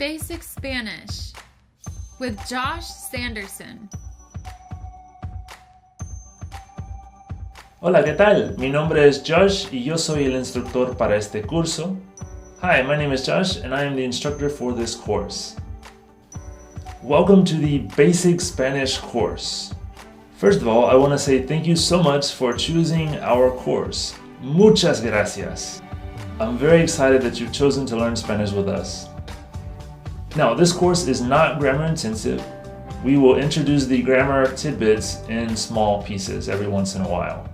Basic Spanish with Josh Sanderson. Hola, ¿qué tal? Mi nombre es Josh y yo soy el instructor para este curso. Hi, my name is Josh and I am the instructor for this course. Welcome to the Basic Spanish course. First of all, I want to say thank you so much for choosing our course. Muchas gracias. I'm very excited that you've chosen to learn Spanish with us. Now, this course is not grammar intensive. We will introduce the grammar tidbits in small pieces every once in a while.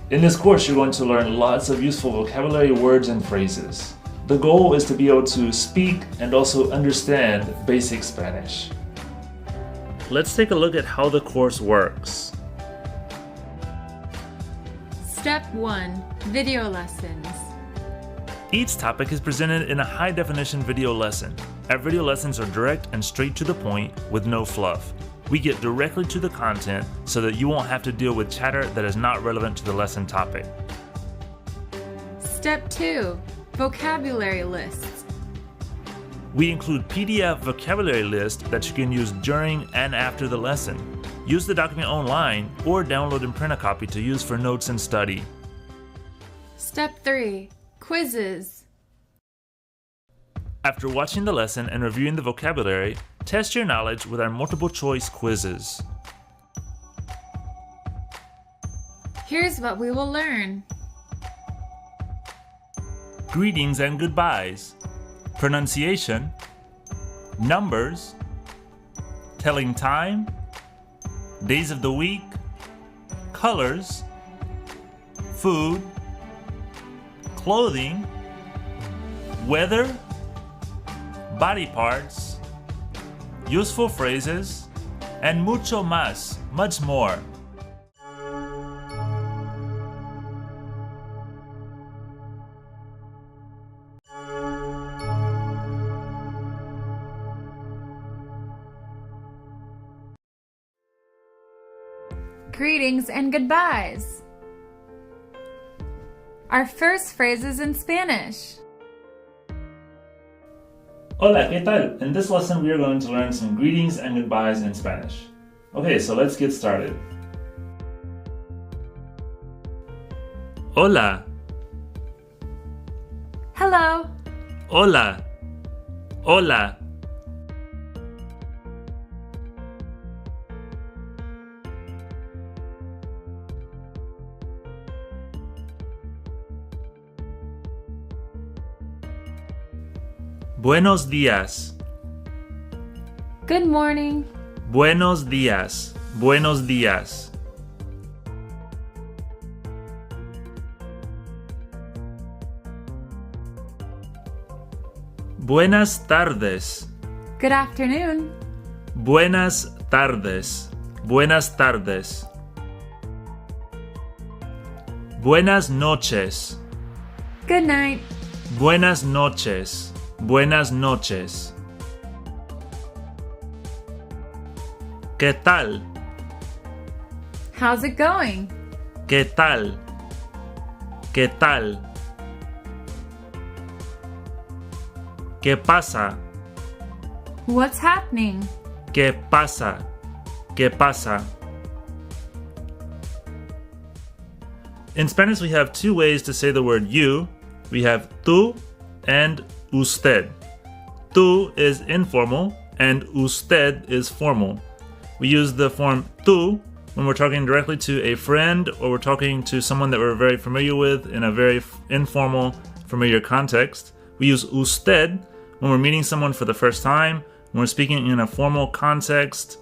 In this course, you're going to learn lots of useful vocabulary, words, and phrases. The goal is to be able to speak and also understand basic Spanish. Let's take a look at how the course works. Step 1. Video lessons. Each topic is presented in a high-definition video lesson. Our video lessons are direct and straight to the point with no fluff. We get directly to the content so that you won't have to deal with chatter that is not relevant to the lesson topic. Step 2. Vocabulary lists. We include PDF vocabulary lists that you can use during and after the lesson. Use the document online or download and print a copy to use for notes and study. Step 3. Quizzes. After watching the lesson and reviewing the vocabulary, test your knowledge with our multiple choice quizzes. Here's what we will learn. Greetings and goodbyes, pronunciation, numbers, telling time, days of the week, colors, food, clothing, weather, body parts, useful phrases, and mucho más, much more. Greetings and goodbyes. Our first phrase is in Spanish. Hola, ¿qué tal? In this lesson, we are going to learn some greetings and goodbyes in Spanish. Okay, so let's get started. Hola. Hello. Hola. Hola. Buenos días. Good morning. Buenos días. Buenos días. Buenas tardes. Good afternoon. Buenas tardes. Buenas tardes. Buenas noches. Good night. Buenas noches. Buenas noches. ¿Qué tal? How's it going? ¿Qué tal? ¿Qué tal? ¿Qué pasa? What's happening? ¿Qué pasa? ¿Qué pasa? In Spanish, we have two ways to say the word you. We have tú and usted. Tú is informal and usted is formal. We use the form tú when we're talking directly to a friend or we're talking to someone that we're very familiar with in a very informal, familiar context. We use usted when we're meeting someone for the first time, when we're speaking in a formal context,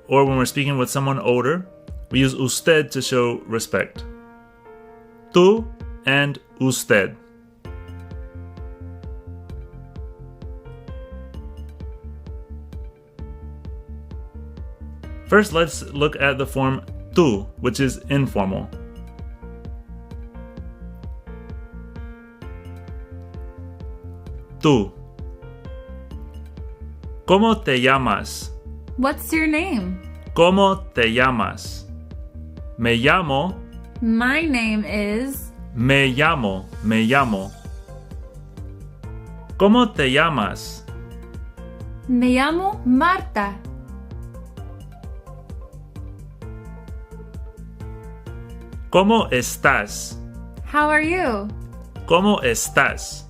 or when we're speaking with someone older. We use usted to show respect. Tú and usted. First, let's look at the form tú, which is informal. Tú. ¿Cómo te llamas? What's your name? ¿Cómo te llamas? Me llamo. My name is. Me llamo. ¿Cómo te llamas? Me llamo Marta. ¿Cómo estás? How are you? ¿Cómo estás?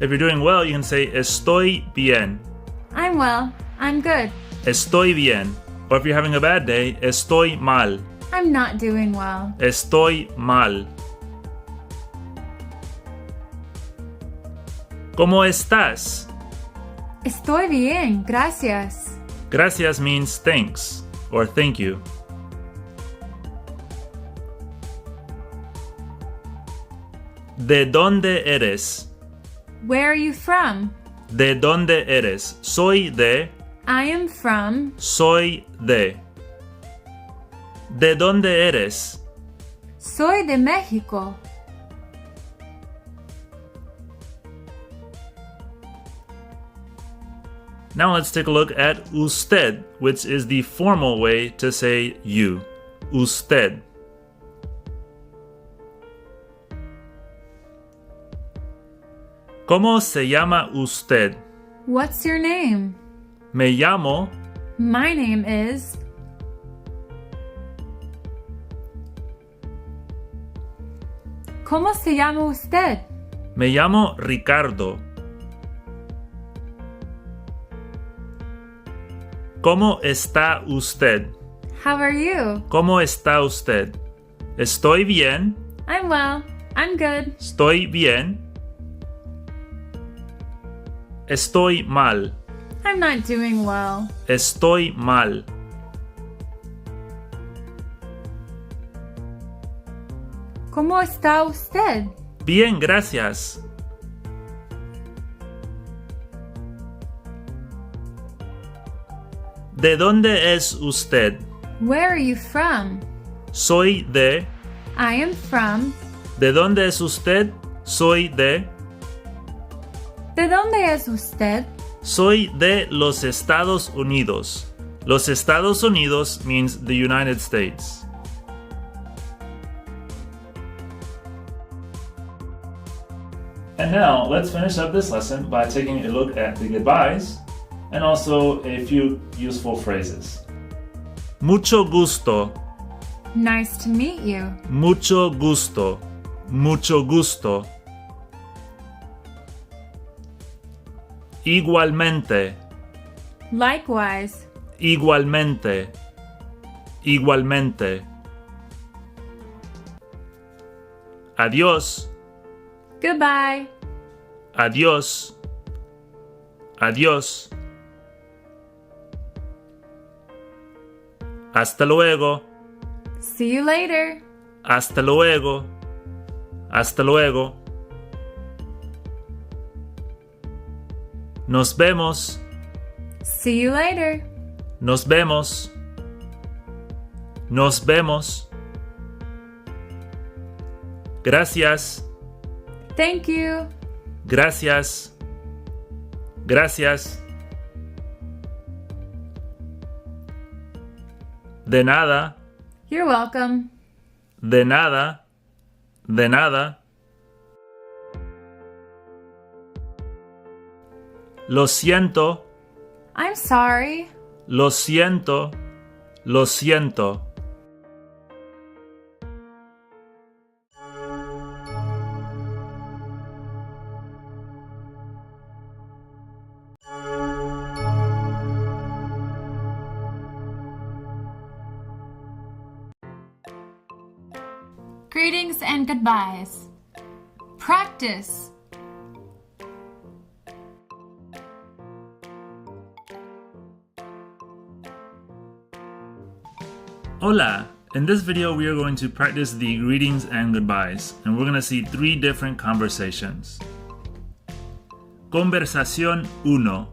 If you're doing well, you can say estoy bien. I'm well. I'm good. Estoy bien. Or if you're having a bad day, estoy mal. I'm not doing well. Estoy mal. ¿Cómo estás? Estoy bien, gracias. Gracias means thanks or thank you. ¿De dónde eres? Where are you from? ¿De dónde eres? Soy de. I am from. Soy de. ¿De dónde eres? Soy de México. Now let's take a look at usted, which is the formal way to say you. Usted. ¿Cómo se llama usted? What's your name? Me llamo. My name is. ¿Cómo se llama usted? Me llamo Ricardo. ¿Cómo está usted? How are you? ¿Cómo está usted? Estoy bien. I'm well. I'm good. Estoy bien. Estoy mal. I'm not doing well. Estoy mal. ¿Cómo está usted? Bien, gracias. ¿De dónde es usted? Where are you from? Soy de. I am from. ¿De dónde es usted? Soy de. ¿De dónde es usted? Soy de los Estados Unidos. Los Estados Unidos means the United States. And now, let's finish up this lesson by taking a look at the goodbyes and also a few useful phrases. Mucho gusto. Nice to meet you. Mucho gusto. Mucho gusto. Igualmente. Likewise. Igualmente. Igualmente. Adiós. Goodbye. Adiós. Adiós. Hasta luego. See you later. Hasta luego. Hasta luego. Nos vemos. See you later. Nos vemos. Nos vemos. Gracias. Thank you. Gracias. Gracias. De nada. You're welcome. De nada. De nada. Lo siento. I'm sorry. Lo siento. Lo siento. Greetings and goodbyes. Practice. Hola! In this video, we are going to practice the greetings and goodbyes, and we're going to see 3 different conversations. Conversación 1.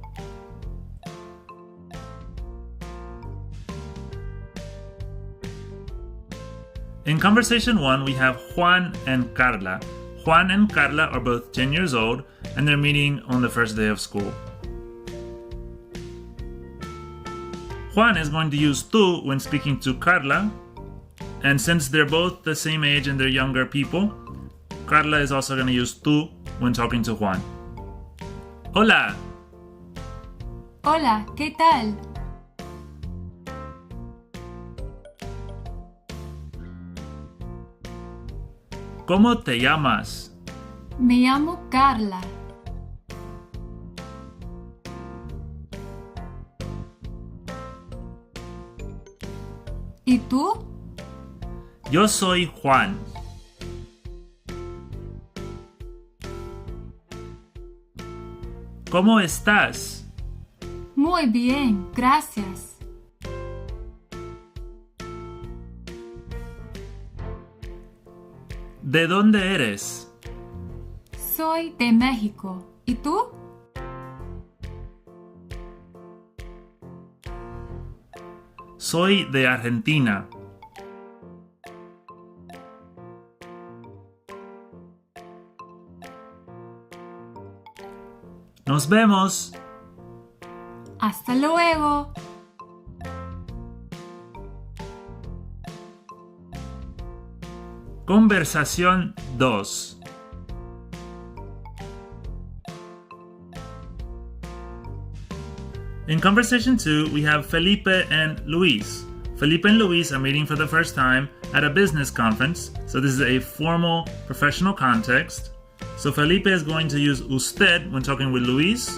In conversation 1, we have Juan and Carla. Juan and Carla are both 10 years old, and they're meeting on the first day of school. Juan is going to use tú when speaking to Carla, and since they're both the same age and they're younger people, Carla is also going to use tú when talking to Juan. Hola! Hola, ¿qué tal? ¿Cómo te llamas? Me llamo Carla. ¿Y tú? Yo soy Juan. ¿Cómo estás? Muy bien, gracias. ¿De dónde eres? Soy de México. ¿Y tú? Soy de Argentina. Nos vemos. Hasta luego. Conversación 2. In conversation 2, we have Felipe and Luis. Felipe and Luis are meeting for the first time at a business conference, so this is a formal, professional context. So Felipe is going to use usted when talking with Luis.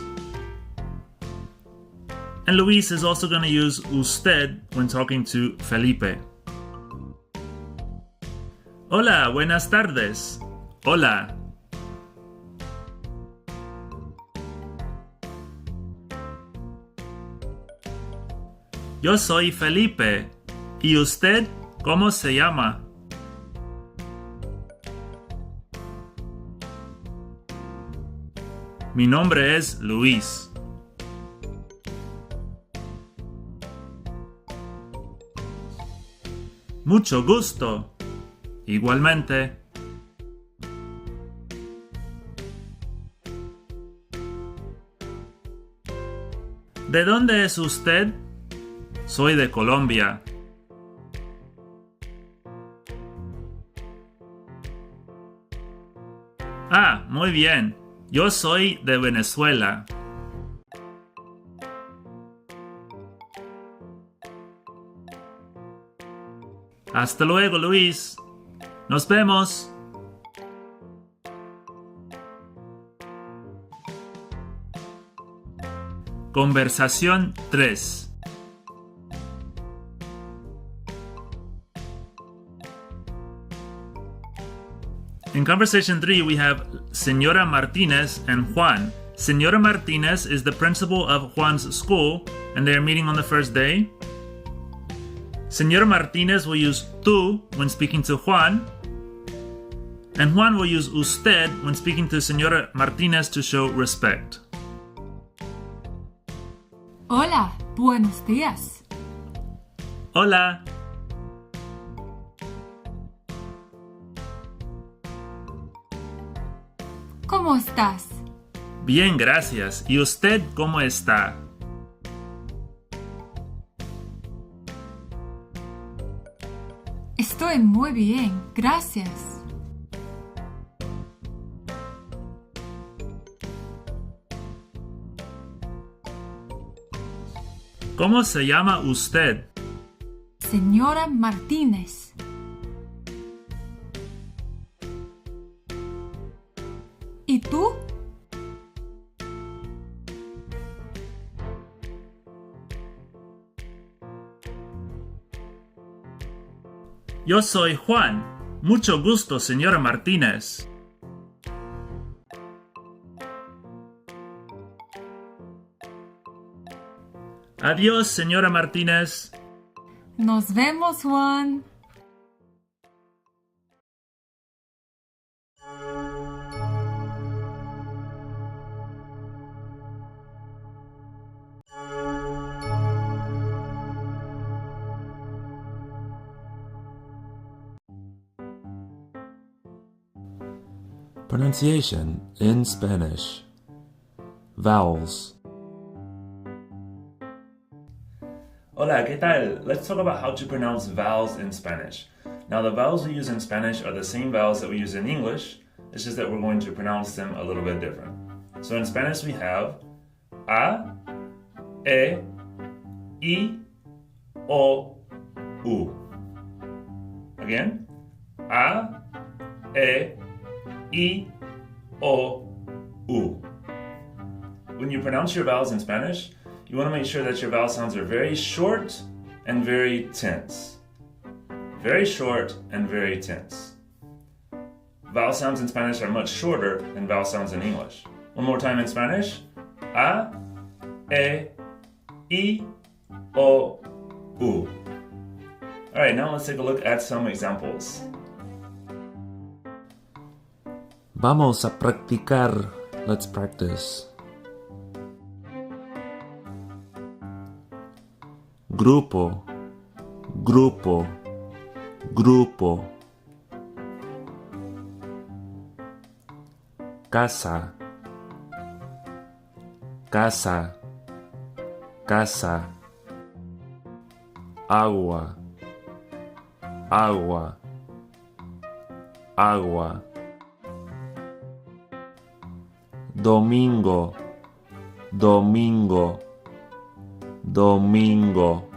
And Luis is also going to use usted when talking to Felipe. Hola, buenas tardes. Hola. Yo soy Felipe. ¿Y usted cómo se llama? Mi nombre es Luis. Mucho gusto. Igualmente. ¿De dónde es usted? Soy de Colombia. Ah, muy bien. Yo soy de Venezuela. Hasta luego, Luis. Nos vemos. Conversación 3. In conversation 3, we have Señora Martinez and Juan. Señora Martinez is the principal of Juan's school, and they are meeting on the first day. Señora Martinez will use tú when speaking to Juan, and Juan will use usted when speaking to Señora Martinez to show respect. Hola, buenos días. Hola. ¿Cómo estás? Bien, gracias. ¿Y usted cómo está? Estoy muy bien, gracias. ¿Cómo se llama usted? Señora Martínez. ¿Y tú? Yo soy Juan. Mucho gusto, señora Martínez. Adiós, señora Martínez. Nos vemos, Juan. Pronunciation in Spanish. Vowels. Hola, ¿qué tal? Let's talk about how to pronounce vowels in Spanish. Now, the vowels we use in Spanish are the same vowels that we use in English. It's just that we're going to pronounce them a little bit different. So in Spanish we have a, E, I, O, U. Again, A, E, I, O, U. When you pronounce your vowels in Spanish, you want to make sure that your vowel sounds are very short and very tense. Very short and very tense. Vowel sounds in Spanish are much shorter than vowel sounds in English. One more time in Spanish. A, E, I, O, U. Alright, now let's take a look at some examples. Vamos a practicar. Let's practice. Grupo, grupo, grupo. Casa, casa, casa. Agua, agua, agua. Domingo, domingo, domingo.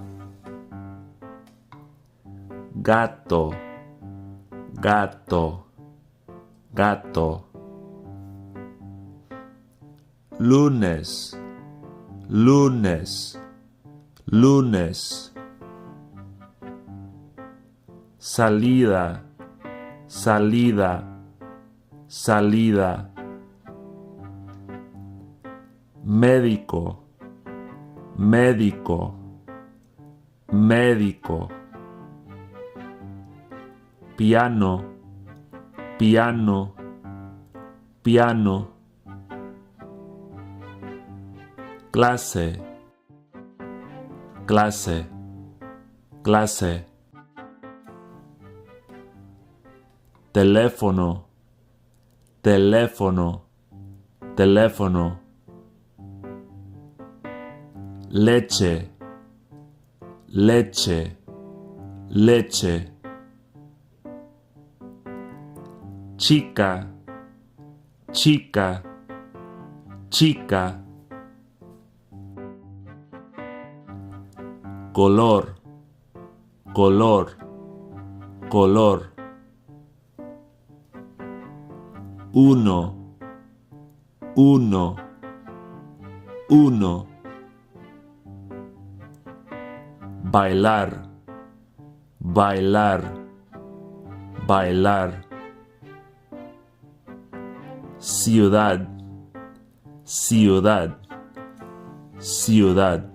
Gato, gato, gato. Lunes, lunes, lunes. Salida, salida, salida. Médico, médico, médico. Piano, piano, piano. Clase, clase, clase. Teléfono, teléfono, teléfono. Leche, leche, leche. Chica, chica, chica. Color, color, color. Uno, uno, uno. Bailar, bailar, bailar. Ciudad, ciudad, ciudad.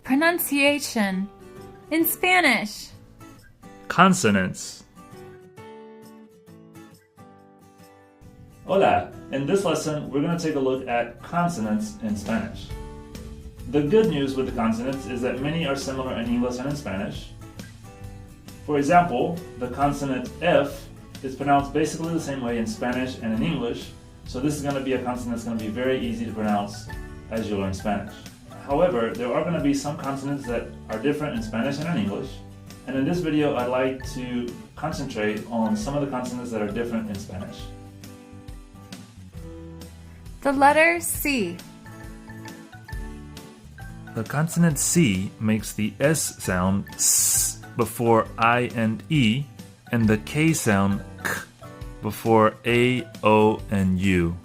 Pronunciation in Spanish. Consonants. Hola! In this lesson, we're going to take a look at consonants in Spanish. The good news with the consonants is that many are similar in English and in Spanish. For example, the consonant F is pronounced basically the same way in Spanish and in English, so this is going to be a consonant that's going to be very easy to pronounce as you learn Spanish. However, there are going to be some consonants that are different in Spanish and in English, and in this video I'd like to concentrate on some of the consonants that are different in Spanish. The letter C. The consonant C makes the S sound S before I and E, and the K sound K before A, O, and U.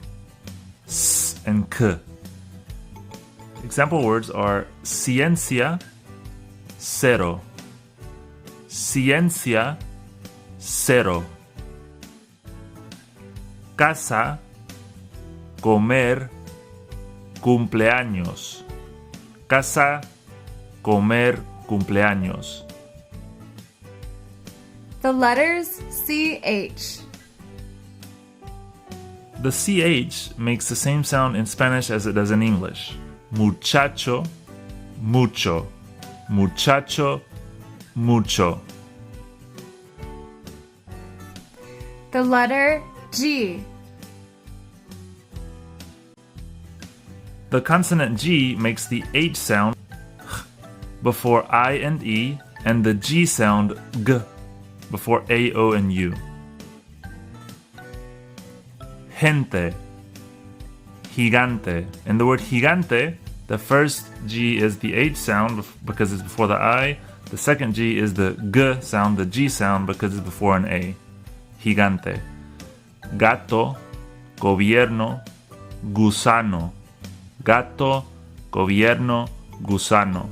S and K. Example words are ciencia, cero. Ciencia, cero. Casa, comer, cumpleaños. Casa, comer, cumpleaños. The letters CH. The CH makes the same sound in Spanish as it does in English. Muchacho, mucho. Muchacho, mucho. The letter G. The consonant G makes the H sound before I and E, and the G sound G before A, O, and U. Gente, gigante. In the word gigante, the first G is the H sound because it's before the I. The second G is the G sound, the G sound, because it's before an A. Gigante. Gato, gobierno, gusano. Gato, gobierno, gusano.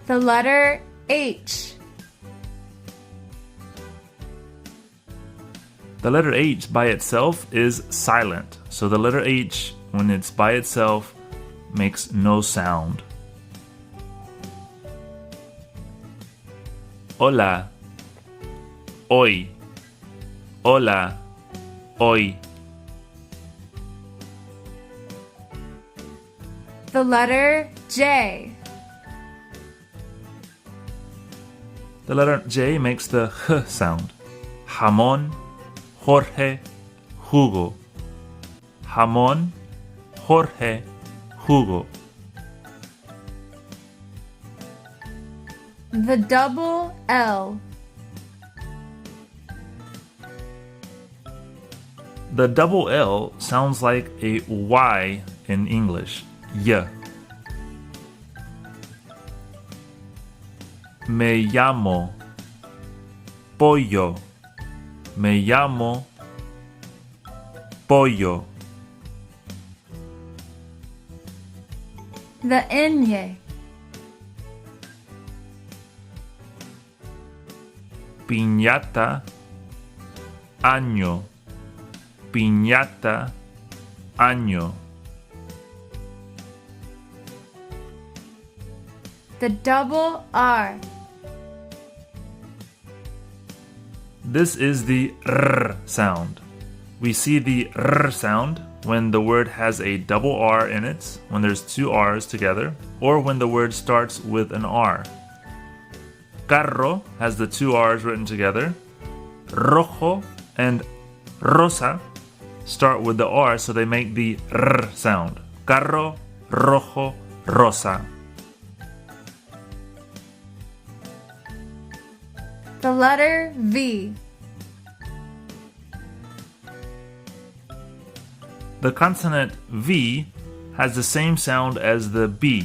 The letter H. The letter H by itself is silent. So the letter H, when it's by itself, makes no sound. Hola, hoy. Hola, hoy. The letter J. The letter J makes the H sound. Jamón, Jorge, jugo. Jamón, Jorge, jugo. The double L. The double L sounds like a Y in English. Y. Me llamo pollo. Me llamo pollo. The ñ. Piñata, año. Piñata, año. The double R. This is the R sound. We see the R sound when the word has a double R in it, when there's two R's together, or when the word starts with an R. Carro has the two R's written together. Rojo and rosa start with the R, so they make the R sound. Carro, rojo, rosa. The letter V. The consonant V has the same sound as the B.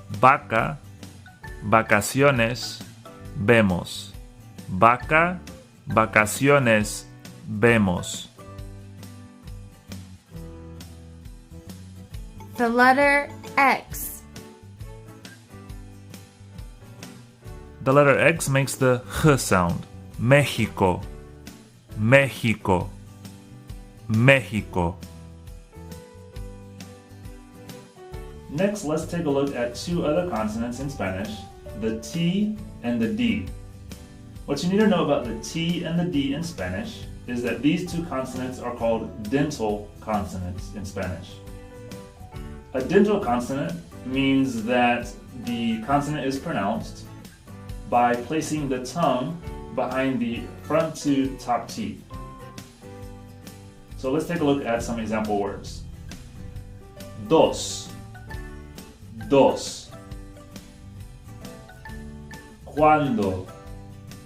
Vaca, vacaciones, vemos. Vaca, vacaciones, vemos. The letter X. The letter X makes the H sound. México, México, México. Next, let's take a look at two other consonants in Spanish, the T and the D. What you need to know about the T and the D in Spanish is that these two consonants are called dental consonants in Spanish. A dental consonant means that the consonant is pronounced by placing the tongue behind the front two top teeth. So let's take a look at some example words. Dos, dos. Cuando,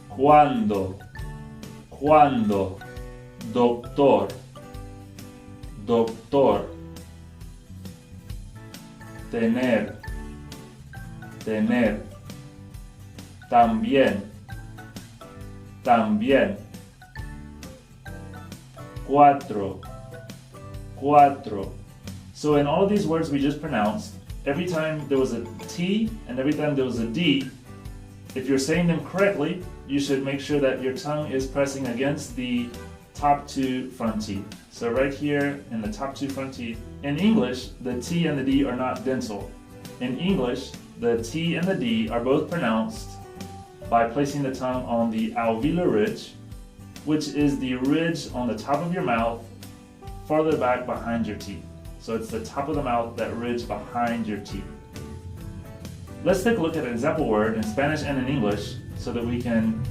cuando, cuando. Doctor, doctor. Tener, tener. También, también. Cuatro, cuatro. So in all of these words we just pronounced, every time there was a T and every time there was a D, if you're saying them correctly, you should make sure that your tongue is pressing against the top two front teeth. So right here in the top two front teeth, in English, the T and the D are not dental. In English, the T and the D are both pronounced by placing the tongue on the alveolar ridge, which is the ridge on the top of your mouth, farther back behind your teeth. So it's the top of the mouth, that ridge behind your teeth. Let's take a look at an example word in Spanish and in English so that we can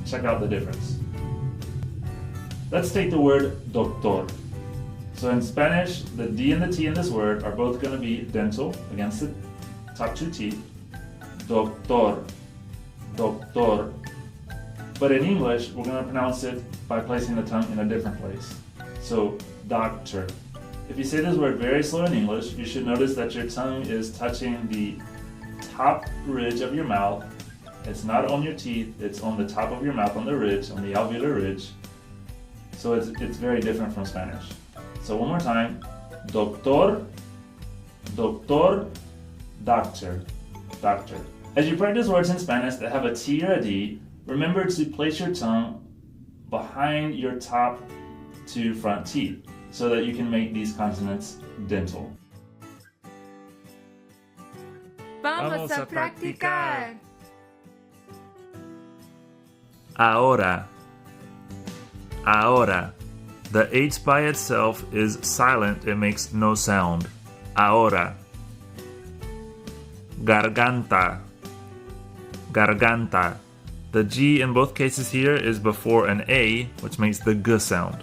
check out the difference. Let's take the word doctor. So in Spanish, the D and the T in this word are both going to be dental against the top two teeth. Doctor, doctor. But in English, we're going to pronounce it by placing the tongue in a different place. So, doctor. If you say this word very slow in English, you should notice that your tongue is touching the top ridge of your mouth. It's not on your teeth, it's on the top of your mouth, on the ridge, on the alveolar ridge. So it's very different from Spanish. So one more time, doctor, doctor, doctor, doctor. As you practice words in Spanish that have a T or a D, remember to place your tongue behind your top two front teeth so that you can make these consonants dental. Vamos a practicar. Ahora. Ahora. The H by itself is silent, it makes no sound. Ahora. Garganta. Garganta. The G in both cases here is before an A, which makes the G sound.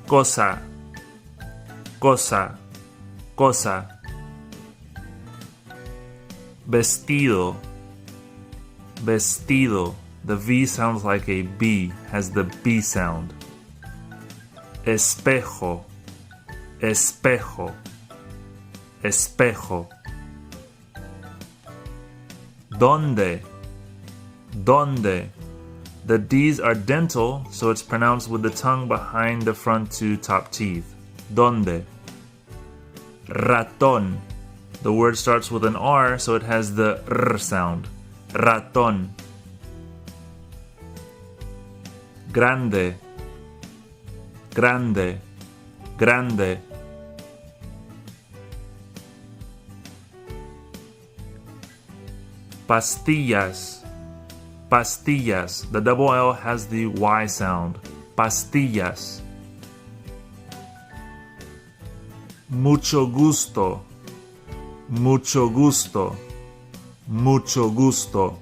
Cosa. Cosa. Cosa. Vestido. Vestido. The V sounds like a B, has the B sound. Espejo. Espejo. Espejo. Donde. Donde. The D's are dental, so it's pronounced with the tongue behind the front two top teeth. Donde. Ratón. The word starts with an R, so it has the R sound. Ratón. Grande. Grande. Grande. Pastillas. Pastillas. The double L has the Y sound. Pastillas. Mucho gusto. Mucho gusto. Mucho gusto.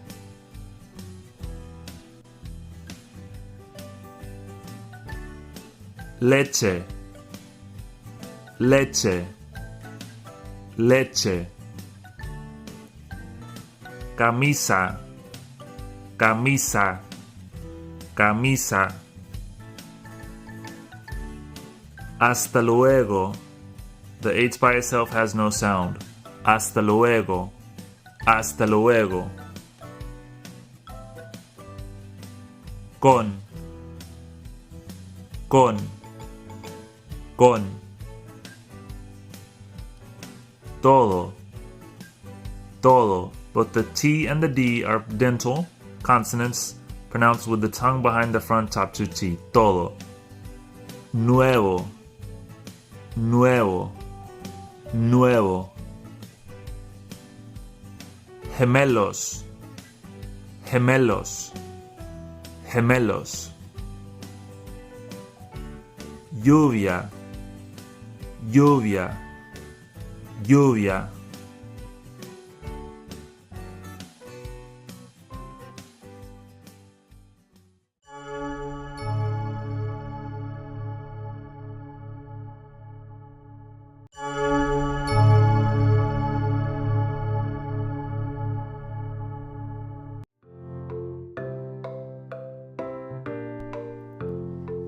Leche. Leche. Leche. Camisa. Camisa. Camisa. Hasta luego. The H by itself has no sound. Hasta luego. Hasta luego. Con. Con. Con. Todo. Todo. Both the T and the D are dental consonants pronounced with the tongue behind the front top two teeth. Todo. Nuevo. Nuevo. Nuevo. Gemelos. Gemelos. Gemelos. Lluvia. Lluvia. Lluvia.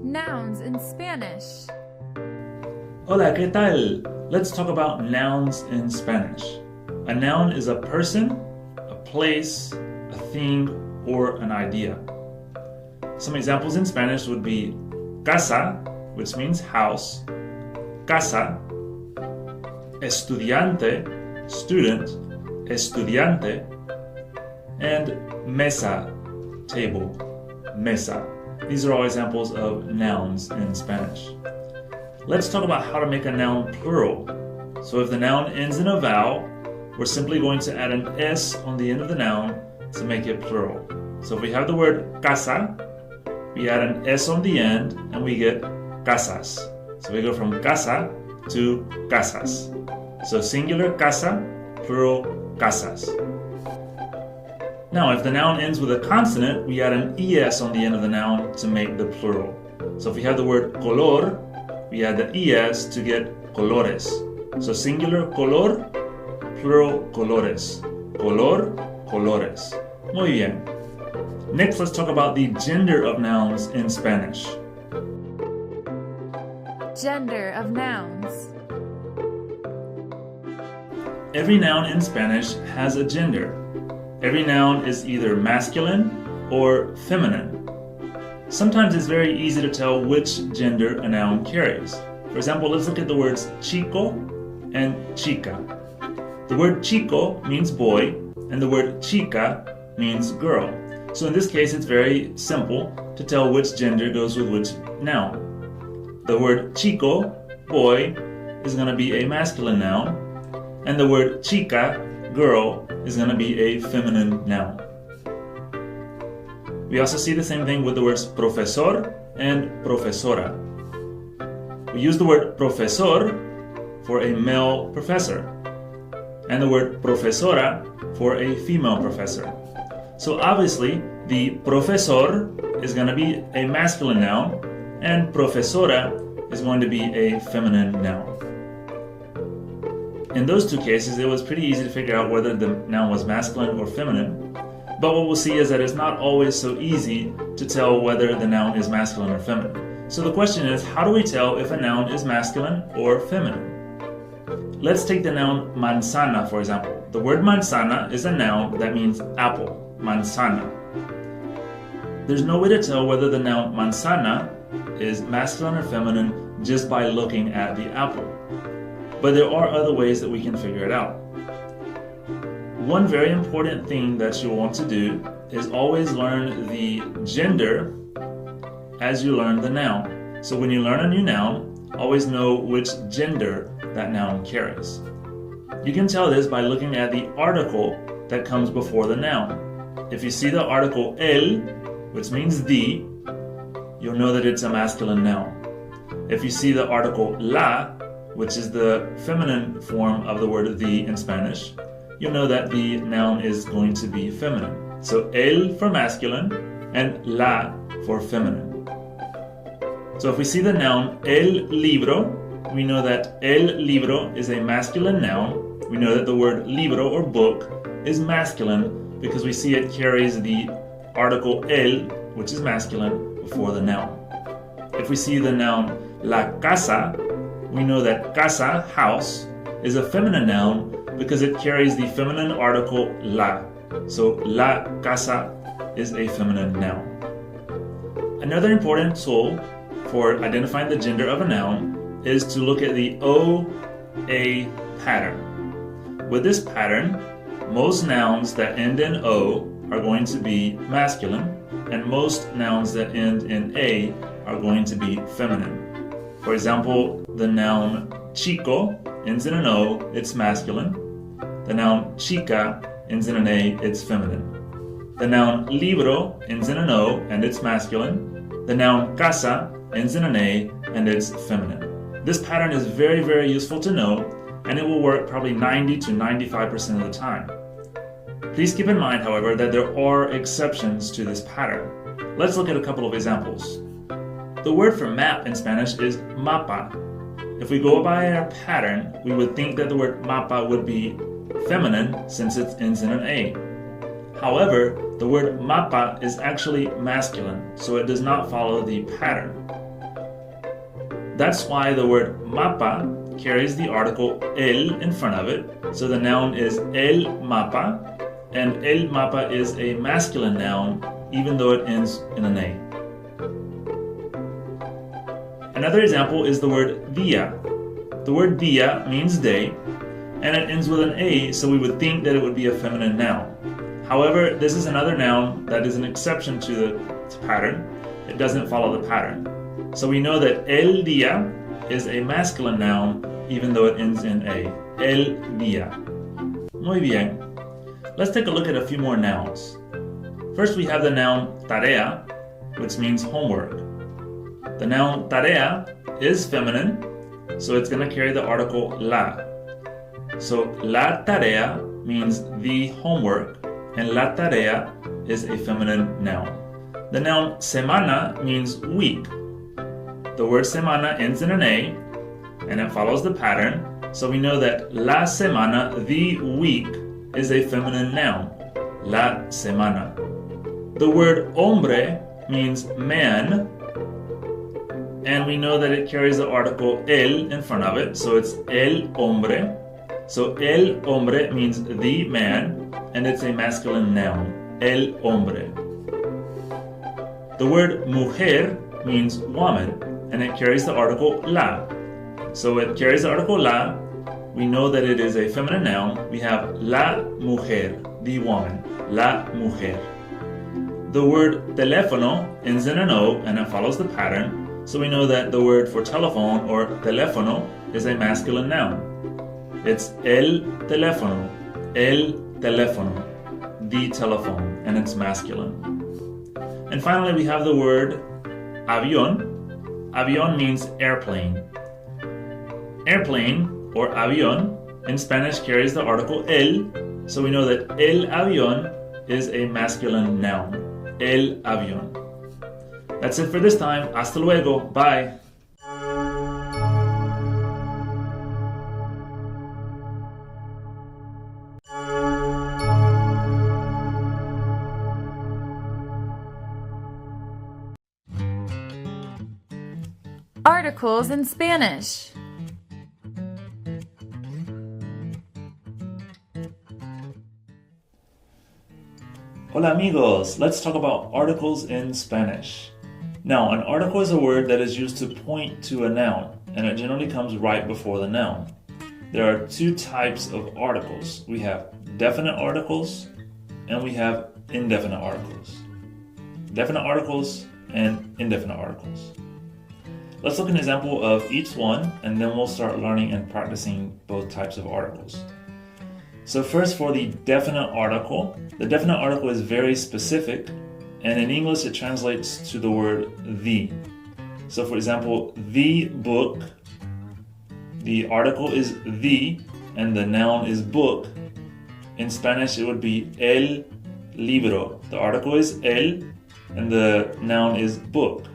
Nouns in Spanish. Hola, ¿qué tal? Let's talk about nouns in Spanish. A noun is a person, a place, a thing, or an idea. Some examples in Spanish would be casa, which means house, casa, estudiante, student, estudiante, and mesa, table, mesa. These are all examples of nouns in Spanish. Let's talk about how to make a noun plural. So if the noun ends in a vowel, we're simply going to add an S on the end of the noun to make it plural. So if we have the word casa, we add an S on the end and we get casas. So we go from casa to casas. So singular casa, plural casas. Now if the noun ends with a consonant, we add an ES on the end of the noun to make the plural. So if we have the word color, we add the es to get colores. So singular color, plural colores. Color, colores. Muy bien. Next, let's talk about the gender of nouns in Spanish. Gender of nouns. Every noun in Spanish has a gender. Every noun is either masculine or feminine. Sometimes it's very easy to tell which gender a noun carries. For example, let's look at the words chico and chica. The word chico means boy, and the word chica means girl. So in this case, it's very simple to tell which gender goes with which noun. The word chico, boy, is going to be a masculine noun, and the word chica, girl, is going to be a feminine noun. We also see the same thing with the words profesor and profesora. We use the word profesor for a male professor, and the word profesora for a female professor. So obviously, the profesor is going to be a masculine noun, and profesora is going to be a feminine noun. In those two cases, it was pretty easy to figure out whether the noun was masculine or feminine. But what we'll see is that it's not always so easy to tell whether the noun is masculine or feminine. So the question is, how do we tell if a noun is masculine or feminine? Let's take the noun manzana, for example. The word manzana is a noun that means apple, manzana. There's no way to tell whether the noun manzana is masculine or feminine just by looking at the apple. But there are other ways that we can figure it out. One very important thing that you'll want to do is always learn the gender as you learn the noun. So when you learn a new noun, always know which gender that noun carries. You can tell this by looking at the article that comes before the noun. If you see the article el, which means the, you'll know that it's a masculine noun. If you see the article la, which is the feminine form of the word the in Spanish, you'll know that the noun is going to be feminine. So el for masculine and la for feminine. So if we see the noun el libro, we know that el libro is a masculine noun. We know that the word libro or book is masculine because we see it carries the article el, which is masculine, before the noun. If we see the noun la casa, we know that casa, house, is a feminine noun because it carries the feminine article la. So la casa is a feminine noun. Another important tool for identifying the gender of a noun is to look at the O-A pattern. With this pattern, most nouns that end in O are going to be masculine, and most nouns that end in A are going to be feminine. For example, the noun chico ends in an O, it's masculine. The noun chica ends in an A, it's feminine. The noun libro ends in an O and it's masculine. The noun casa ends in an A and it's feminine. This pattern is very, very useful to know, and it will work probably 90 to 95% of the time. Please keep in mind, however, that there are exceptions to this pattern. Let's look at a couple of examples. The word for map in Spanish is mapa. If we go by our pattern, we would think that the word mapa would be feminine since it ends in an A. However, the word mapa is actually masculine, so it does not follow the pattern. That's why the word mapa carries the article el in front of it, so the noun is el mapa, and el mapa is a masculine noun even though it ends in an A. Another example is the word dia. The word dia means day, and it ends with an A, so we would think that it would be a feminine noun. However, this is another noun that is an exception to the pattern. It doesn't follow the pattern. So we know that el dia is a masculine noun even though it ends in A. El dia. Muy bien. Let's take a look at a few more nouns. First, we have the noun tarea, which means homework. The noun tarea is feminine, so it's going to carry the article la. So la tarea means the homework, and la tarea is a feminine noun. The noun semana means week. the word semana ends in an A, and it follows the pattern. So we know that la semana, the week, is a feminine noun. La semana. The word hombre means man, and we know that it carries the article el in front of it, so it's el hombre. So el hombre means the man, and it's a masculine noun, el hombre. The word mujer means woman, and it carries the article la. So it carries the article la. We know that it is a feminine noun. We have la mujer, the woman, la mujer. The word teléfono ends in an O, and it follows the pattern. So we know that the word for telephone, or teléfono, is a masculine noun. It's el teléfono, the telephone, and it's masculine. And finally, we have the word avión. Avión means airplane. Airplane, or avión, in Spanish carries the article el, so we know that el avión is a masculine noun. El avión. That's it for this time. Hasta luego. Bye. Articles in Spanish. Hola amigos, let's talk about articles in Spanish. Now, an article is a word that is used to point to a noun, and it generally comes right before the noun. There are two types of articles. We have definite articles, and we have indefinite articles. Definite articles and indefinite articles. Let's look at an example of each one, and then we'll start learning and practicing both types of articles. So first, for the definite article. The definite article is very specific, and in English it translates to the word the. So for example, the book, the article is the, and the noun is book. In Spanish it would be el libro. The article is el, and the noun is book.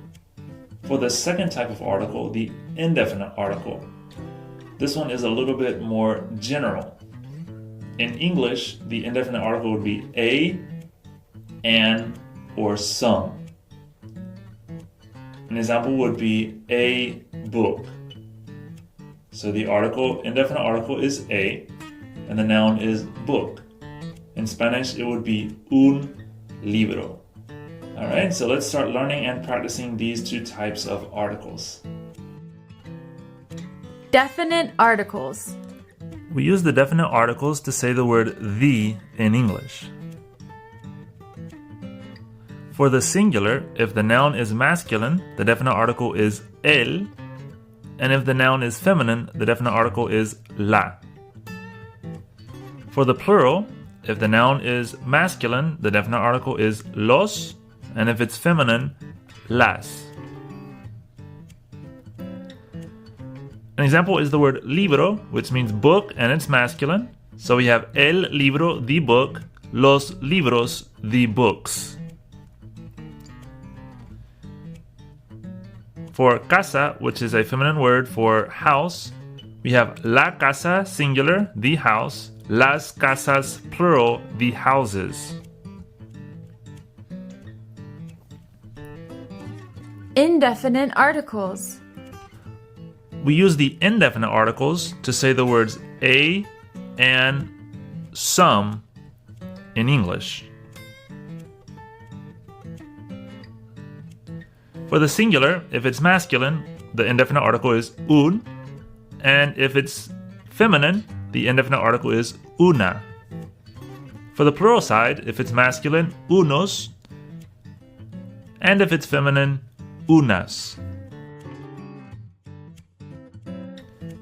For the second type of article, the indefinite article, this one is a little bit more general. In English, the indefinite article would be a, an, or some. An example would be a book. So the indefinite article is a, and the noun is book. In Spanish, it would be un libro. Alright, so let's start learning and practicing these two types of articles. Definite articles. We use the definite articles to say the word the in English. For the singular, if the noun is masculine, the definite article is el, and if the noun is feminine, the definite article is la. For the plural, if the noun is masculine, the definite article is los, and if it's feminine, las. An example is the word libro, which means book, and it's masculine. So we have el libro, the book, los libros, the books. For casa, which is a feminine word for house, we have la casa, singular, the house, las casas, plural, the houses. Indefinite articles. We use the indefinite articles to say the words a, and, some in English. For the singular, if it's masculine, the indefinite article is un, and if it's feminine, the indefinite article is una. For the plural side, if it's masculine, unos, and if it's feminine, unas.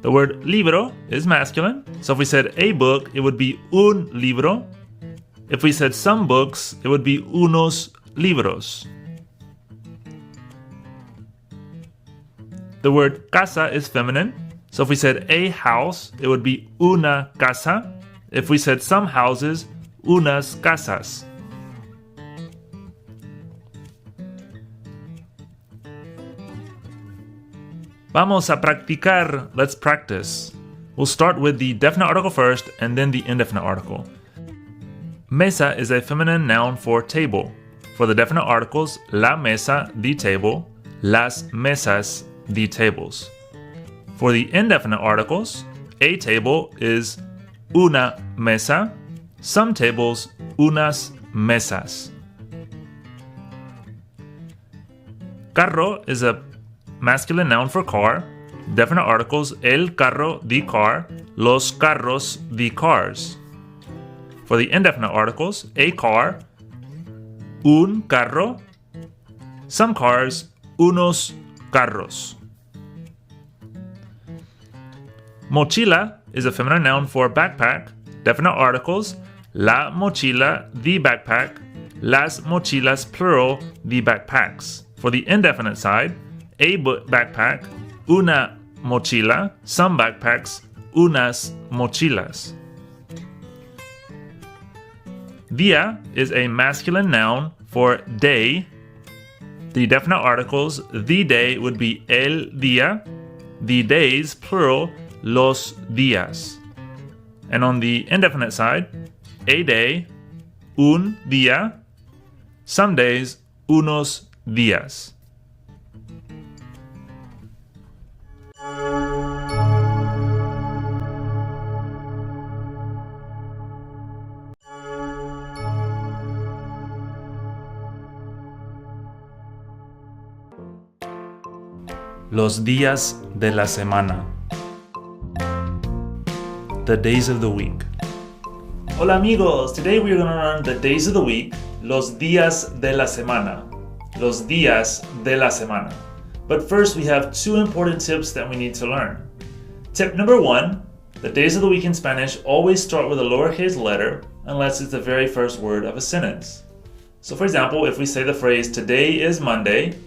The word libro is masculine, so if we said a book, it would be un libro. If we said some books, it would be unos libros. The word casa is feminine, so if we said a house, it would be una casa. If we said some houses, unas casas. Vamos a practicar. Let's practice. We'll start with the definite article first and then the indefinite article. Mesa is a feminine noun for table. For the definite articles, la mesa, the table, las mesas, the tables. For the indefinite articles, a table is una mesa, some tables, unas mesas. Carro is a masculine noun for car. Definite articles, el carro, the car, los carros, the cars. For the indefinite articles, a car, un carro, some cars, unos carros. Mochila is a feminine noun for backpack. Definite articles, la mochila, the backpack, las mochilas, plural, the backpacks. For the indefinite side, a backpack, una mochila, some backpacks, unas mochilas. Dia is a masculine noun for day. The definite articles, the day would be el día, the days, plural, los días. And on the indefinite side, a day, un día, some days, unos días. Los días de la semana. The days of the week. Hola amigos, today we are going to learn the days of the week, los días de la semana. Los días de la semana. But first we have two important tips that we need to learn. Tip number 1, the days of the week in Spanish always start with a lowercase letter unless it's the very first word of a sentence. So for example, if we say the phrase, today is Monday,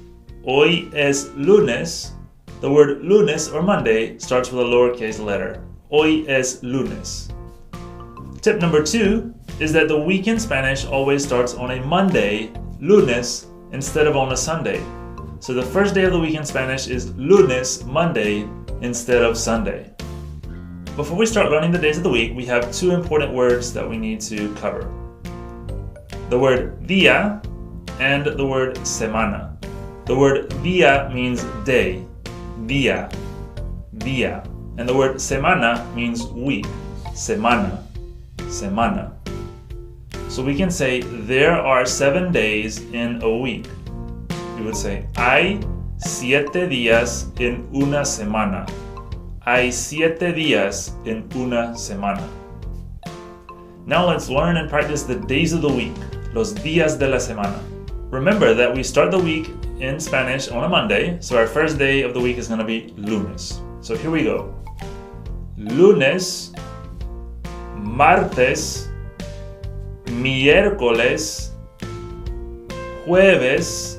hoy es lunes, the word lunes or Monday starts with a lowercase letter. Hoy es lunes. Tip number 2 is that the week in Spanish always starts on a Monday, lunes, instead of on a Sunday. So the first day of the week in Spanish is lunes, Monday, instead of Sunday. Before we start learning the days of the week, we have two important words that we need to cover. The word día and the word semana. The word día means day, día, día. And the word semana means week, semana, semana. So we can say there are 7 days in a week. We would say, hay 7 días en una semana. Hay 7 días en una semana. Now let's learn and practice the days of the week, los días de la semana. Remember that we start the week in Spanish on a Monday, so our first day of the week is going to be lunes. So here we go. Lunes, martes, miércoles, jueves,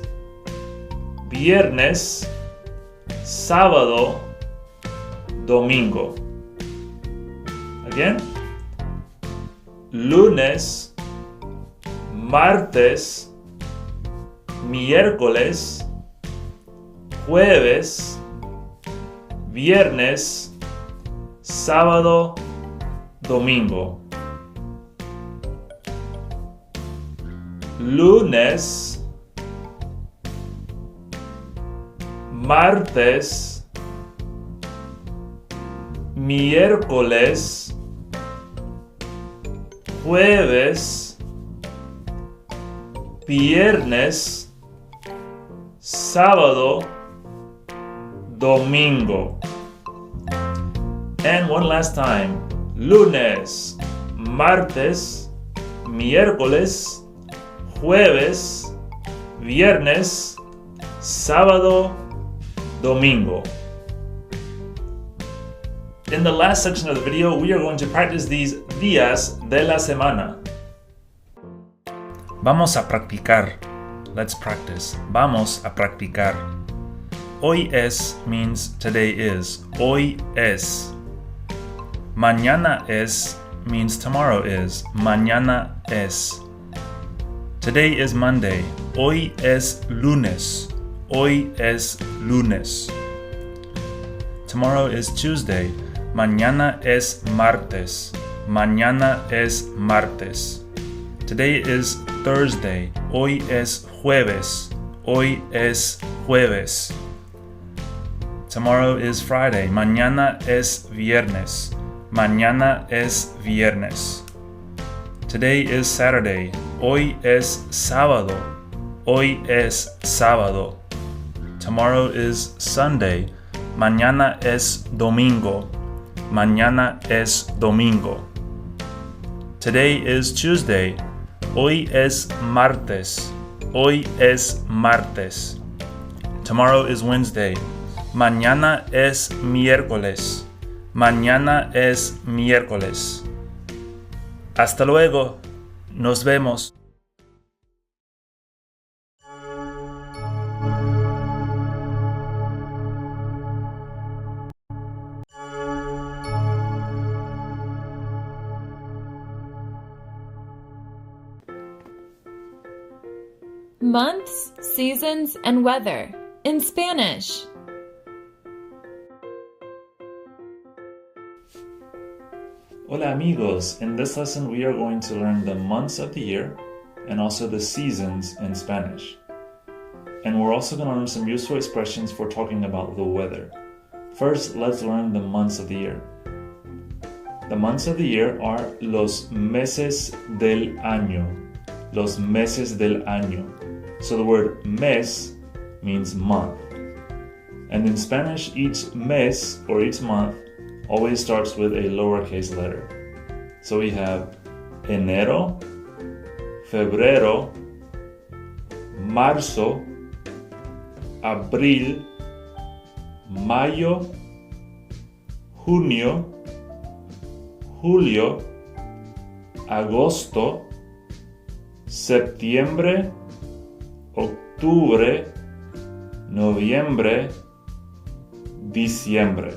viernes, sábado, domingo. Again. Lunes, martes, miércoles, jueves, viernes, sábado, domingo. Lunes, martes, miércoles, jueves, viernes, sábado, domingo. And one last time. Lunes, martes, miércoles, jueves, viernes, sábado, domingo. In the last section of the video, we are going to practice these días de la semana. Vamos a practicar. Let's practice. Vamos a practicar. Hoy es means today is. Hoy es. Mañana es means tomorrow is. Mañana es. Today is Monday. Hoy es lunes. Hoy es lunes. Tomorrow is Tuesday. Mañana es martes. Mañana es martes. Today is Thursday. Hoy es jueves. Hoy es jueves. Tomorrow is Friday. Mañana es viernes. Mañana es viernes. Today is Saturday. Hoy es sábado. Hoy es sábado. Tomorrow is Sunday. Mañana es domingo. Mañana es domingo. Today is Tuesday. Hoy es martes. Hoy es martes. Tomorrow is Wednesday. Mañana es miércoles. Mañana es miércoles. Hasta luego. Nos vemos. Months, seasons, and weather in Spanish. Hola amigos, in this lesson we are going to learn the months of the year and also the seasons in Spanish. And we're also going to learn some useful expressions for talking about the weather. First, let's learn the months of the year. The months of the year are los meses del año. Los meses del año. So the word mes means month. And in Spanish, each mes or each month always starts with a lowercase letter. So we have enero, febrero, marzo, abril, mayo, junio, julio, agosto, septiembre, octubre, noviembre, diciembre.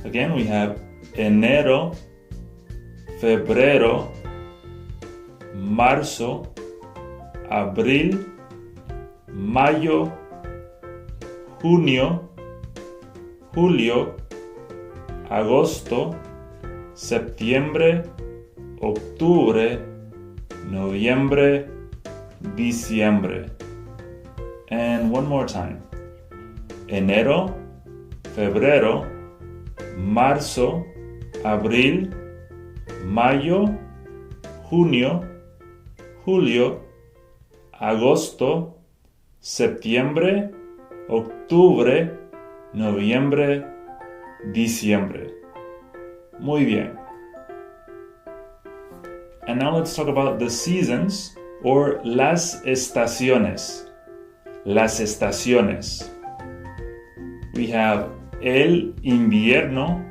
Again, we have enero, febrero, marzo, abril, mayo, junio, julio, agosto, septiembre, octubre, noviembre, diciembre. And one more time. Enero, febrero, marzo, abril, mayo, junio, julio, agosto, septiembre, octubre, noviembre, diciembre. Muy bien. And now let's talk about the seasons or las estaciones. Las estaciones. We have el invierno,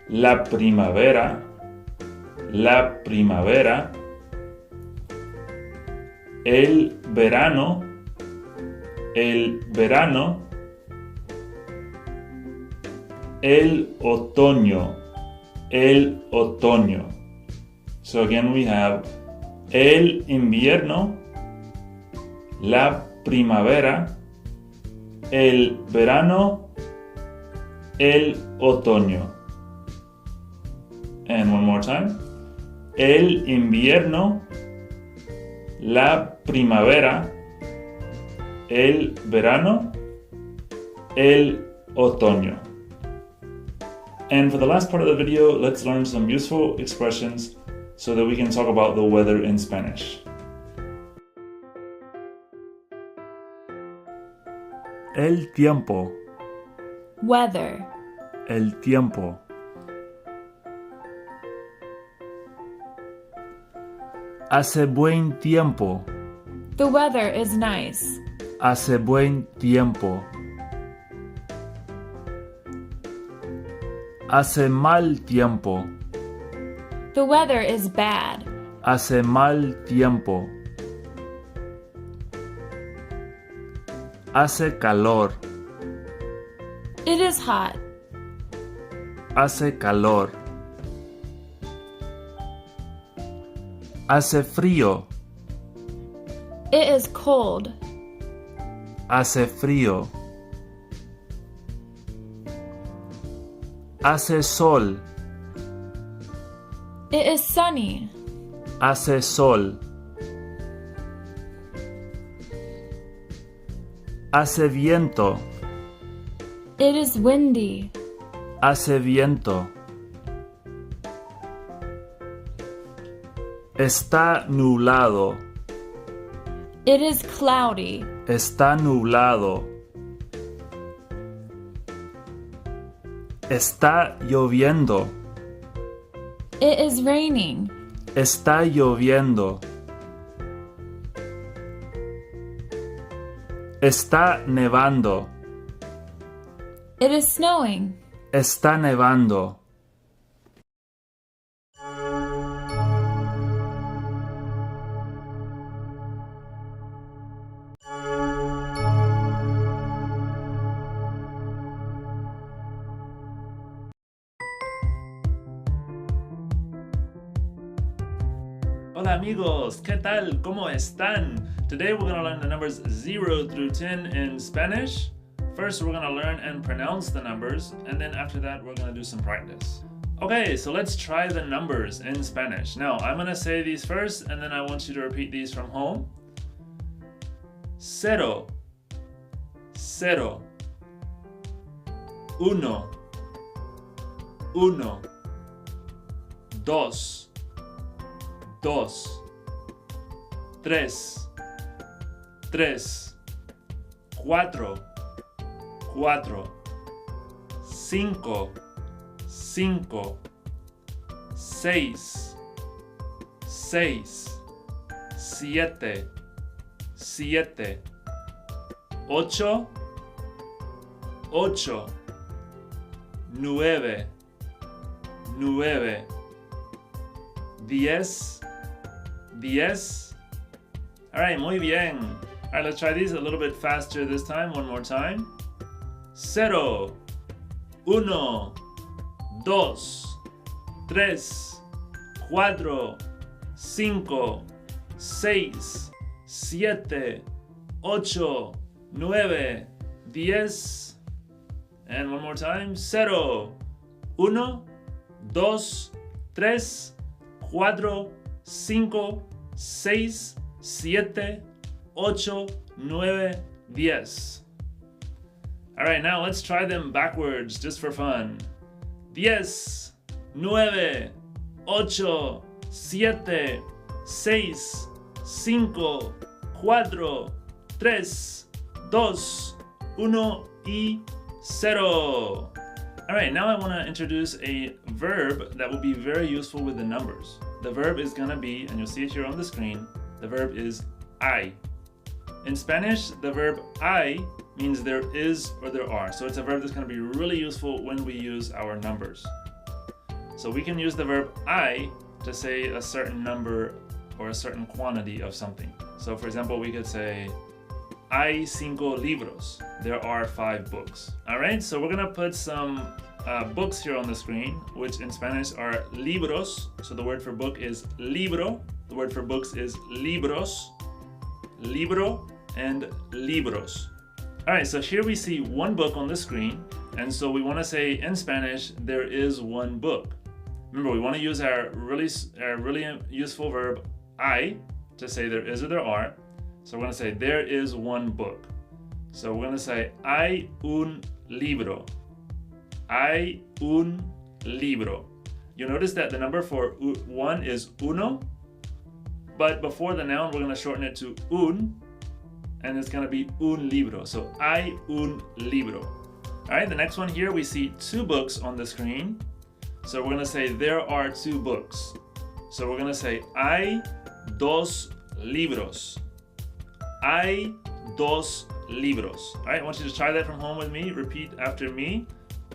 la primavera, el verano, el otoño. So again we have el invierno, la primavera, el verano, el otoño. And one more time. El invierno, la primavera, el verano, el otoño. And for the last part of the video, let's learn some useful expressions so that we can talk about the weather in Spanish. El tiempo. Weather. El tiempo. Hace buen tiempo. The weather is nice. Hace buen tiempo. Hace mal tiempo. The weather is bad. Hace mal tiempo. Hace calor. It is hot. Hace calor. Hace frío. It is cold. Hace frío. Hace sol. It is sunny. Hace sol. Hace viento. It is windy. Hace viento. Está nublado. It is cloudy. Está nublado. Está lloviendo. It is raining. Está lloviendo. Está nevando. It is snowing. Está nevando. Hola amigos, ¿qué tal? ¿Cómo están? Today we're going to learn the numbers 0 through 10 in Spanish. First we're going to learn and pronounce the numbers, and then after that we're going to do some practice. Okay, so let's try the numbers in Spanish. Now I'm going to say these first, and then I want you to repeat these from home. Cero, cero. Uno, uno. Dos, dos. Tres, tres. Cuatro, cuatro. Cinco, cinco. Seis, seis. Siete, siete. Ocho, ocho. Nueve, nueve. 10, 10. All right, muy bien. All right, let's try these a little bit faster this time. One more time. Cero, uno, dos, tres, cuatro, cinco, seis, siete, ocho, nueve, 10. And one more time. Cero, uno, dos, tres, 4, 5, 6, 7, 8, 9, 10. All right, now let's try them backwards just for fun. 10, 9, 8, 7, 6, 5, 4, 3, 2, 1 y 0. All right, now I want to introduce a verb that will be very useful with the numbers. The verb is going to be, and you'll see it here on the screen, the verb is I. In Spanish, the verb I means there is or there are. So it's a verb that's going to be really useful when we use our numbers. So we can use the verb I to say a certain number or a certain quantity of something. So for example, we could say, Hay 5 libros. There are 5 books. All right, so we're gonna put some books here on the screen, which in Spanish are libros. So the word for book is libro. The word for books is libros, libro, and libros. All right, so here we see one book on the screen, and so we want to say in Spanish, there is one book. Remember, we want to use our really useful verb I to say there is or there are. So we're going to say there is one book. So we're going to say hay un libro. Hay un libro. You'll notice that the number for one is uno, but before the noun we're going to shorten it to un, and it's going to be un libro. So hay un libro. All right, the next one here we see 2 books on the screen. So we're going to say there are 2 books. So we're going to say hay dos libros. Hay dos libros. All right, I want you to try that from home with me. Repeat after me.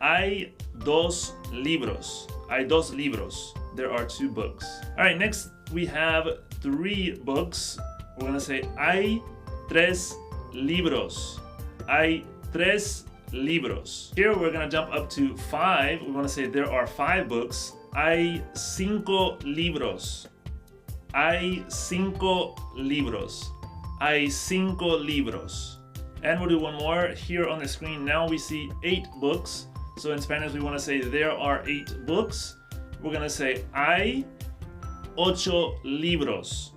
Hay dos libros. Hay dos libros. There are 2 books. All right, next we have 3 books. We're going to say hay 3 libros. Hay 3 libros. Here we're going to jump up to 5. We want to say there are 5 books. Hay 5 libros. Hay 5 libros. Hay 5 libros. And we'll do one more. Here on the screen now we see 8 books. So in Spanish we want to say there are 8 books. We're going to say hay 8 libros.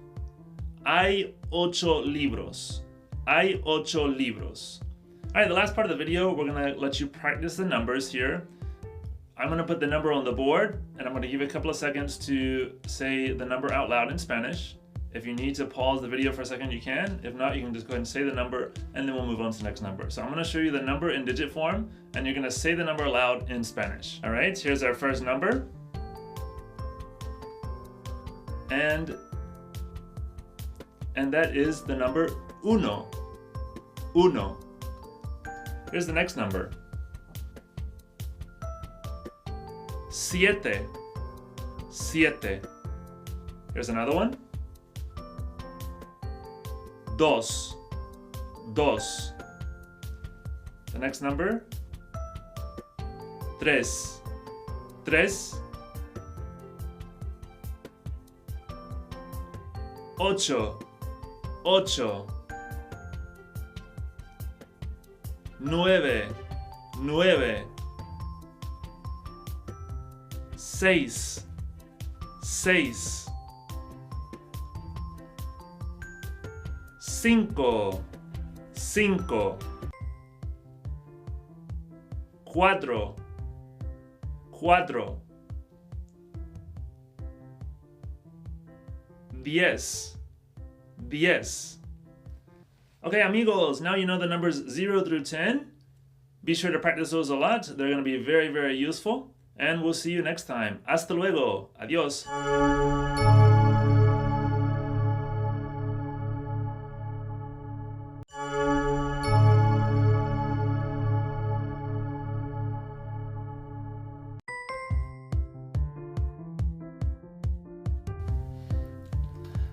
Hay 8 libros. Hay 8 libros. Alright, the last part of the video, we're going to let you practice the numbers here. I'm going to put the number on the board, and I'm going to give you a couple of seconds to say the number out loud in Spanish. If you need to pause the video for a second, you can. If not, you can just go ahead and say the number, and then we'll move on to the next number. So I'm going to show you the number in digit form, and you're going to say the number aloud in Spanish. Alright, here's our first number. And that is the number uno. Uno. Here's the next number. Siete. Siete. Here's another one. Dos. Dos. The next number. Tres. Tres. Ocho. Ocho. Nueve. Nueve. Seis. Seis. Cinco. Cinco. Cuatro. Cuatro. 10. 10. Okay, amigos, now you know the numbers 0 through 10. Be sure to practice those a lot. They're going to be very, very useful. And we'll see you next time. Hasta luego. Adiós.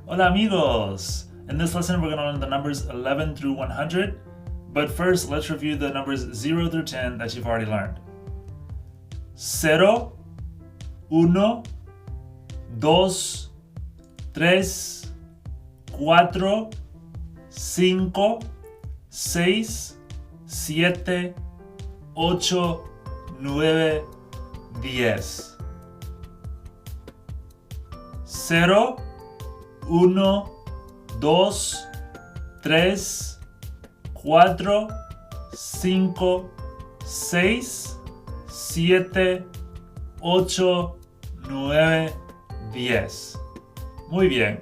Hola amigos! In this lesson we're going to learn the numbers 11 through 100, but first let's review the numbers 0 through 10 that you've already learned. 0, 1, 2, 3, 4, 5, 6, 7, 8, 9, 10. 0, 1, 2, 3, 4, 5, 6, 7, 8, 9, 10. Muy bien.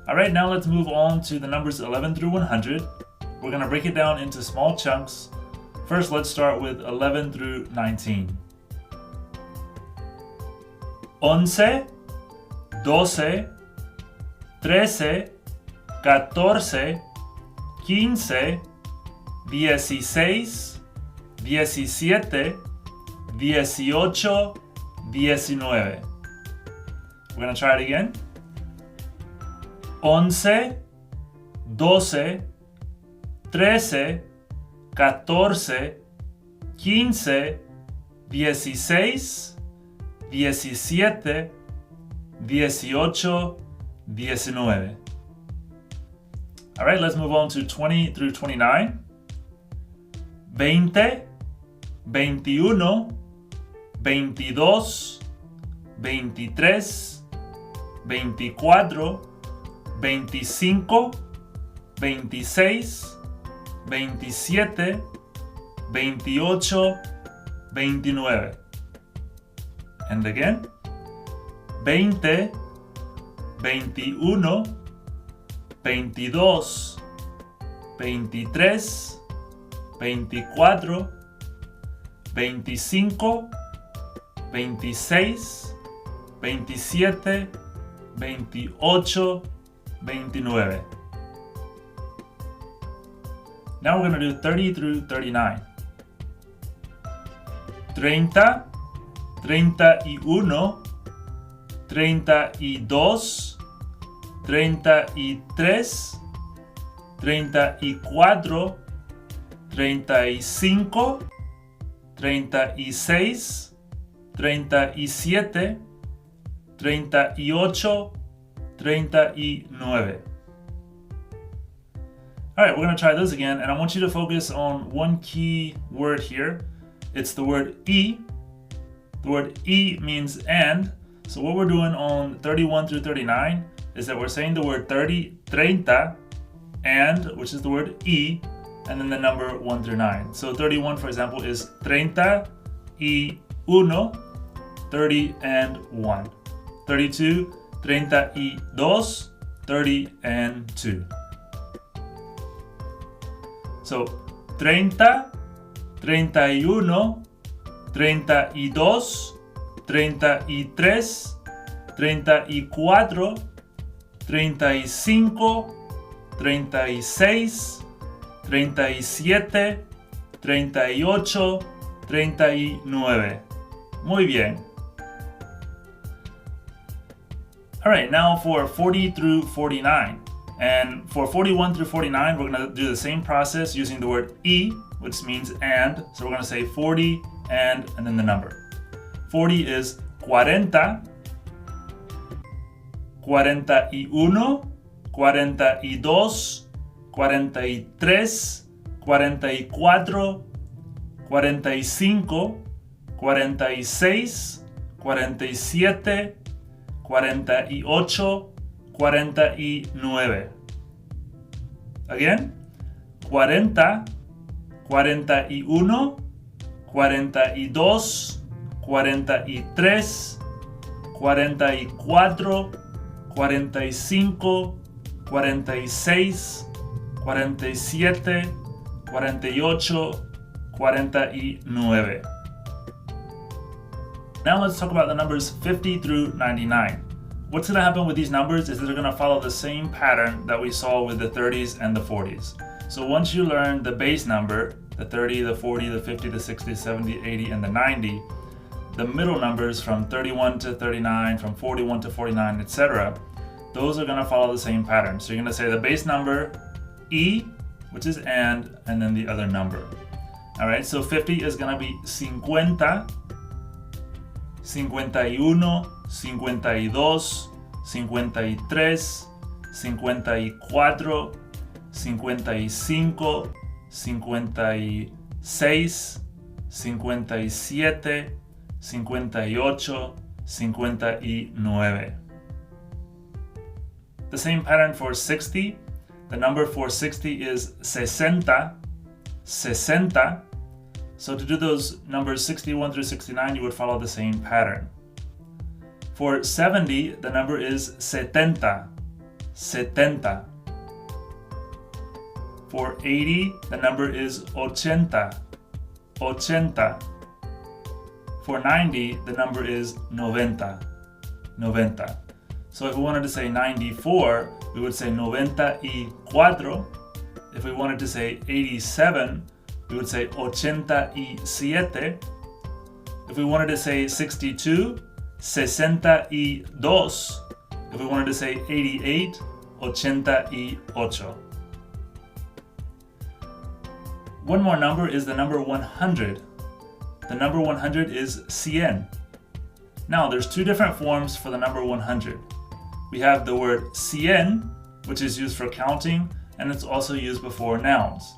Alright, now let's move on to the numbers 11 through 100. We're going to break it down into small chunks. First, let's start with 11 through 19. 11, 12, 13, 14, 15, 16, 17, 18, 19. We're going to try it again. 11, 12, 13, 14, 15, 16, 17, 18, 19. All right, let's move on to 20 through 29. 20, 21, 22, 23, 24, 25, 26, 27, 28, 29. And again. 20, 21, 22, 23, 24, 25, 26, 27, 28, 29. Now we're going to do 30 through 39. 30, 31, 32, 33, 34, 35, 36, 37, 38, 39. All right, we're gonna try those again, and I want you to focus on one key word here. It's the word y. The word y means and. So what we're doing on 31 through 39 is that we're saying the word 30, 30, and, which is the word y, and then the number 1 through 9. So 31, for example, is 30 y uno, 30 and 1. 32, 32, 30 and 2. So 30, 31, 32, 33, 34, 35, 36, 37, 38, 39. Muy bien. All right, now for 40 through 49. And for 41 through 49, we're going to do the same process using the word y, which means and. So we're going to say 40 and then the number. 40 is 40, 41, 42, 43, 44, 45, 46, 47, 48, 49. Again, 40, 41, 42, 43, 44, 45, 46, 47, 48, 49. Now let's talk about the numbers 50 through 99. What's going to happen with these numbers is that they're going to follow the same pattern that we saw with the 30s and the 40s. So once you learn the base number, the 30, the 40, the 50, the 60, 70, 80, and the 90, the middle numbers from 31 to 39, from 41 to 49, etc., those are going to follow the same pattern. So you're going to say the base number, E, which is and then the other number. All right, so 50 is going to be 50, 51, 52, 53, 54, 55, 56, 57, 58, 59. The same pattern for 60. The number for 60 is 60, 60. So to do those numbers 61 through 69, you would follow the same pattern. For 70, the number is 70, 70. For 80, the number is 80, 80. For 90, the number is 90, 90. So if we wanted to say 94, we would say 94. If we wanted to say 87, we would say 87. If we wanted to say 62, 62. If we wanted to say 88, 88. One more number is the number 100. The number 100 is 100. Now, there's two different forms for the number 100. We have the word 100, which is used for counting, and it's also used before nouns.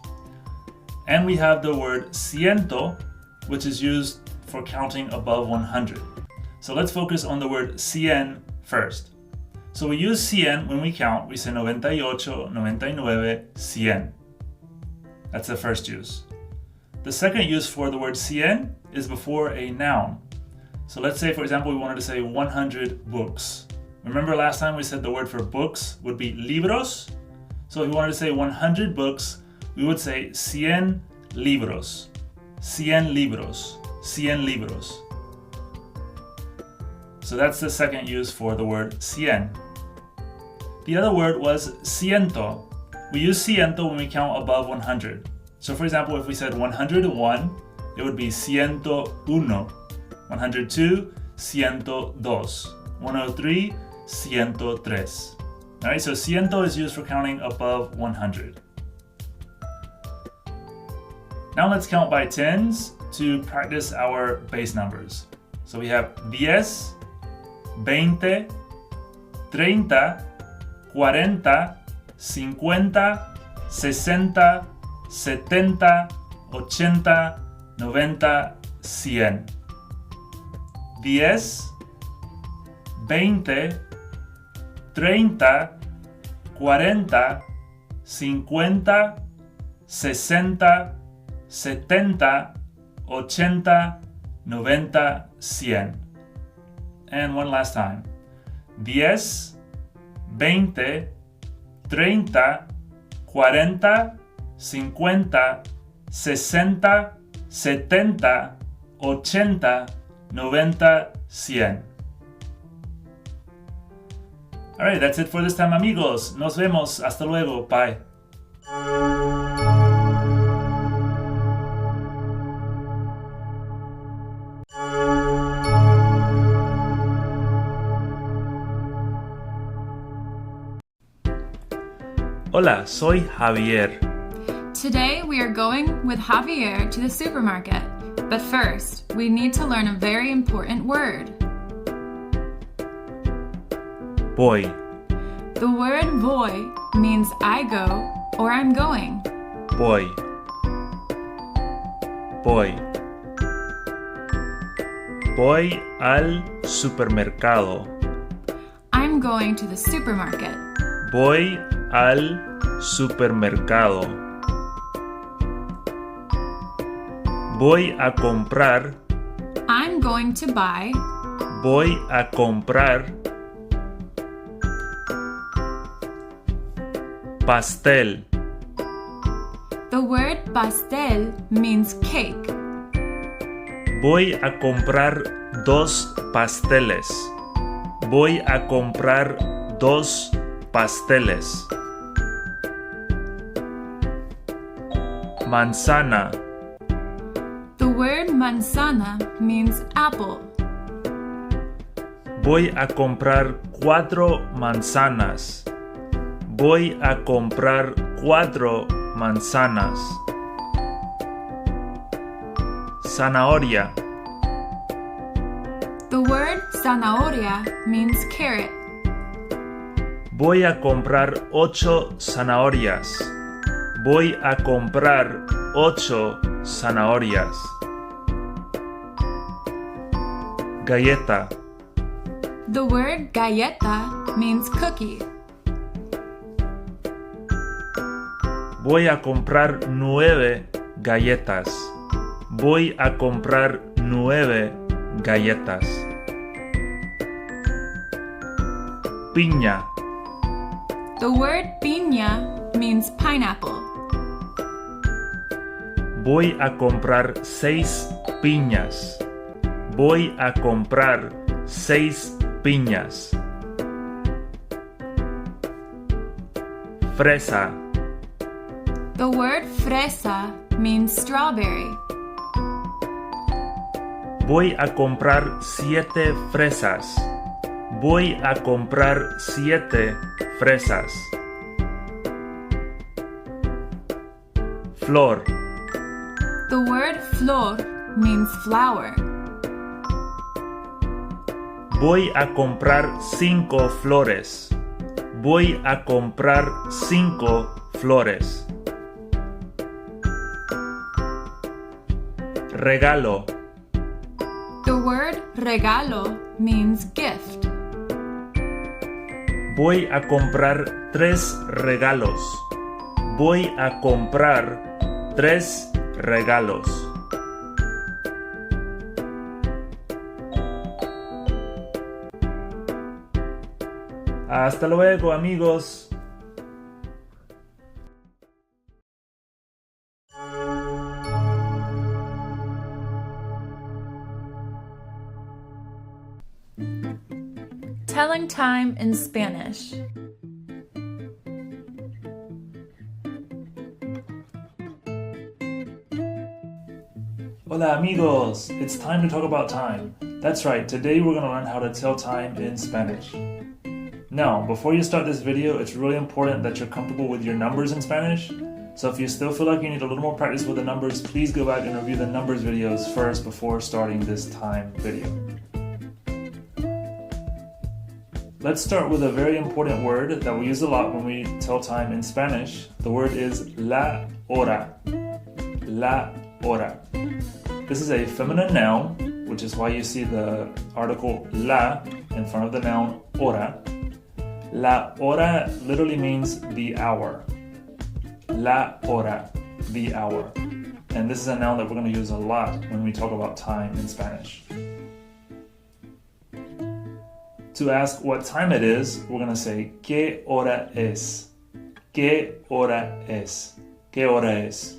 And we have the word ciento, which is used for counting above 100. So let's focus on the word 100 first. So we use 100 when we count. We say 98, 99, 100. That's the first use. The second use for the word 100 is before a noun. So let's say, for example, we wanted to say 100 books. Remember last time we said the word for books would be libros? So if we wanted to say 100 books, we would say 100 libros. 100 libros. 100 libros. So that's the second use for the word 100. The other word was ciento. We use ciento when we count above 100. So for example, if we said 101, it would be 101. 102, 102. 103, 103. All right, so ciento is used for counting above 100. Now let's count by tens to practice our base numbers. So we have 10, 20, 30, 40, 50, 60, 70, 80, 90, 100. 10, 20, 30, 40, 50, 60, 70, 80, 90, 100. And one last time. 10, 20, 30, 40, 50, 60, 70, 80, 90, 100. Alright, that's it for this time, amigos. Nos vemos. Hasta luego. Bye. Hola, soy Javier. Today we are going with Javier to the supermarket. But first, we need to learn a very important word. Voy. The word voy means I go or I'm going. Voy. Voy. Voy al supermercado. I'm going to the supermarket. Voy al supermercado. Voy a comprar. I'm going to buy. Voy a comprar pastel. The word pastel means cake. Voy a comprar 2 pasteles. Voy a comprar 2 pasteles. Manzana. The word manzana means apple. Voy a comprar 4 manzanas. Voy a comprar 4 manzanas. Zanahoria. The word zanahoria means carrot. Voy a comprar 8 zanahorias. Voy a comprar 8 zanahorias. Galleta. The word galleta means cookie. Voy a comprar 9 galletas. Voy a comprar 9 galletas. Piña. The word piña means pineapple. Voy a comprar 6 piñas. Voy a comprar 6 piñas. Fresa. The word fresa means strawberry. Voy a comprar 7 fresas. Voy a comprar 7 fresas. Flor. The word flor means flower. Voy a comprar 5 flores. Voy a comprar 5 flores. Regalo. The word regalo means gift. Voy a comprar 3 regalos. Voy a comprar 3 regalos. Hasta luego, amigos. Telling time in Spanish. Hola amigos, it's time to talk about time. That's right, today we're going to learn how to tell time in Spanish. Now, before you start this video, it's really important that you're comfortable with your numbers in Spanish. So if you still feel like you need a little more practice with the numbers, please go back and review the numbers videos first before starting this time video. let's start with a very important word that we use a lot when we tell time in Spanish. The word is la hora. La hora. This is a feminine noun, which is why you see the article la in front of the noun hora. La hora literally means the hour. La hora, the hour. And this is a noun that we're going to use a lot when we talk about time in Spanish. To ask what time it is, we're going to say ¿Qué hora es? ¿Qué hora es? ¿Qué hora es?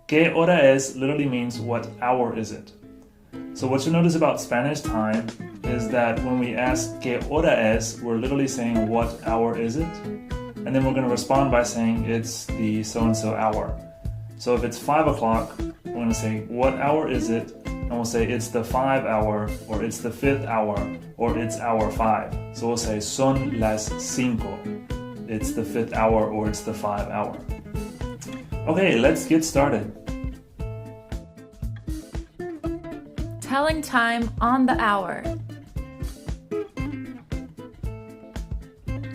¿Qué hora es literally means what hour is it? So what you'll notice about Spanish time is that when we ask ¿Qué hora es?, we're literally saying what hour is it? And then we're going to respond by saying it's the so-and-so hour. So if it's 5 o'clock, we're going to say what hour is it? And we'll say it's the 5 hour, or it's the 5th hour, or it's hour 5. So we'll say son las 5. It's the 5th hour, or it's the 5 hour. Okay, let's get started. Telling time on the hour.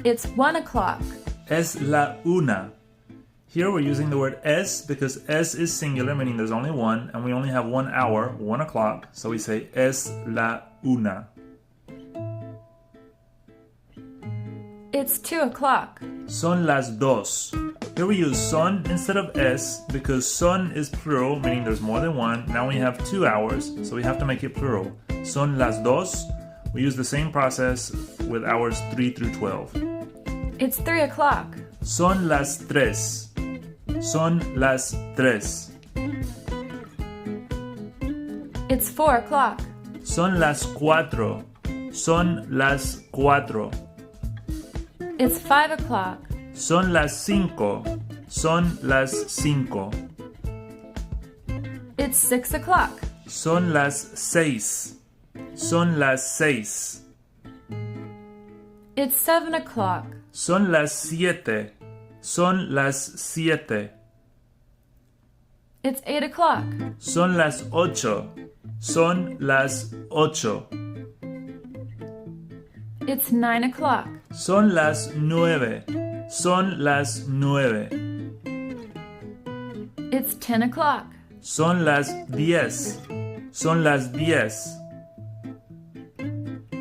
It's 1 o'clock. Es la una. Here we're using the word es because es is singular, meaning there's only one, and we only have 1 hour, 1 o'clock, so we say es la una. It's 2 o'clock. Son las dos. Here we use son instead of es because son is plural, meaning there's more than one. Now we have 2 hours, so we have to make it plural. Son las dos. We use the same process with hours 3 through 12. It's 3 o'clock. Son las tres. Son las tres. It's 4 o'clock. Son las cuatro. Son las cuatro. It's 5 o'clock. Son las cinco. Son las cinco. It's 6 o'clock. Son las seis. Son las seis. It's 7 o'clock. Son las siete. Son las siete. It's 8 o'clock. Son las ocho. Son las ocho. It's 9 o'clock. Son las nueve. Son las nueve. It's 10 o'clock. Son las 10. Son las 10.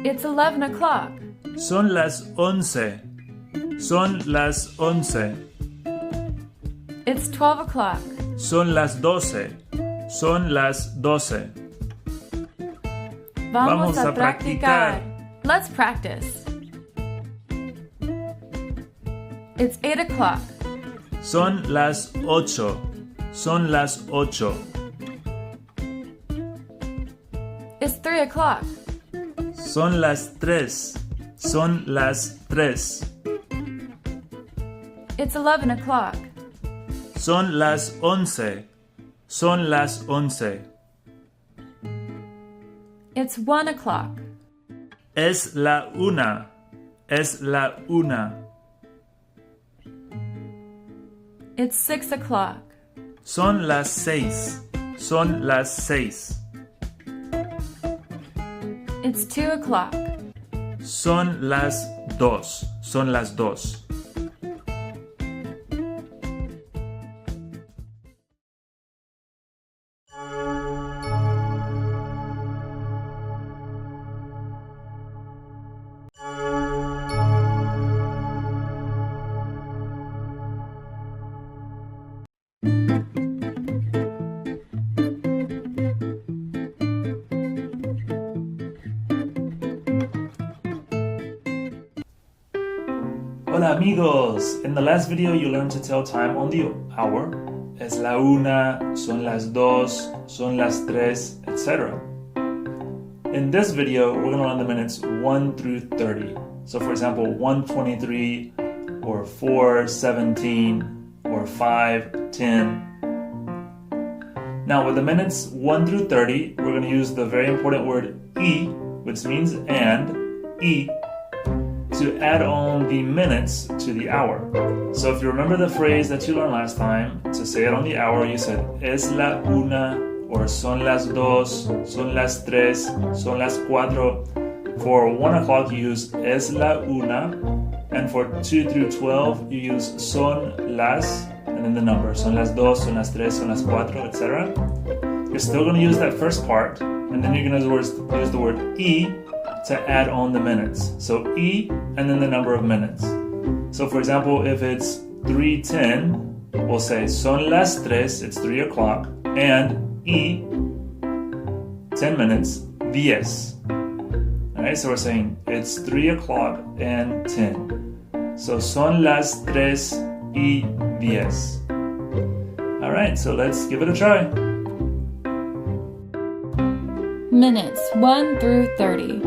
It's 11 o'clock. Son las 11. Son las 11. It's 12 o'clock. Son las 12. Son las 12. Vamos a practicar. Let's practice. It's 8 o'clock. Son las 8. Son las 8. It's 3 o'clock. Son las 3. Son las 3. It's 11 o'clock. Son las 11. Son las 11. It's 1 o'clock. Es la una. Es la una. It's 6 o'clock. Son las 6. Son las 6. It's 2 o'clock. Son las 2. Son las 2. Hola amigos! In the last video you learned to tell time on the hour. Es la una, son las dos, son las tres, etc. In this video we're going to learn the minutes 1 through 30. So for example 1:23 or 4:17 or 5:10. Now with the minutes 1 through 30 we're going to use the very important word y, which means and, y, to add on the minutes to the hour. So if you remember the phrase that you learned last time, to say it on the hour, you said es la una, or son las dos, son las tres, son las cuatro. For 1 o'clock, you use es la una. And for 2 through 12, you use son las, and then the number. Son las dos, son las tres, son las cuatro, etc. You're still going to use that first part, and then you're going to use the word y to add on the minutes. So y, and then the number of minutes. So for example, if it's 3:10, we'll say son las tres, it's 3 o'clock, and y, 10 minutes, 10. Alright, so we're saying it's 3 o'clock and 10. So son las 3:10. Alright, so let's give it a try. Minutes 1 through 30.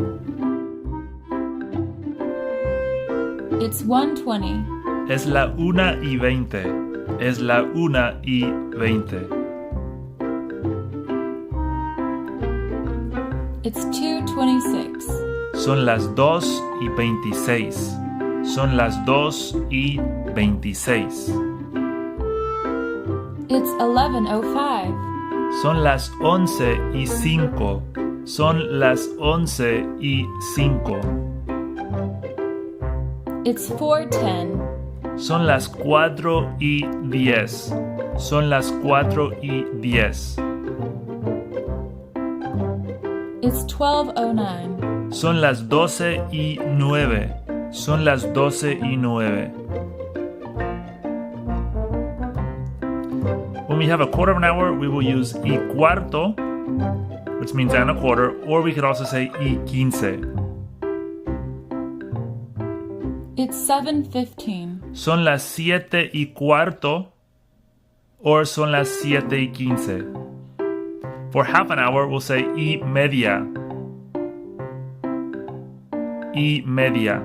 It's 1:20. Es la 1:20. Es la 1:20. It's 2:26. Son las 2:26. Son las 2:26. It's 11:05. Son las 11:05. Son las 11:05. It's 4:10. Son las 4:10. Son las 4:10. It's 12:09. Son las 12:09. Son las 12:09. When we have a quarter of an hour, we will use y cuarto, which means and a quarter, or we could also say y quince. It's 7:15. Son las 7:15, or son las 7:15. For half an hour, we'll say y media. Y media.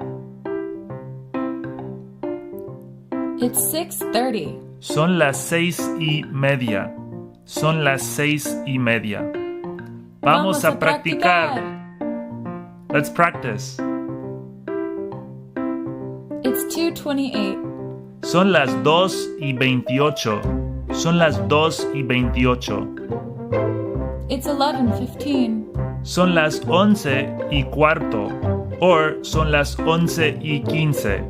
It's 6:30. Son las 6:30. Son las 6:30. Vamos a practicar. Let's practice. It's 2:28. Son las 2:28. Son las 2:28. It's 11:15. Son las 11:15. Or son las 11:15.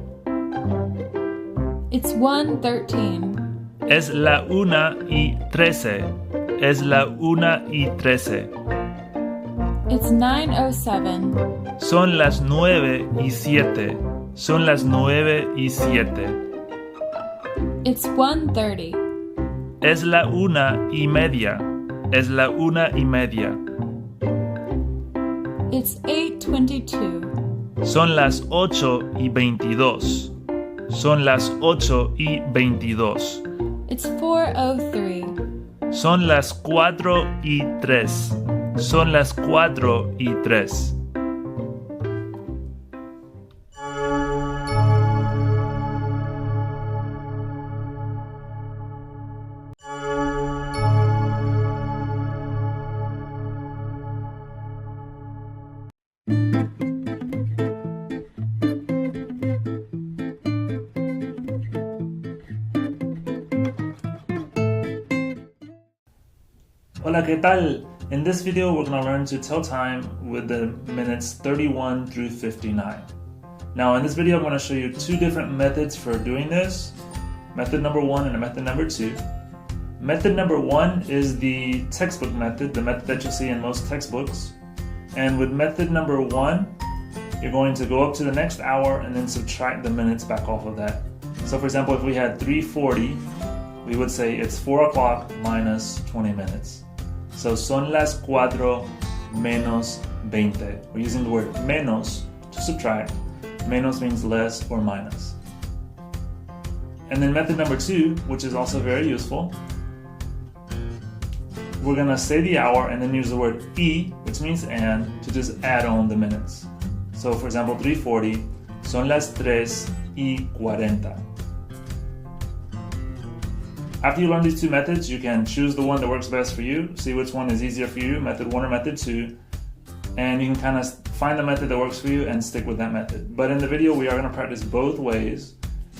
It's 1:13. Es la 1:13. Es la 1:13. It's 9:07. Son las 9:07. Son las 9:07. It's 1:30. Es la 1:30. Es la 1:30. It's 8:22. Son las 8:22. Son las 8:22. It's 4:03. Son las 4:03. Son las 4:03. Hola, ¿qué tal? In this video, we're going to learn to tell time with the minutes 31 through 59. Now, in this video, I'm going to show you two different methods for doing this. Method number 1 and method number 2. Method number 1 is the textbook method, the method that you'll see in most textbooks. And with method number 1, you're going to go up to the next hour and then subtract the minutes back off of that. So for example, if we had 3:40, we would say it's 4 o'clock minus 20 minutes. So son las 4 menos 20. We're using the word menos to subtract. Menos means less or minus. And then method number 2, which is also very useful, we're going to say the hour and then use the word y, which means and, to just add on the minutes. So for example, 3:40, son las 3:40. After you learn these two methods, you can choose the one that works best for you, see which one is easier for you, method 1 or method 2, and you can kind of find the method that works for you and stick with that method. But in the video, we are going to practice both ways,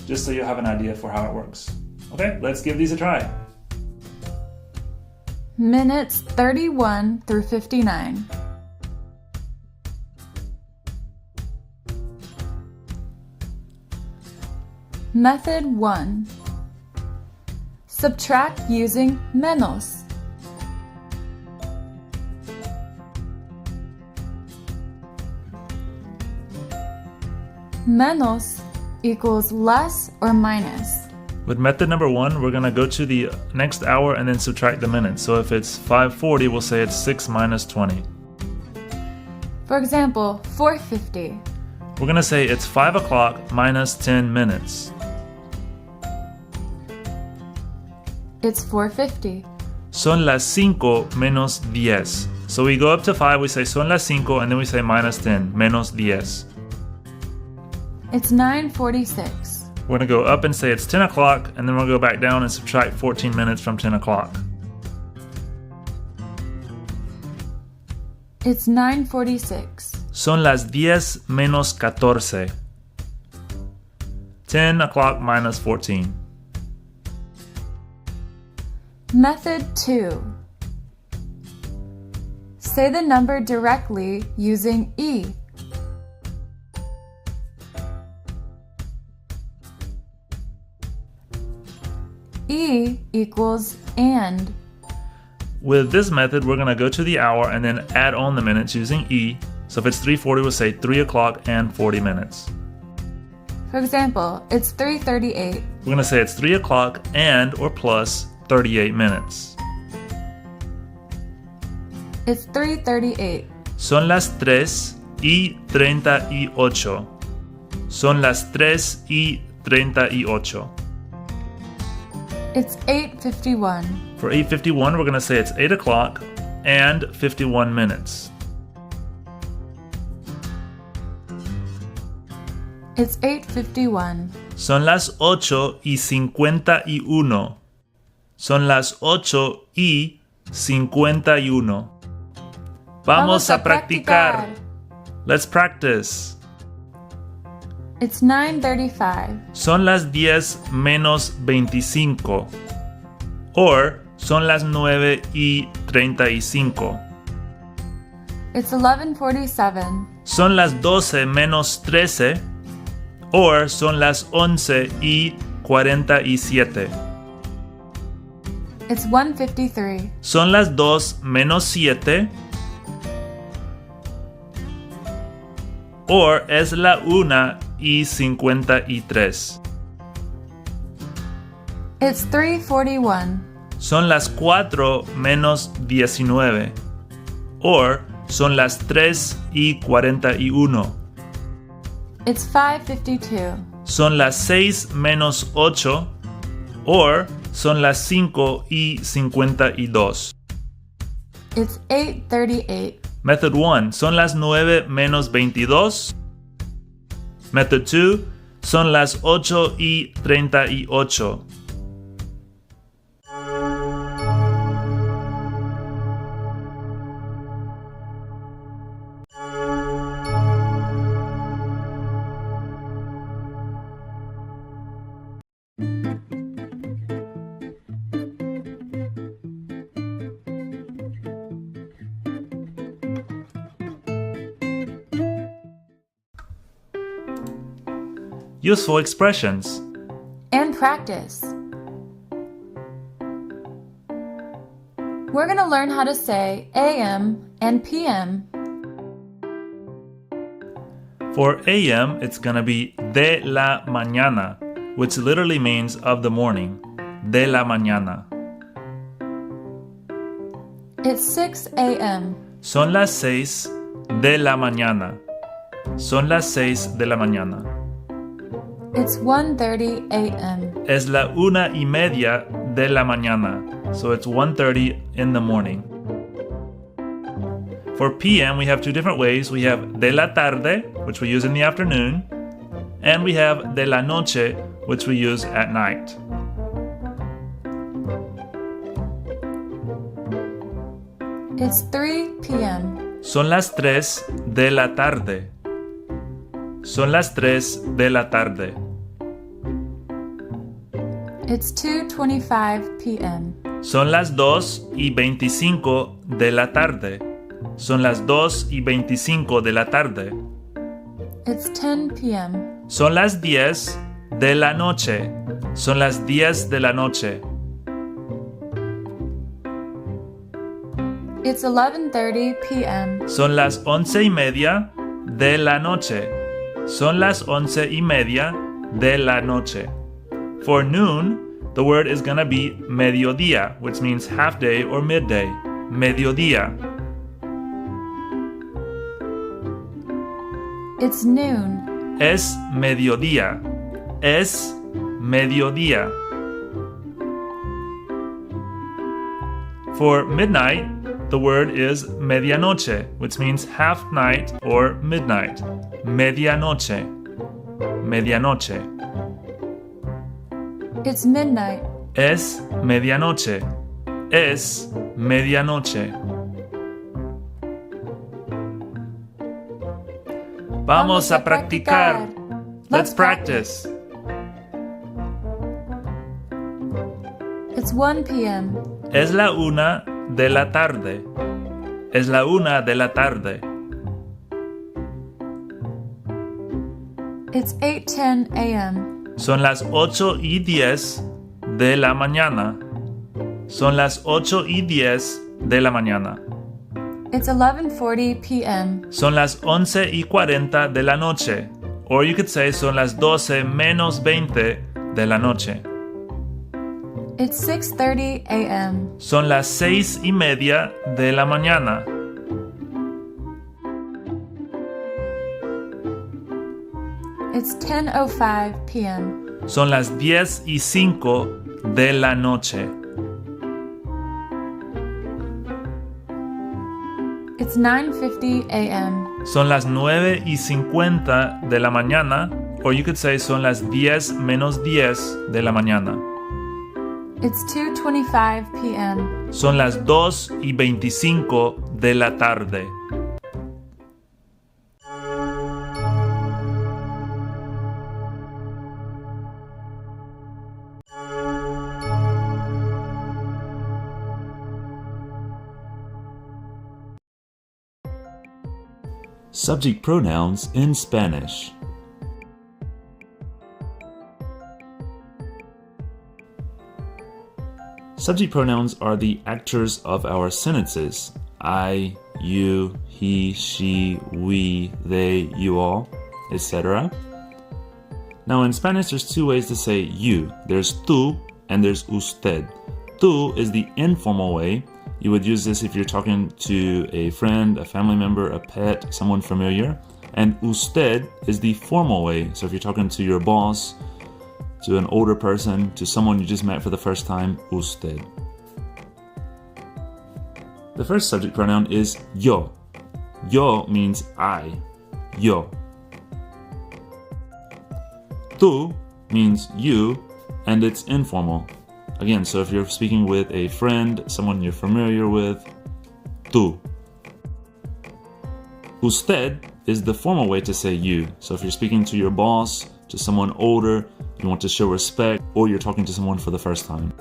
just so you have an idea for how it works. Okay, let's give these a try. Minutes 31 through 59. Method 1. Subtract using menos. Menos equals less or minus. With method number 1, we're going to go to the next hour and then subtract the minutes. So if it's 5:40, we'll say it's 6 minus 20. For example, 4:50. We're going to say it's 5 o'clock minus 10 minutes. It's 4:50. Son las 5 menos 10. So we go up to 5, we say son las 5, and then we say minus 10, menos 10. It's 9:46. We're going to go up and say it's 10 o'clock, and then we'll go back down and subtract 14 minutes from 10 o'clock. It's 9:46. Son las 10 menos 14. 10 o'clock minus 14. Method 2. Say the number directly using E. E equals and. With this method, we're going to go to the hour and then add on the minutes using E. So if it's 3:40, we'll say 3 o'clock and 40 minutes. For example, it's 3:38. We're going to say it's 3 o'clock and or plus 38 minutes. It's 3:38. Son las 3:38. Son las 3:38. It's 8:51. For 8:51, we're going to say it's 8 o'clock and 51 minutes. It's 8:51. Son las 8:51. Son las 8:51. Vamos a practicar. Let's practice. It's 9:35. Son las 10 menos 25. Or son las 9:35. It's 11:47. Son las 12 menos 13. Or son las 11:47. It's 1:53. Son las 2 menos 7. Or es la 1:53. It's 3:41. Son las 4 menos 19. Or son las 3:41. It's 5:52. Son las 6 menos 8. Or son las 5:52. It's 8:38. Method 1. Son las 9 menos 22. Method 2. Son las 8:38. Useful expressions. And practice. We're going to learn how to say AM and PM. For AM, it's going to be de la mañana, which literally means of the morning. De la mañana. It's 6 a.m. Son las 6 de la mañana. Son las 6 de la mañana. It's 1:30 a.m. Es la 1:30 de la mañana. So it's 1:30 in the morning. For PM, we have two different ways. We have de la tarde, which we use in the afternoon, and we have de la noche, which we use at night. It's 3 p.m. Son las 3 de la tarde. Son las 3 de la tarde. It's 2:25 p.m. Son las 2:25 de la tarde. Son las 2:25 de la tarde. It's 10 p.m. Son las 10 de la noche. Son las 10 de la noche. It's 11:30 p.m. Son las 11:30 de la noche. Son las 11:30 de la noche. For noon, the word is gonna be mediodía, which means half day or midday. Mediodía. It's noon. Es mediodía. Es mediodía. For midnight, the word is medianoche, which means half night or midnight. Medianoche. Medianoche. It's midnight. Es medianoche. Es medianoche. Vamos a practicar. Let's practice. It's 1 p.m. Es la 1 de la tarde. Es la 1 de la tarde. It's 8:10 a.m. Son las 8:10 de la mañana. Son las 8:10 de la mañana. It's 11:40 p.m. Son las 11:40 de la noche. Or you could say son las 12 menos 20 de la noche. It's 6:30 a.m. Son las 6:30 de la mañana. It's 10:05 p.m. Son las 10:05 de la noche. It's 9:50 a.m. Son las 9:50 de la mañana. Or you could say son las 10 menos 10 de la mañana. It's 2:25 p.m. Son las 2:25 de la tarde. Subject pronouns in Spanish. Subject pronouns are the actors of our sentences. I, you, he, she, we, they, you all, etc. Now in Spanish there's two ways to say you. There's tú and there's usted. Tú is the informal way. You would use this if you're talking to a friend, a family member, a pet, someone familiar. And usted is the formal way. So if you're talking to your boss, to an older person, to someone you just met for the first time, usted. The first subject pronoun is yo. Yo means I. Yo. Tú means you, and it's informal. Again, so if you're speaking with a friend, someone you're familiar with, tú. Usted is the formal way to say you. So if you're speaking to your boss, to someone older, you want to show respect, or you're talking to someone for the first time.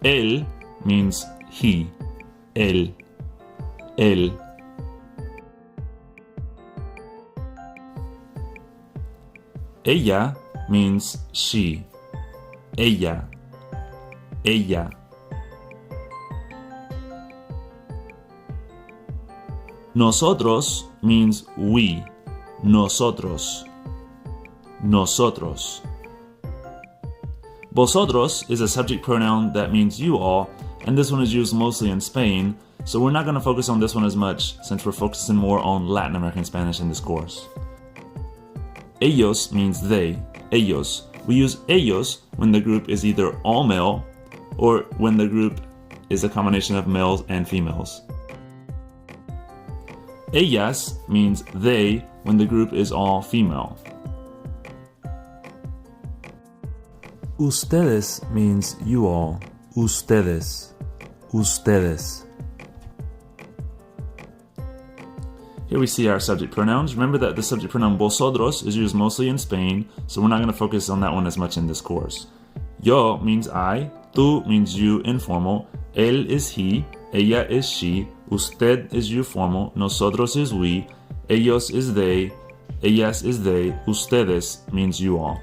Él means he. Él. Él. Ella means she. Ella. Ella. Nosotros means we. Nosotros. Nosotros. Vosotros is a subject pronoun that means you all, and this one is used mostly in Spain, so we're not going to focus on this one as much since we're focusing more on Latin American Spanish in this course. Ellos means they. Ellos. We use ellos when the group is either all male or when the group is a combination of males and females. Ellas means they when the group is all female. Ustedes means you all. Ustedes. Ustedes. Here we see our subject pronouns. Remember that the subject pronoun vosotros is used mostly in Spain, so we're not going to focus on that one as much in this course. Yo means I, tú means you, informal, él is he, ella is she, usted is you, formal, nosotros is we, ellos is they, Ellas is they, ustedes means you all.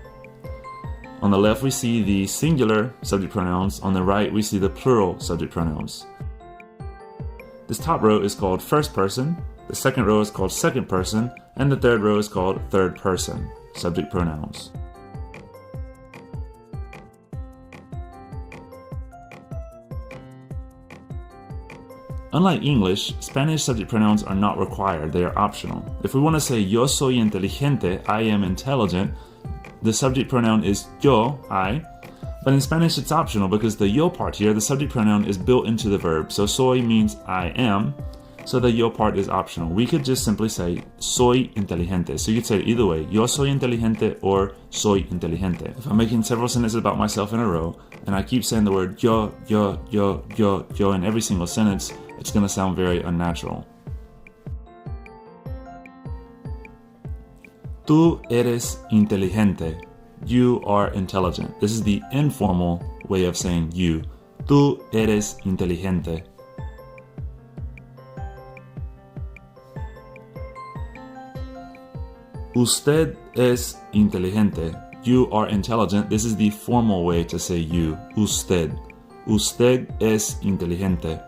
On the left, we see the singular subject pronouns. On the right, we see the plural subject pronouns. This top row is called first person, the second row is called second person, and the third row is called third person subject pronouns. Unlike English, Spanish subject pronouns are not required, they are optional. If we want to say yo soy inteligente, I am intelligent, the subject pronoun is yo, I, but in Spanish it's optional because the yo part here, the subject pronoun is built into the verb. So soy means I am, so the yo part is optional. We could just simply say soy inteligente. So you could say it either way, yo soy inteligente or soy inteligente. If I'm making several sentences about myself in a row, and I keep saying the word yo in every single sentence, it's going to sound very unnatural. Tú eres inteligente. You are intelligent. This is the informal way of saying you. Tú eres inteligente. Usted es inteligente. You are intelligent. This is the formal way to say you. Usted. Usted es inteligente.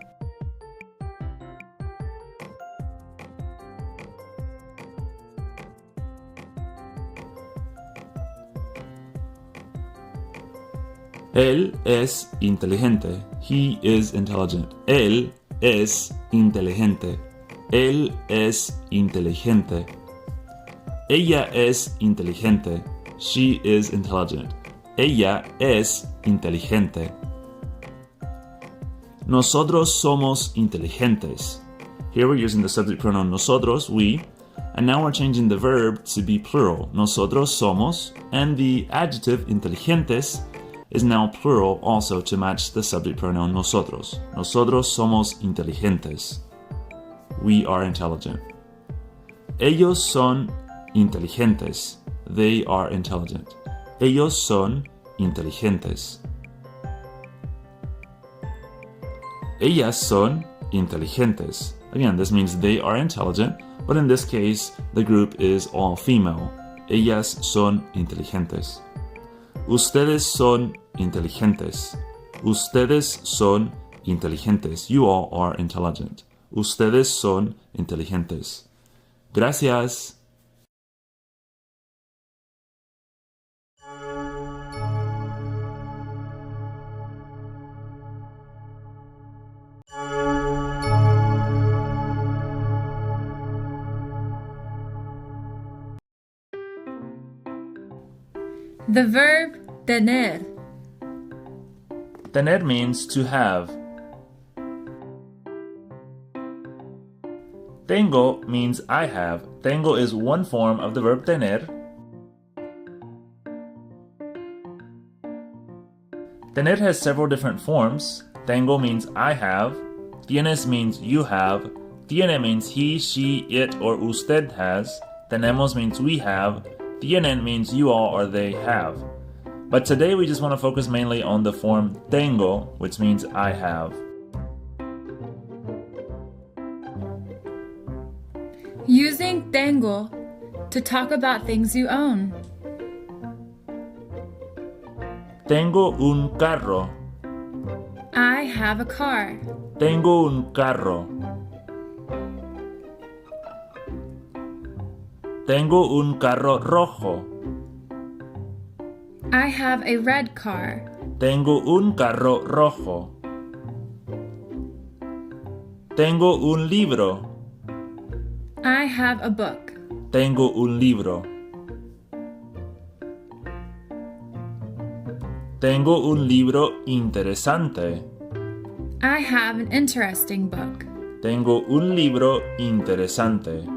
Él es inteligente. He is intelligent. Él es inteligente. Él es inteligente. Ella es inteligente. She is intelligent. Ella es inteligente. Nosotros somos inteligentes. Here we're using the subject pronoun nosotros, we, and now we're changing the verb to be plural. Nosotros somos, and the adjective inteligentes is now plural also to match the subject pronoun nosotros. Nosotros somos inteligentes. We are intelligent. Ellos son inteligentes. They are intelligent. Ellos son inteligentes. Ellas son inteligentes. Again, this means they are intelligent, but in this case, the group is all female. Ellas son inteligentes. Ustedes son inteligentes. Ustedes son inteligentes. You all are intelligent. Ustedes son inteligentes. Gracias. The verb tener. Tener means to have. Tengo means I have. Tengo is one form of the verb tener. Tener has several different forms. Tengo means I have. Tienes means you have. Tiene means he, she, it, or usted has. Tenemos means we have. Tienen means you all or they have. But today we just want to focus mainly on the form tengo, which means I have. Using tengo to talk about things you own. Tengo un carro. I have a car. Tengo un carro. Tengo un carro rojo. I have a red car. Tengo un carro rojo. Tengo un libro. I have a book. Tengo un libro. Tengo un libro interesante. I have an interesting book. Tengo un libro interesante.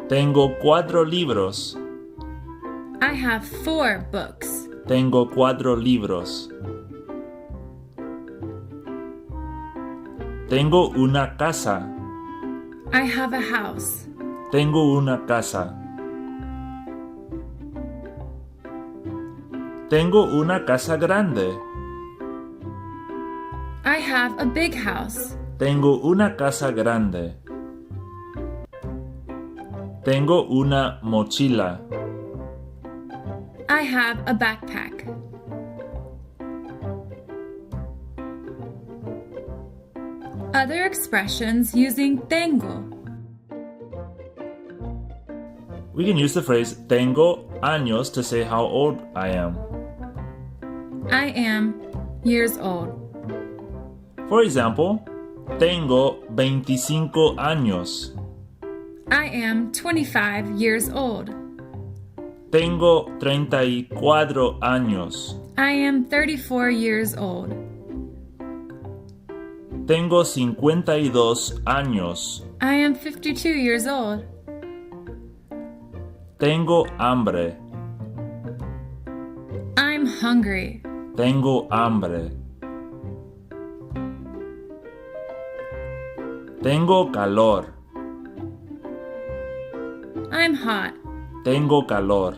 Tengo 4 libros. I have 4 books. Tengo 4 libros. Tengo una casa. I have a house. Tengo una casa. Tengo una casa grande. I have a big house. Tengo una casa grande. Tengo una mochila. I have a backpack. Other expressions using tengo. We can use the phrase tengo años to say how old I am. I am years old. For example, tengo 25 años. I am 25 years old. Tengo 34 años. I am 34 years old. Tengo 52 años. I am 52 years old. Tengo hambre. I'm hungry. Tengo hambre. Tengo calor. I'm hot. Tengo calor.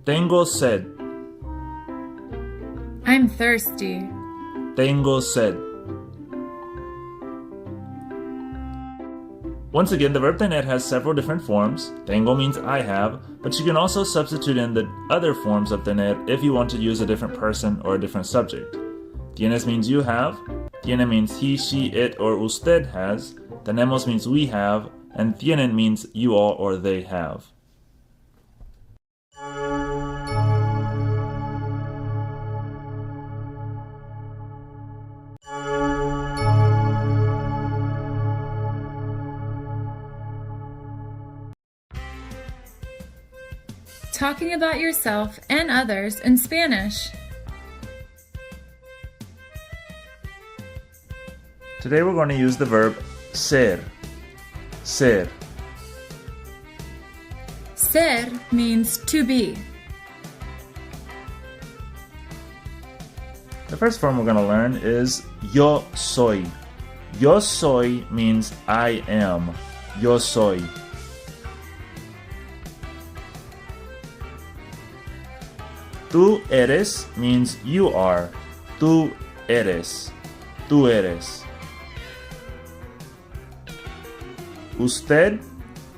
Tengo sed. I'm thirsty. Tengo sed. Once again, the verb tener has several different forms. Tengo means I have, but you can also substitute in the other forms of tener if you want to use a different person or a different subject. Tienes means you have. Tiene means he, she, it, or usted has. Tenemos means we have. And tienen means you all or they have. Talking about yourself and others in Spanish. Today we're going to use the verb ser. Ser. Ser means to be. The first form we're going to learn is yo soy. Yo soy means I am. Yo soy. Tú eres means you are. Tú eres. Tú eres. Usted,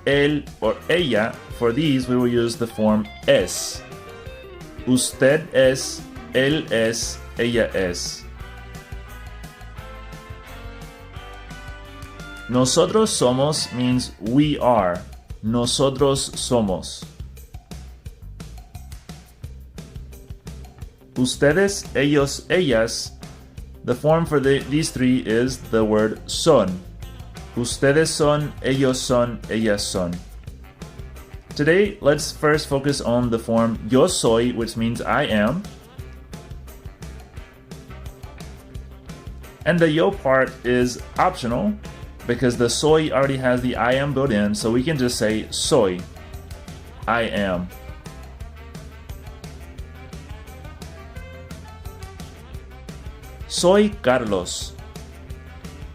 él, or ella. For these, we will use the form es. Usted es, él es, ella es. Nosotros somos means we are. Nosotros somos. Ustedes, ellos, ellas. The form for these three is the word son. Ustedes son, ellos son, ellas son. Today, let's first focus on the form yo soy, which means I am. And the yo part is optional because the soy already has the I am built in, so we can just say soy. I am. Soy Carlos.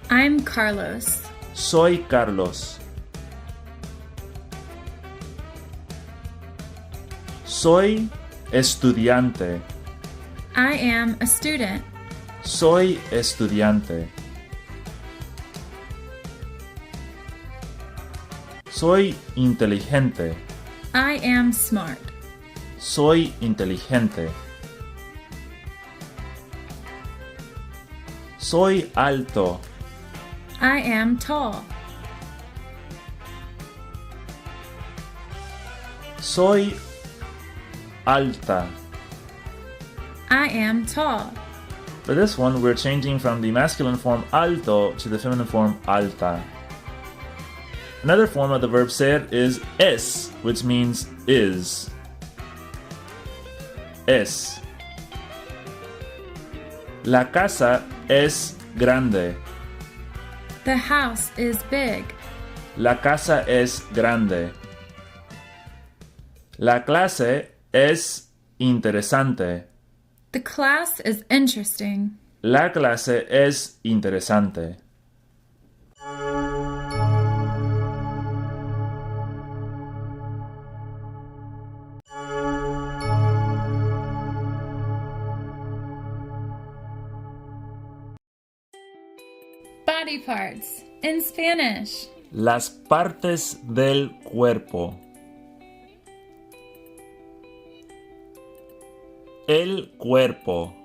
I'm Carlos. Soy Carlos. Soy estudiante. I am a student. Soy estudiante. Soy inteligente. I am smart. Soy inteligente. Soy alto. I am tall. Soy alta. I am tall. For this one, we're changing from the masculine form alto to the feminine form alta. Another form of the verb ser is es, which means is. Es. La casa es grande. The house is big. La casa es grande. La clase es interesante. The class is interesting. La clase es interesante. Body parts in Spanish. Las partes del cuerpo. El cuerpo.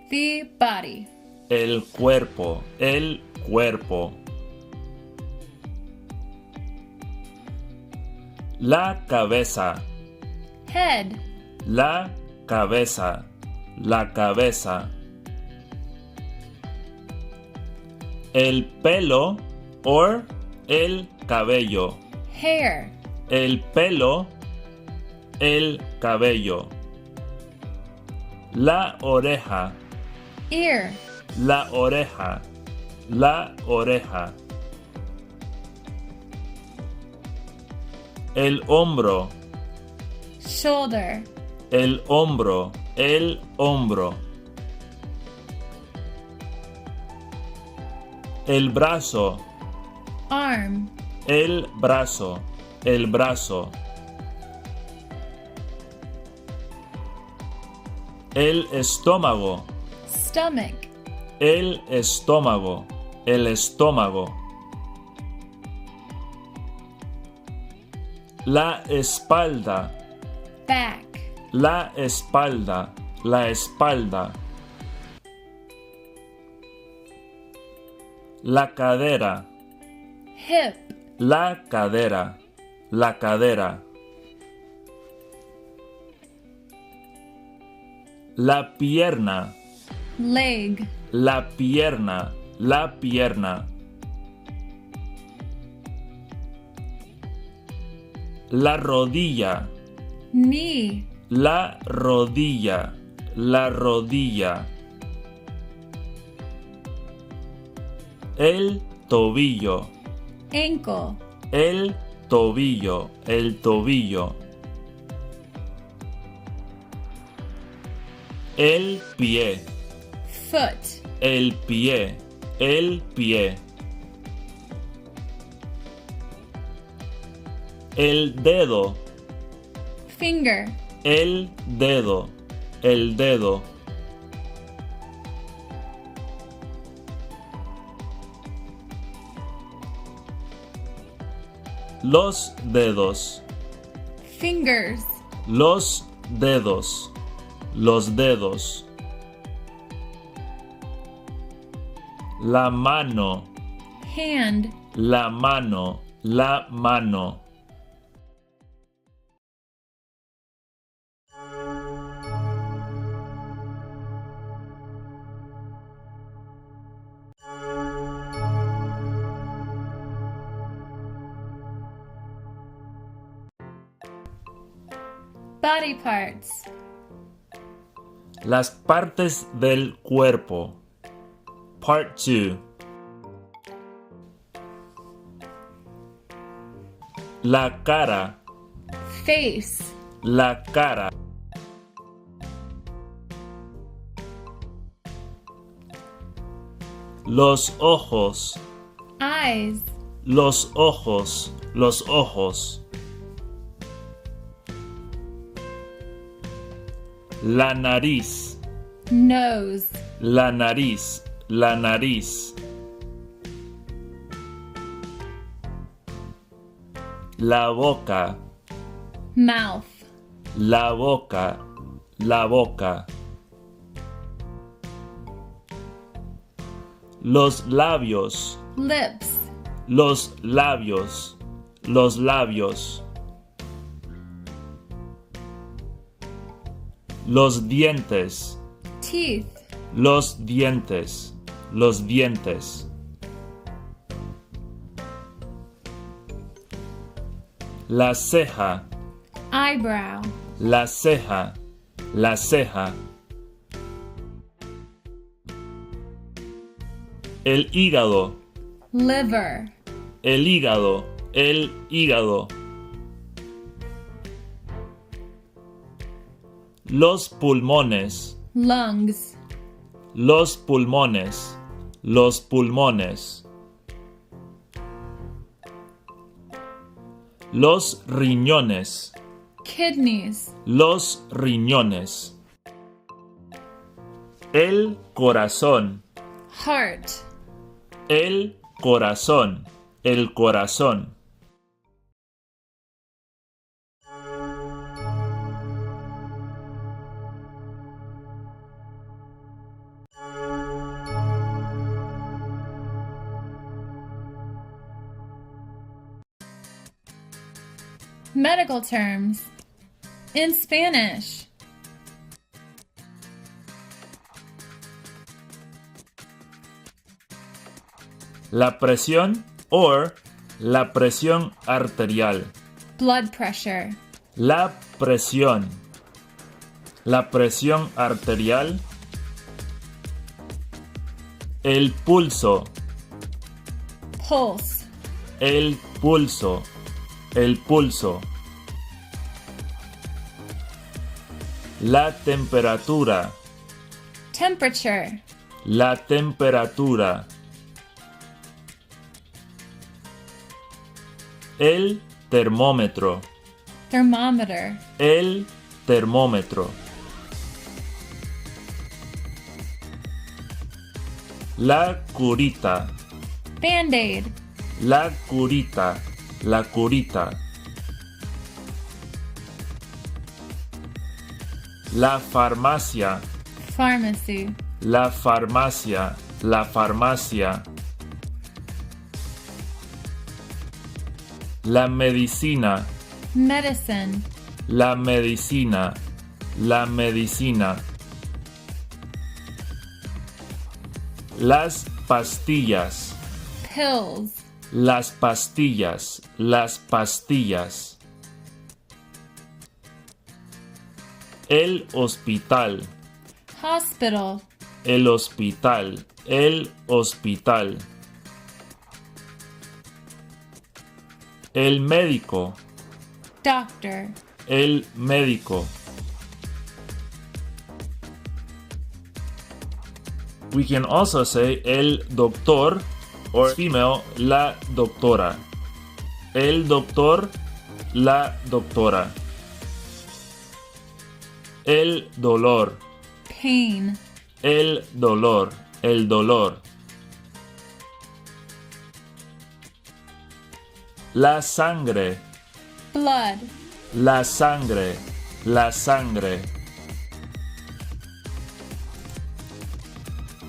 The body. El cuerpo. El cuerpo. La cabeza. Head. La cabeza. La cabeza. El pelo or el cabello. Hair. El pelo. El cabello. La oreja. Ear. La oreja. La oreja. El hombro. Shoulder. El hombro. El hombro. El brazo. Arm. El brazo. El brazo. El estómago. Stomach. El estómago. El estómago. La espalda. Back. La espalda. La espalda. La cadera. Hip. La cadera. La cadera. La pierna. Leg. La pierna. La pierna. La rodilla. Knee. La rodilla. La rodilla. El tobillo. Ankle. El tobillo. El tobillo. El pie. Foot. El pie. El pie. El dedo. Finger. El dedo. El dedo. Los dedos. Fingers. Los dedos. Los dedos. La mano. Hand. La mano. La mano. Body parts. Las partes del cuerpo. Part 2. La cara. Face. La cara. Los ojos. Eyes. Los ojos. Los ojos. La nariz. Nose. La nariz. La nariz. La boca. Mouth. La boca. La boca. Los labios. Lips. Los labios. Los labios. Los dientes. Teeth. Los dientes. Los dientes. La ceja. Eyebrow. La ceja. La ceja. El hígado. Liver. El hígado. El hígado. Los pulmones. Lungs. Los pulmones. Los pulmones. Los riñones. Kidneys. Los riñones. El corazón. Heart. El corazón. El corazón. Medical terms. In Spanish. La presión or la presión arterial. Blood pressure. La presión. La presión arterial. El pulso. Pulse. El pulso. El pulso. La temperatura. Temperature. La temperatura. El termómetro. Thermometer. El termómetro. La curita. Band-aid. La curita. La curita. La farmacia. Pharmacy. La farmacia. La farmacia. La medicina. Medicine. La medicina. La medicina. Las pastillas. Pills. Las pastillas. Las pastillas. El hospital. Hospital. El hospital. El hospital. El médico. Doctor. El médico. We can also say el doctor or female la doctora. El doctor, la doctora. El dolor. Pain. El dolor. El dolor. La sangre. Blood. La sangre. La sangre.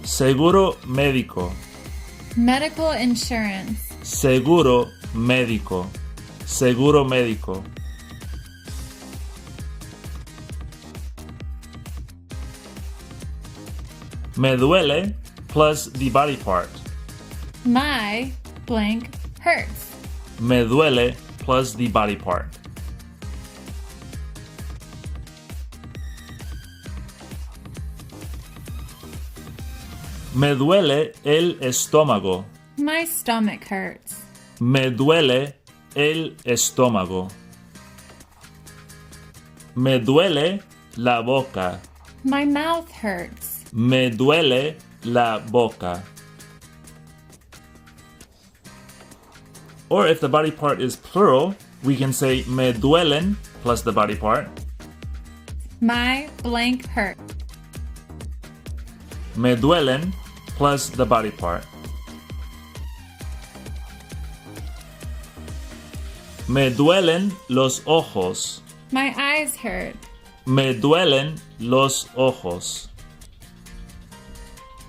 Seguro médico. Medical insurance. Seguro médico. Seguro médico. Me duele plus the body part. My blank hurts. Me duele plus the body part. Me duele el estómago. My stomach hurts. Me duele el estómago. Me duele la boca. My mouth hurts. Me duele la boca. Or if the body part is plural, we can say me duelen plus the body part. My blank hurt. Me duelen plus the body part. Me duelen los ojos. My eyes hurt. Me duelen los ojos.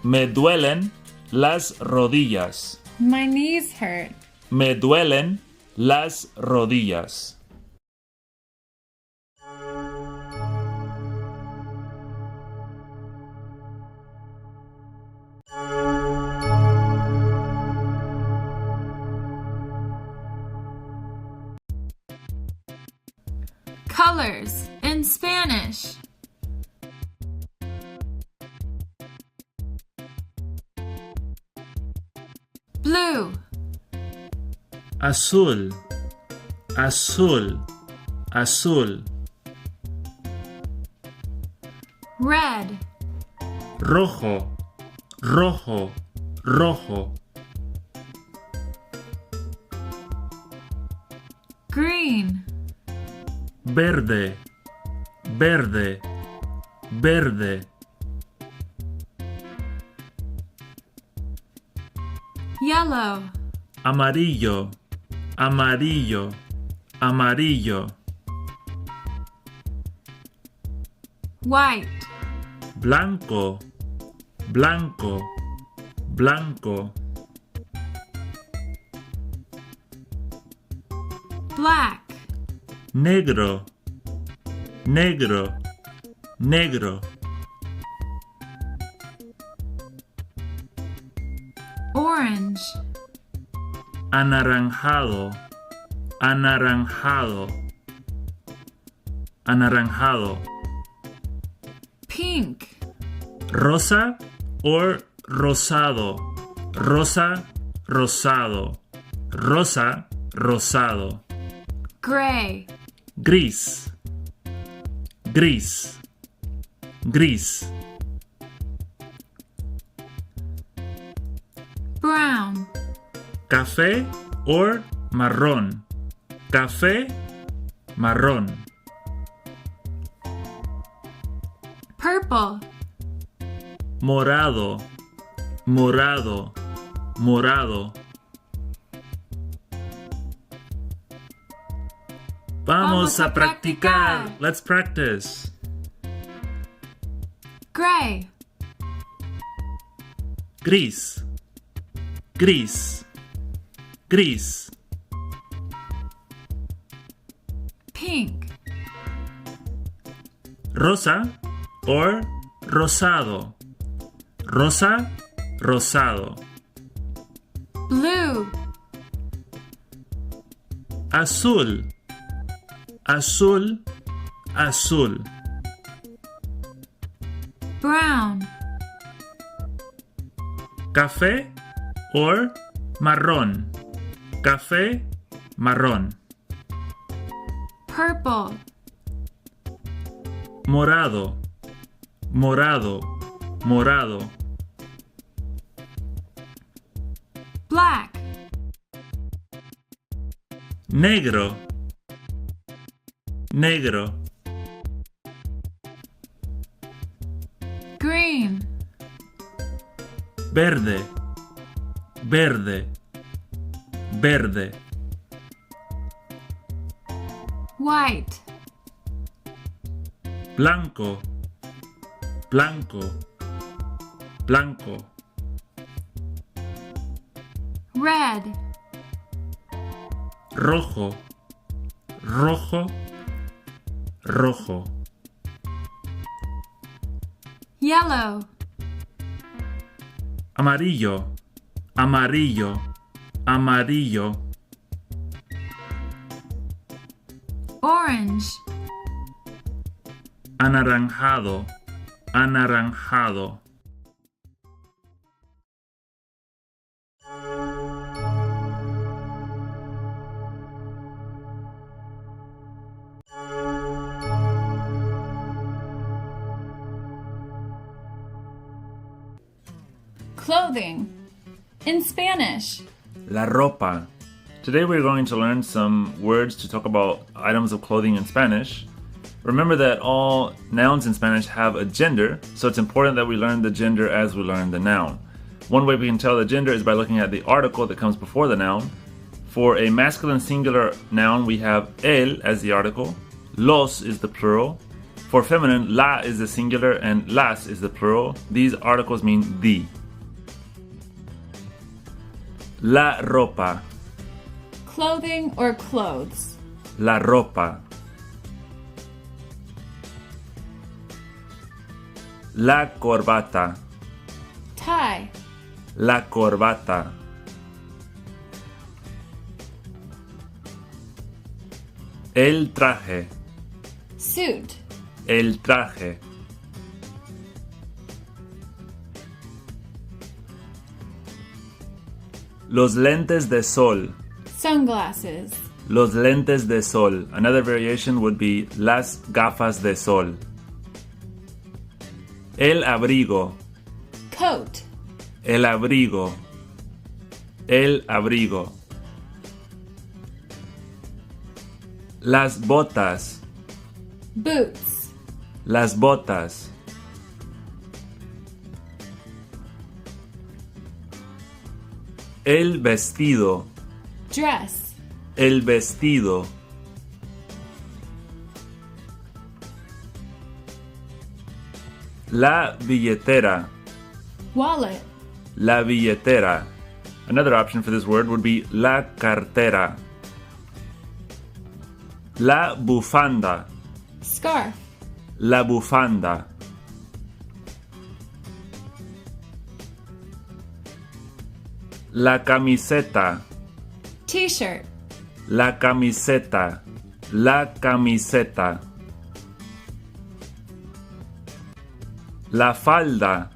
Me duelen las rodillas. My knees hurt. Me duelen las rodillas. Colors in Spanish. Blue, Azul, azul, azul. red, Rojo, rojo, rojo. green, Verde, verde, verde. Yellow. Amarillo, amarillo, amarillo. White. Blanco, blanco, blanco. Black. Negro, negro, negro. Orange. Anaranjado, anaranjado, anaranjado. Pink. Rosa or rosado, rosa, rosado, rosa, rosado. Gray. Gris, gris, gris. Brown. Café or marrón, café, marrón. Purple. Morado, morado, morado. Vamos a practicar. Let's practice. Gray. Gris, gris, gris. Pink. Rosa or rosado, rosa, rosado. Blue. Azul, azul, azul. Brown. Café or marrón, café, marrón. Purple. Morado, morado, morado. Black. Negro, negro. Green. Verde, verde, verde. White. Blanco, blanco, blanco. Red. Rojo, rojo, rojo. Yellow. Amarillo, amarillo, amarillo. Orange. Anaranjado, anaranjado. Clothing. In Spanish. La ropa. Today we're going to learn some words to talk about items of clothing in Spanish. Remember that all nouns in Spanish have a gender, so it's important that we learn the gender as we learn the noun. One way we can tell the gender is by looking at the article that comes before the noun. For a masculine singular noun, we have el as the article, los is the plural. For feminine, la is the singular and las is the plural. These articles mean the. La ropa, Clothing or clothes. la ropa. La corbata, Tie. la corbata. El traje, Suit. el traje. Los lentes de sol, Sunglasses. los lentes de sol. Another variation would be las gafas de sol. El abrigo, Coat. el abrigo, el abrigo. Las botas, Boots. las botas. El vestido. Dress. El vestido. La billetera. Wallet. La billetera. Another option for this word would be la cartera. La bufanda. Scarf. La bufanda. La camiseta. T-shirt. La camiseta. La camiseta. La falda.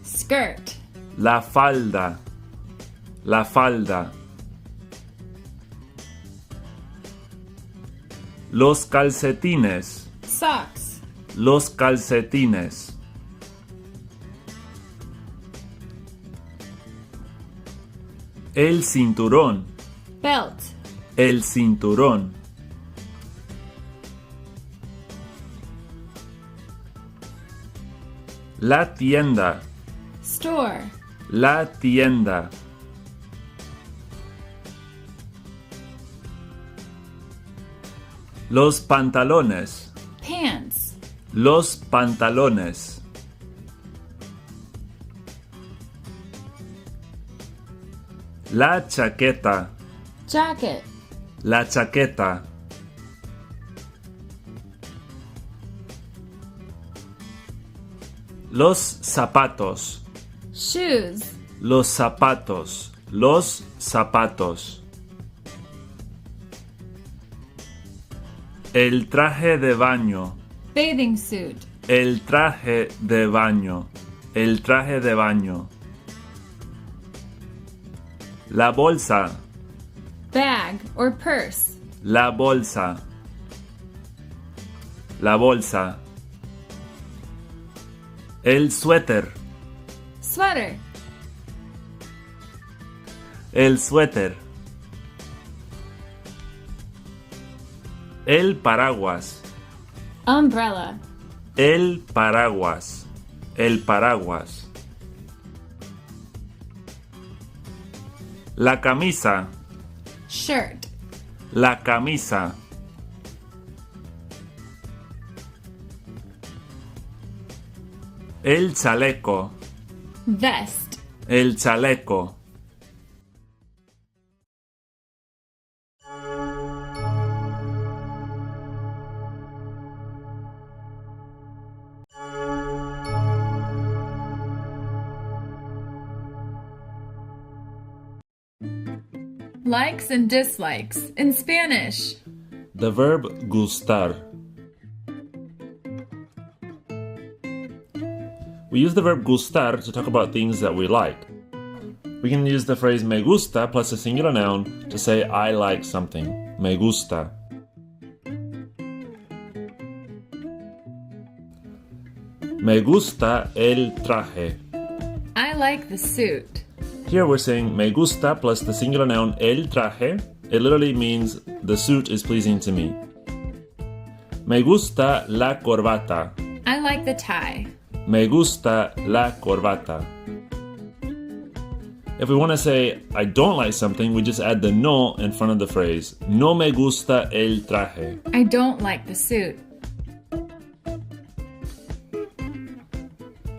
Skirt. La falda. La falda. Los calcetines. Socks. Los calcetines. El cinturón. Belt. El cinturón. La tienda. Store. La tienda. Los pantalones. Pants. Los pantalones. La chaqueta. Jacket. La chaqueta. Los zapatos. Shoes. Los zapatos. Los zapatos. El traje de baño. Bathing suit. El traje de baño. El traje de baño. La bolsa. Bag or purse. La bolsa. La bolsa. El suéter. Sweater. El suéter. El paraguas. Umbrella. El paraguas. El paraguas. La camisa. Shirt. La camisa. El chaleco. Vest. El chaleco. Likes and dislikes in Spanish. The verb gustar. We use the verb gustar to talk about things that we like. We can use the phrase me gusta plus a singular noun to say I like something. Me gusta. Me gusta el traje. I like the suit. Here we're saying me gusta plus the singular noun el traje. It literally means the suit is pleasing to me. Me gusta la corbata. I like the tie. Me gusta la corbata. If we want to say I don't like something, we just add the no in front of the phrase. No me gusta el traje. I don't like the suit.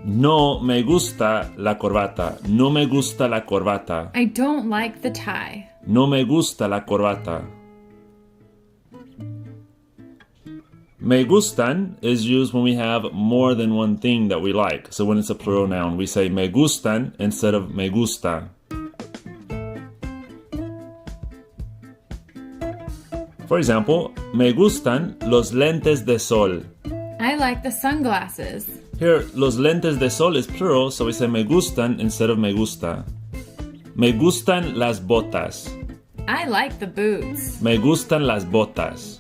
No me gusta la corbata. No me gusta la corbata. I don't like the tie. No me gusta la corbata. Me gustan is used when we have more than one thing that we like. So when it's a plural noun, we say me gustan instead of me gusta. For example, me gustan los lentes de sol. I like the sunglasses. Here, los lentes de sol is plural, so we say me gustan instead of me gusta. Me gustan las botas. I like the boots. Me gustan las botas.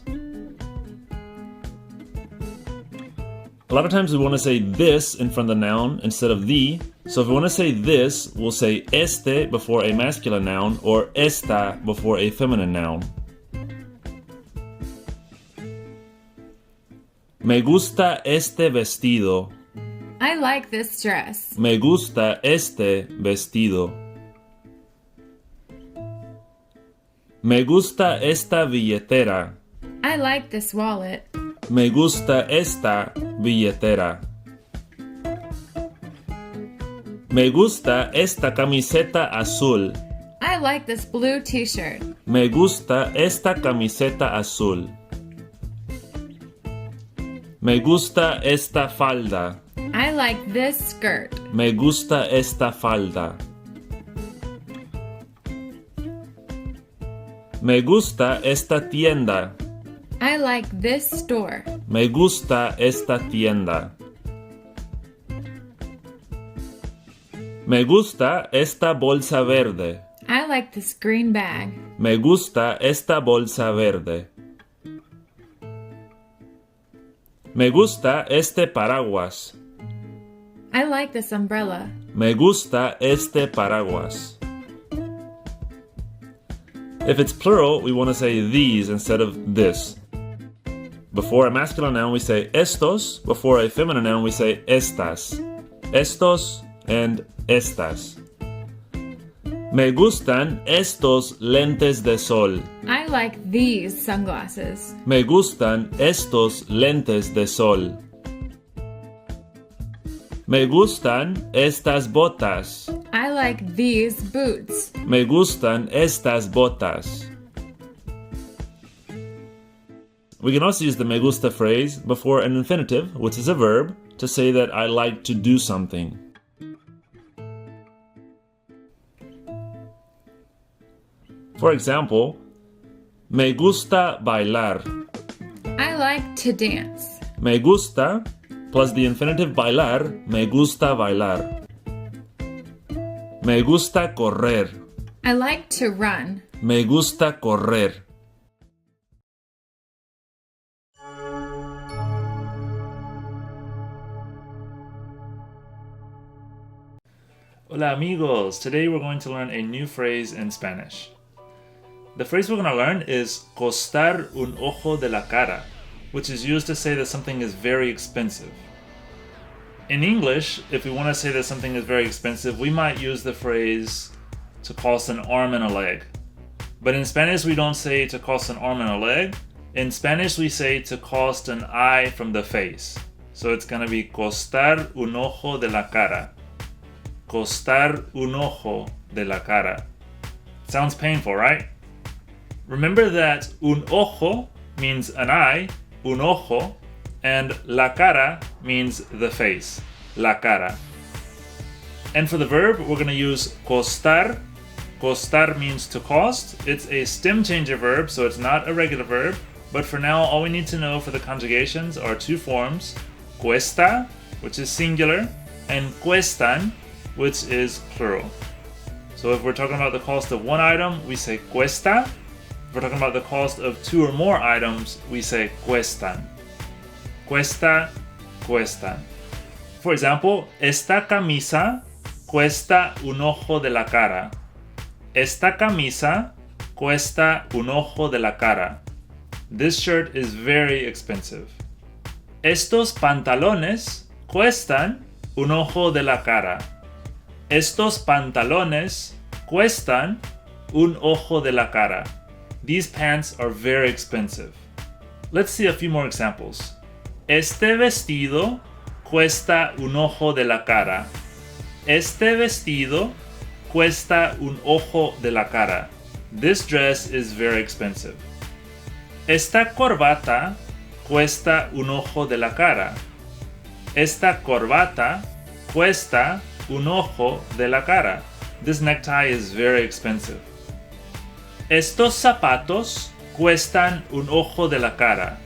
A lot of times we want to say this in front of the noun instead of the. So if we want to say this, we'll say este before a masculine noun or esta before a feminine noun. Me gusta este vestido. I like this dress. Me gusta este vestido. Me gusta esta billetera. I like this wallet. Me gusta esta billetera. Me gusta esta camiseta azul. I like this blue t-shirt. Me gusta esta camiseta azul. Me gusta esta falda. I like this skirt. Me gusta esta falda. Me gusta esta tienda. I like this store. Me gusta esta tienda. Me gusta esta bolsa verde. I like this green bag. Me gusta esta bolsa verde. Me gusta este paraguas. I like this umbrella. Me gusta este paraguas. If it's plural, we want to say these instead of this. Before a masculine noun, we say estos. Before a feminine noun, we say estas. Estos and estas. Me gustan estos lentes de sol. I like these sunglasses. Me gustan estos lentes de sol. Me gustan estas botas. I like these boots. Me gustan estas botas. We can also use the me gusta phrase before an infinitive, which is a verb, to say that I like to do something. For example, me gusta bailar. I like to dance. Me gusta plus the infinitive bailar, me gusta bailar. Me gusta correr. I like to run. Me gusta correr. Hola amigos! Today we're going to learn a new phrase in Spanish. The phrase we're going to learn is costar un ojo de la cara, which is used to say that something is very expensive. In English, if we want to say that something is very expensive, we might use the phrase to cost an arm and a leg. But in Spanish, we don't say to cost an arm and a leg. In Spanish, we say to cost an eye from the face. So it's going to be costar un ojo de la cara. Costar un ojo de la cara. Sounds painful, right? Remember that un ojo means an eye, un ojo, and la cara means the face, la cara. And for the verb, we're going to use costar. Costar means to cost. It's a stem changer verb, so it's not a regular verb. But for now, all we need to know for the conjugations are two forms, cuesta, which is singular, and cuestan, which is plural. So if we're talking about the cost of one item, we say cuesta. If we're talking about the cost of two or more items, we say cuestan. Cuesta, cuestan. For example, esta camisa cuesta un ojo de la cara. Esta camisa cuesta un ojo de la cara. This shirt is very expensive. Estos pantalones cuestan un ojo de la cara. Estos pantalones cuestan un ojo de la cara. These pants are very expensive. Let's see a few more examples. Este vestido cuesta un ojo de la cara. Este vestido cuesta un ojo de la cara. This dress is very expensive. Esta corbata cuesta un ojo de la cara. Esta corbata cuesta un ojo de la cara. This necktie is very expensive. Estos zapatos cuestan un ojo de la cara.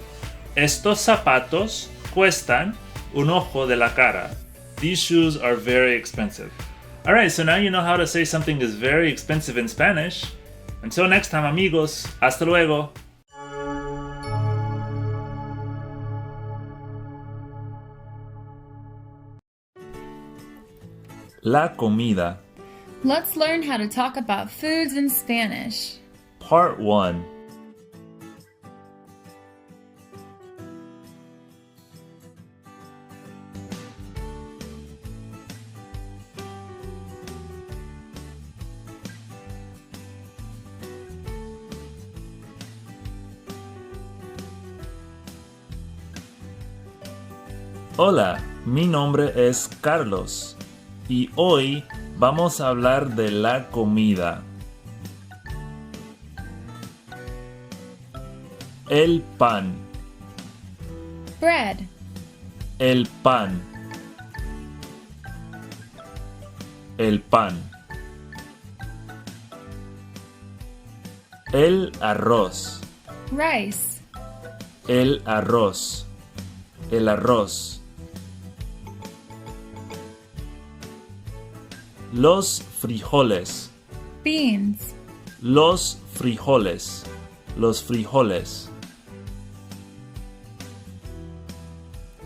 Estos zapatos cuestan un ojo de la cara. These shoes are very expensive. Alright, so now you know how to say something is very expensive in Spanish. Until next time, amigos. Hasta luego. La comida. Let's learn how to talk about foods in Spanish. Part 1. Hola, mi nombre es Carlos y hoy vamos a hablar de la comida. El pan, bread, el pan, el pan. El arroz, rice, el arroz, el arroz. Los frijoles, beans, los frijoles, los frijoles.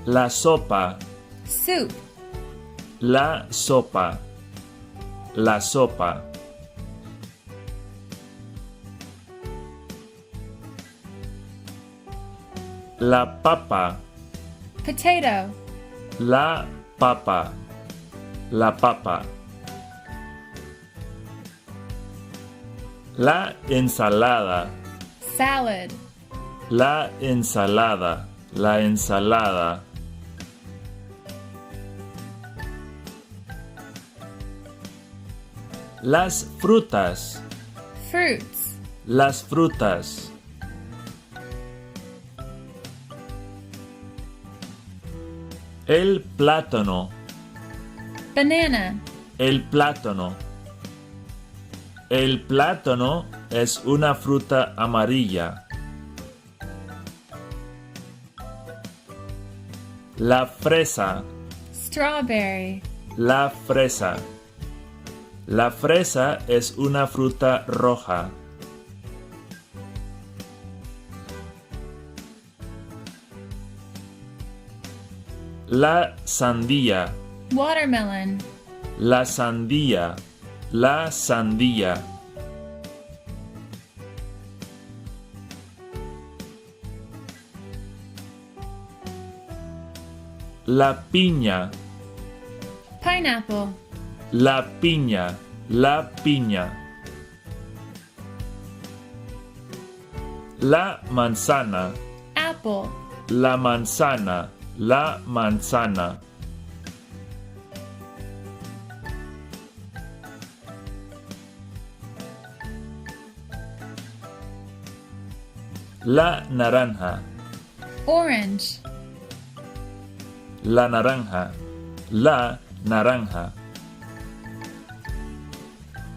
La sopa, soup, la sopa, la sopa. La papa, potato, la papa, la papa. La ensalada, salad, la ensalada, la ensalada. Las frutas, fruits, las frutas. El plátano, banana, el plátano. El plátano es una fruta amarilla. La fresa, strawberry, la fresa. La fresa es una fruta roja. La sandía, watermelon, la sandía, la sandía. La piña, pineapple, la piña, la piña. La manzana, apple, la manzana, la manzana. La naranja, orange, la naranja, la naranja.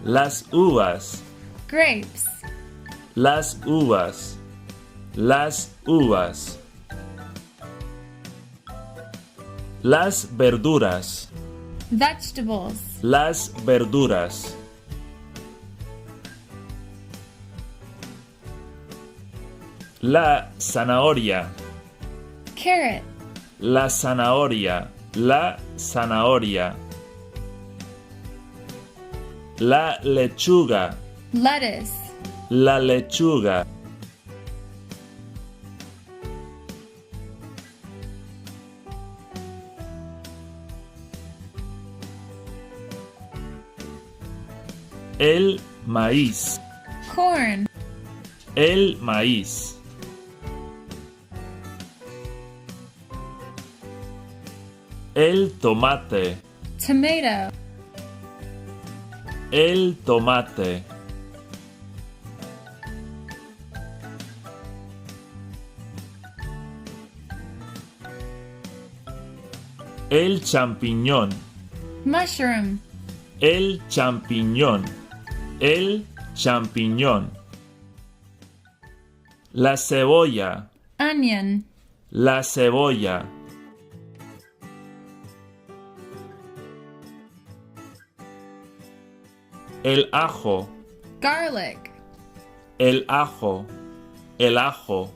Las uvas, grapes, las uvas, las uvas. Las verduras, vegetables, las verduras. La zanahoria, carrot, la zanahoria, la zanahoria. La lechuga, lettuce, la lechuga. El maíz, corn, el maíz. El tomate, tomato, el tomate. El champiñón, mushroom, el champiñón, el champiñón. La cebolla, onion, la cebolla. El ajo, garlic, el ajo, el ajo.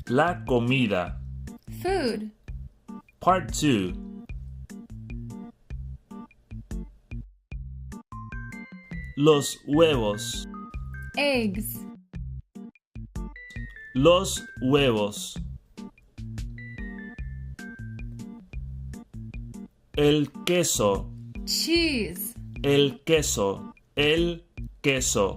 La comida, Food. Part 2. Los huevos. Eggs. Los huevos. El queso. Cheese. El queso. El queso.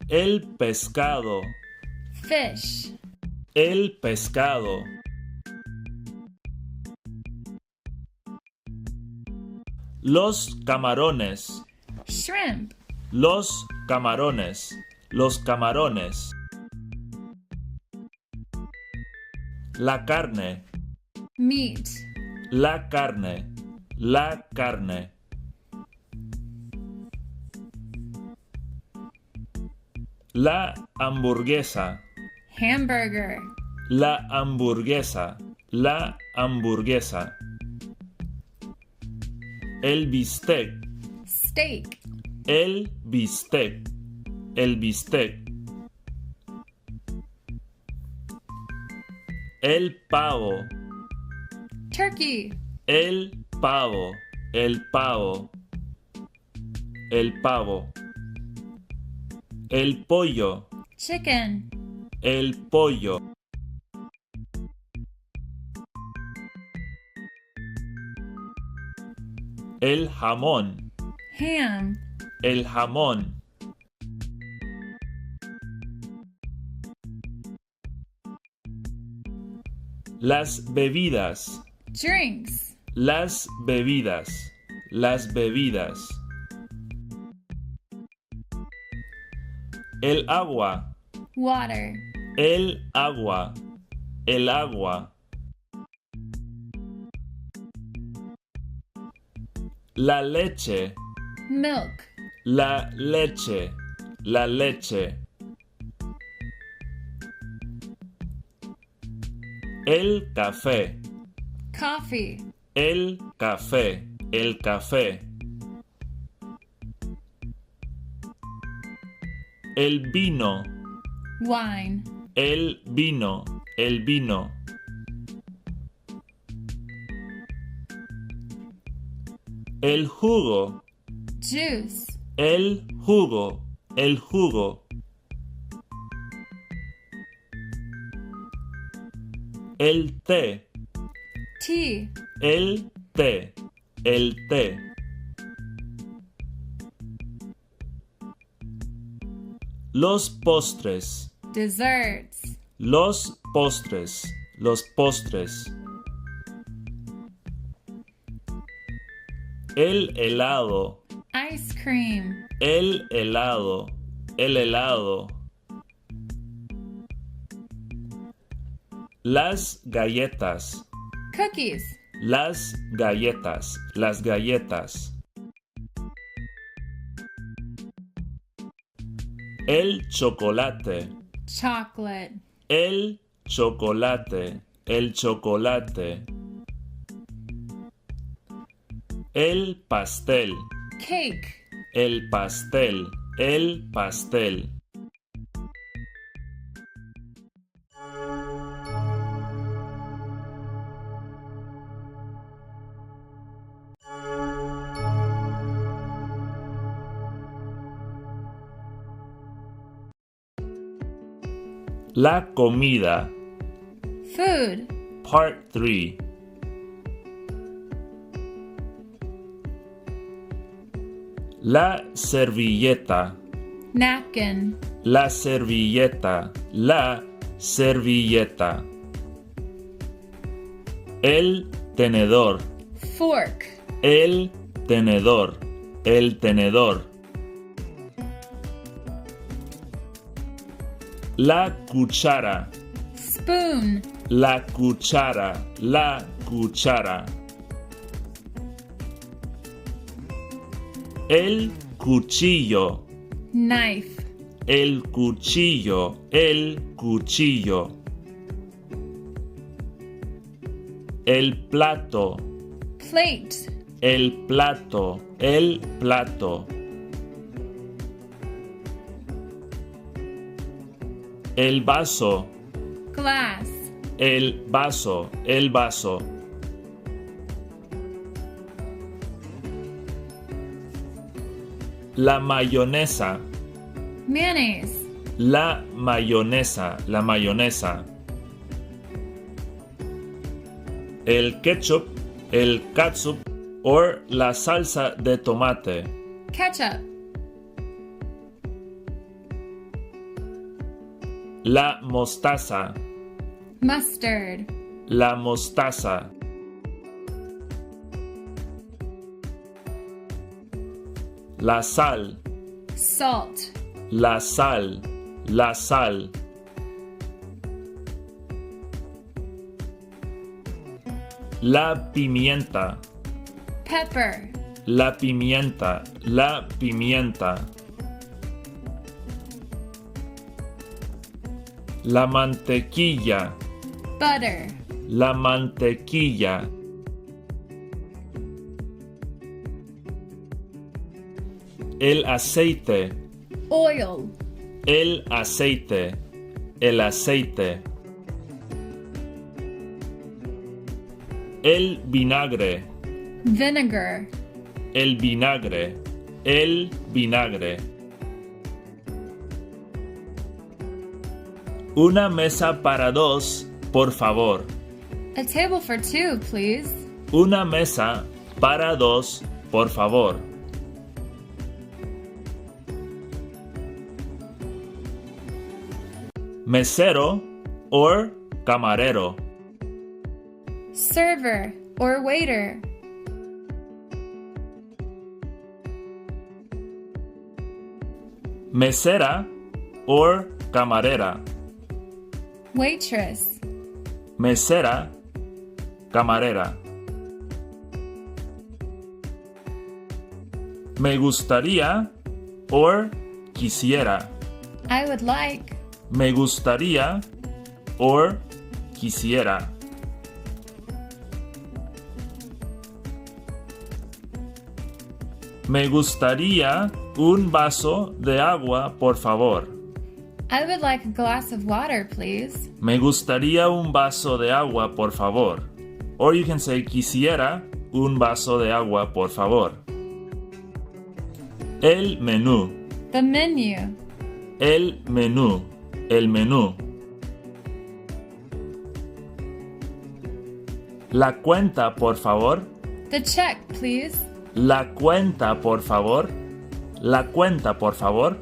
El pescado. Fish. El pescado. Los camarones. Shrimp. Los camarones. Los camarones. La carne. Meat. La carne. La carne. La hamburguesa. Hamburger. La hamburguesa. La hamburguesa. El bistec. Steak. El bistec. El bistec. El pavo. Turkey. El pavo. El pavo. El pavo. El pollo. Chicken. El pollo. El jamón. Ham. El jamón. Las bebidas. Drinks. Las bebidas. Las bebidas. El agua. Water. El agua. El agua. La leche. Milk. La leche. La leche. El café. Coffee. El café. El café. El vino. Wine. El vino. El vino. El jugo. Juice. El jugo. El jugo. El té. Tea. El té. El té. Los postres. Desserts. Los postres. Los postres. El helado. Ice cream. El helado. El helado. Las galletas. Cookies. Las galletas. Las galletas. El chocolate. Chocolate. El chocolate. El chocolate. El pastel. Cake. El pastel. El pastel. La comida. Food. Part 3. La servilleta. Napkin. La servilleta. La servilleta. El tenedor. Fork. El tenedor. El tenedor. La cuchara. Spoon. La cuchara. La cuchara. El cuchillo. Knife. El cuchillo. El cuchillo. El plato. Plate. El plato. El plato. El vaso. Glass. El vaso. El vaso. La mayonesa. Mayonnaise. La mayonesa. La mayonesa. El ketchup, el catsup, o la salsa de tomate. Ketchup. La mostaza. Mustard. La mostaza. La sal. Salt. La sal. La sal. La pimienta. Pepper. La pimienta. La pimienta. La mantequilla. Butter. La mantequilla. El aceite. Oil. El aceite. El aceite. El vinagre. Vinegar. El vinagre. El vinagre. Una mesa para dos, por favor. A table for two, please. Una mesa para dos, por favor. Mesero or camarero. Server or waiter. Mesera or camarera. Waitress. Mesera, camarera. Me gustaría or quisiera. I would like. Me gustaría or quisiera. Me gustaría un vaso de agua, por favor. I would like a glass of water, please. Me gustaría un vaso de agua, por favor. Or you can say quisiera un vaso de agua, por favor. El menú. The menu. El menú. El menú. La cuenta, por favor. The check, please. La cuenta, por favor. La cuenta, por favor.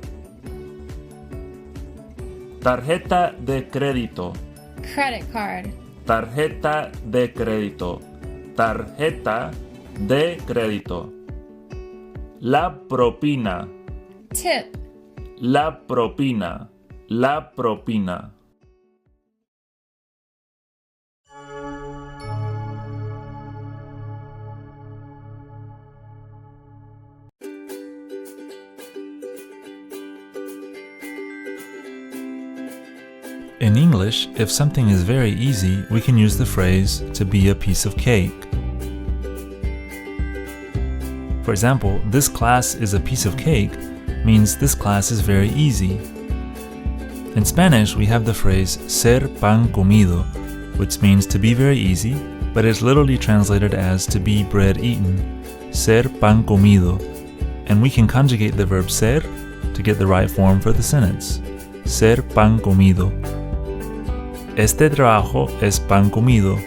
Tarjeta de crédito. Credit card. Tarjeta de crédito. Tarjeta de crédito. La propina. Tip. La propina. La propina. In English, if something is very easy, we can use the phrase to be a piece of cake. For example, this class is a piece of cake means this class is very easy. In Spanish, we have the phrase ser pan comido, which means to be very easy, but is literally translated as to be bread eaten, ser pan comido, and we can conjugate the verb ser to get the right form for the sentence, ser pan comido. Este trabajo es pan comido.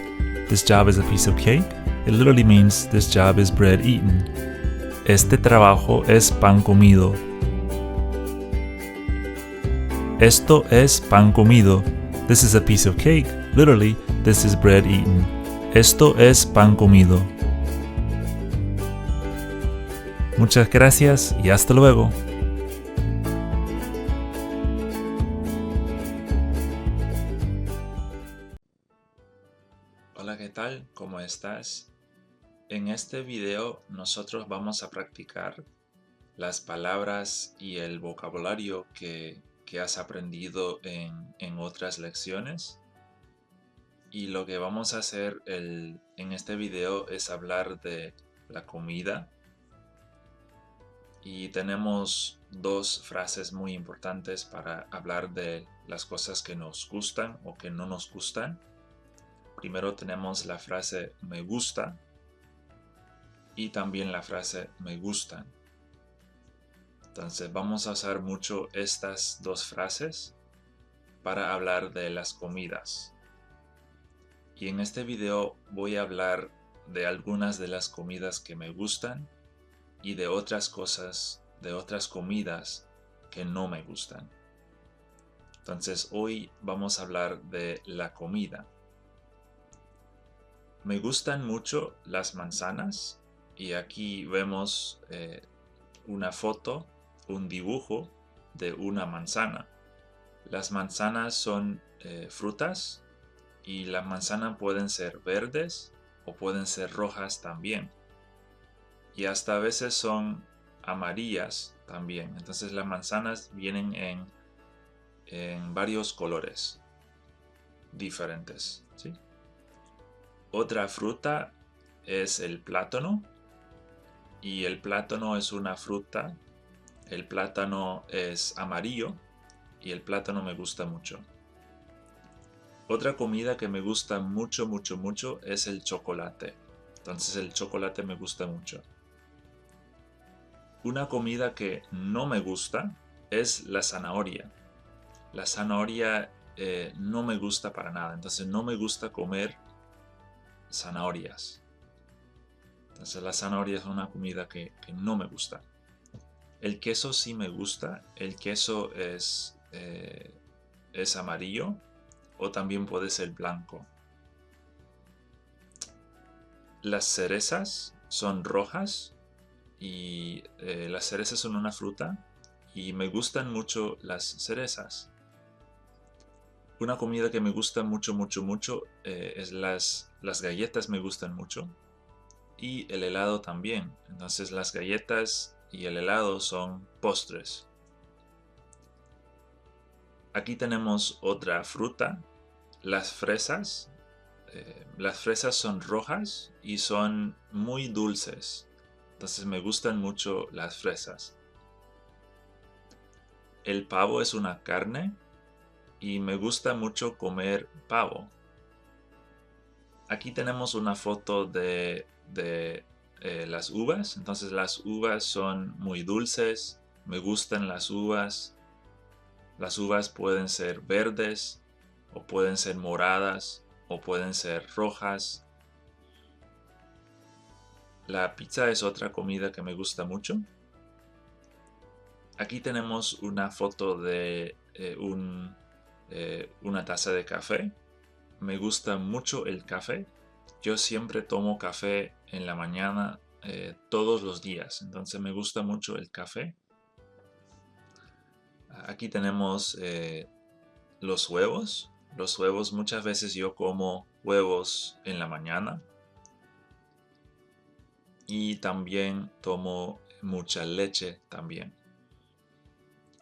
This job is a piece of cake. It literally means this job is bread eaten. Este trabajo es pan comido. Esto es pan comido. This is a piece of cake. Literally, this is bread eaten. Esto es pan comido. Muchas gracias y hasta luego. Hola, ¿qué tal? ¿Cómo estás? En este video nosotros vamos a practicar las palabras y el vocabulario que has aprendido en otras lecciones. Y lo que vamos a hacer en este video es hablar de la comida y tenemos dos frases muy importantes para hablar de las cosas que nos gustan o que no nos gustan. Primero tenemos la frase me gusta y también la frase me gustan. Entonces vamos a usar mucho estas dos frases para hablar de las comidas. Y en este video voy a hablar de algunas de las comidas que me gustan y de otras cosas, de otras comidas que no me gustan. Entonces hoy vamos a hablar de la comida. Me gustan mucho las manzanas y aquí vemos una foto, un dibujo de una manzana. Las manzanas son frutas y las manzanas pueden ser verdes o pueden ser rojas también. Y hasta a veces son amarillas también. Entonces las manzanas vienen en varios colores diferentes, ¿sí? Otra fruta es el plátano. Y el plátano es una fruta. El plátano es amarillo y el plátano me gusta mucho. Otra comida que me gusta mucho es el chocolate. Entonces el chocolate me gusta mucho. Una comida que no me gusta es la zanahoria. La zanahoria no me gusta para nada. Entonces no me gusta comer zanahorias. Entonces la zanahoria es una comida que no me gusta. El queso sí me gusta. El queso es amarillo o también puede ser blanco. Las cerezas son rojas y las cerezas son una fruta y me gustan mucho las cerezas. Una comida que me gusta mucho es las galletas me gustan mucho y el helado también. Entonces las galletas y el helado son postres. Aquí tenemos otra fruta, las fresas. Las fresas son rojas y son muy dulces. Entonces me gustan mucho las fresas. El pavo es una carne y me gusta mucho comer pavo. Aquí tenemos una foto de las uvas. Entonces las uvas son muy dulces. Me gustan las uvas. Las uvas pueden ser verdes o pueden ser moradas o pueden ser rojas. La pizza es otra comida que me gusta mucho. Aquí tenemos una foto de una taza de café. Me gusta mucho el café. Yo siempre tomo café en la mañana todos los días. Entonces me gusta mucho el café. Aquí tenemos los huevos. Los huevos, muchas veces yo como huevos en la mañana. Y también tomo mucha leche también.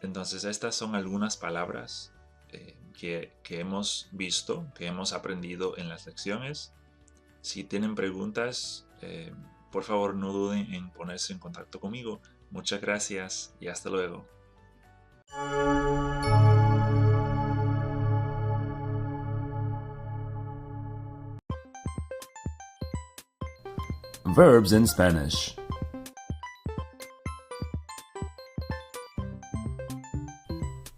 Entonces estas son algunas palabras que hemos visto, que hemos aprendido en las lecciones. Si tienen preguntas, por favor no duden en ponerse en contacto conmigo. Muchas gracias y hasta luego. Verbs in Spanish.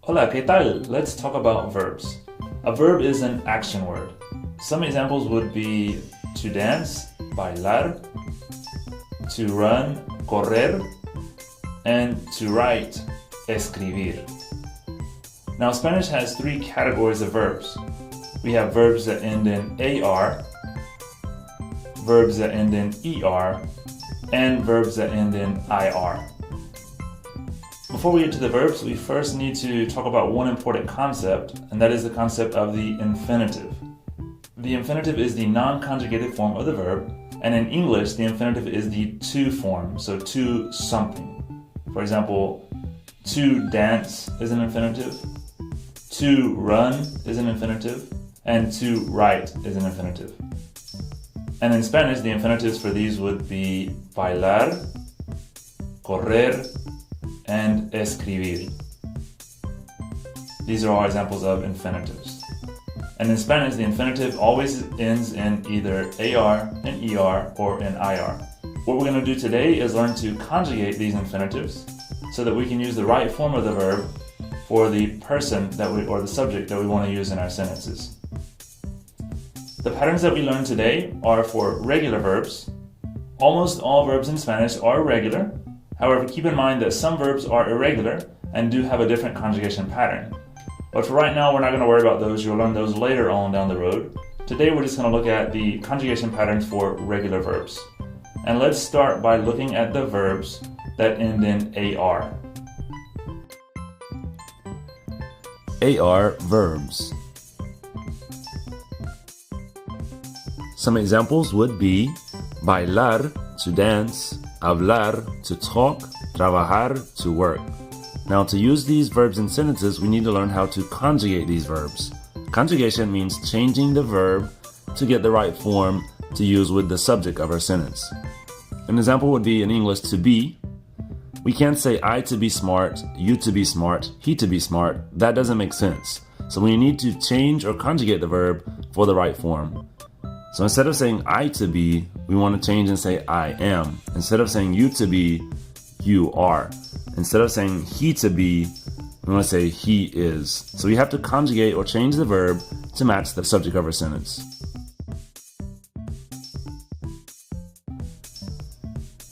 Hola, ¿qué tal? Let's talk about verbs. A verb is an action word. Some examples would be to dance, bailar, to run, correr, and to write, escribir. Now, Spanish has three categories of verbs. We have verbs that end in AR, verbs that end in ER, and verbs that end in IR. Before we get to the verbs, we first need to talk about one important concept, and that is the concept of the infinitive. The infinitive is the non-conjugated form of the verb, and in English, the infinitive is the to form, so to something. For example, to dance is an infinitive, to run is an infinitive, and to write is an infinitive. And in Spanish, the infinitives for these would be bailar, correr, and escribir. These are all examples of infinitives. And in Spanish, the infinitive always ends in either AR, in ER, or in IR. What we're going to do today is learn to conjugate these infinitives so that we can use the right form of the verb for the person or the subject that we want to use in our sentences. The patterns that we learn today are for regular verbs. Almost all verbs in Spanish are regular. However, keep in mind that some verbs are irregular and do have a different conjugation pattern. But for right now, we're not going to worry about those. You'll learn those later on down the road. Today, we're just going to look at the conjugation patterns for regular verbs. And let's start by looking at the verbs that end in AR. AR verbs. Some examples would be bailar, to dance, hablar, to talk, trabajar, to work. Now, to use these verbs in sentences, we need to learn how to conjugate these verbs. Conjugation means changing the verb to get the right form to use with the subject of our sentence. An example would be in English, to be. We can't say I to be smart, you to be smart, he to be smart. That doesn't make sense. So we need to change or conjugate the verb for the right form. So instead of saying I to be, we want to change and say I am. Instead of saying you to be, you are. Instead of saying he to be, we want to say he is. So we have to conjugate or change the verb to match the subject of our sentence.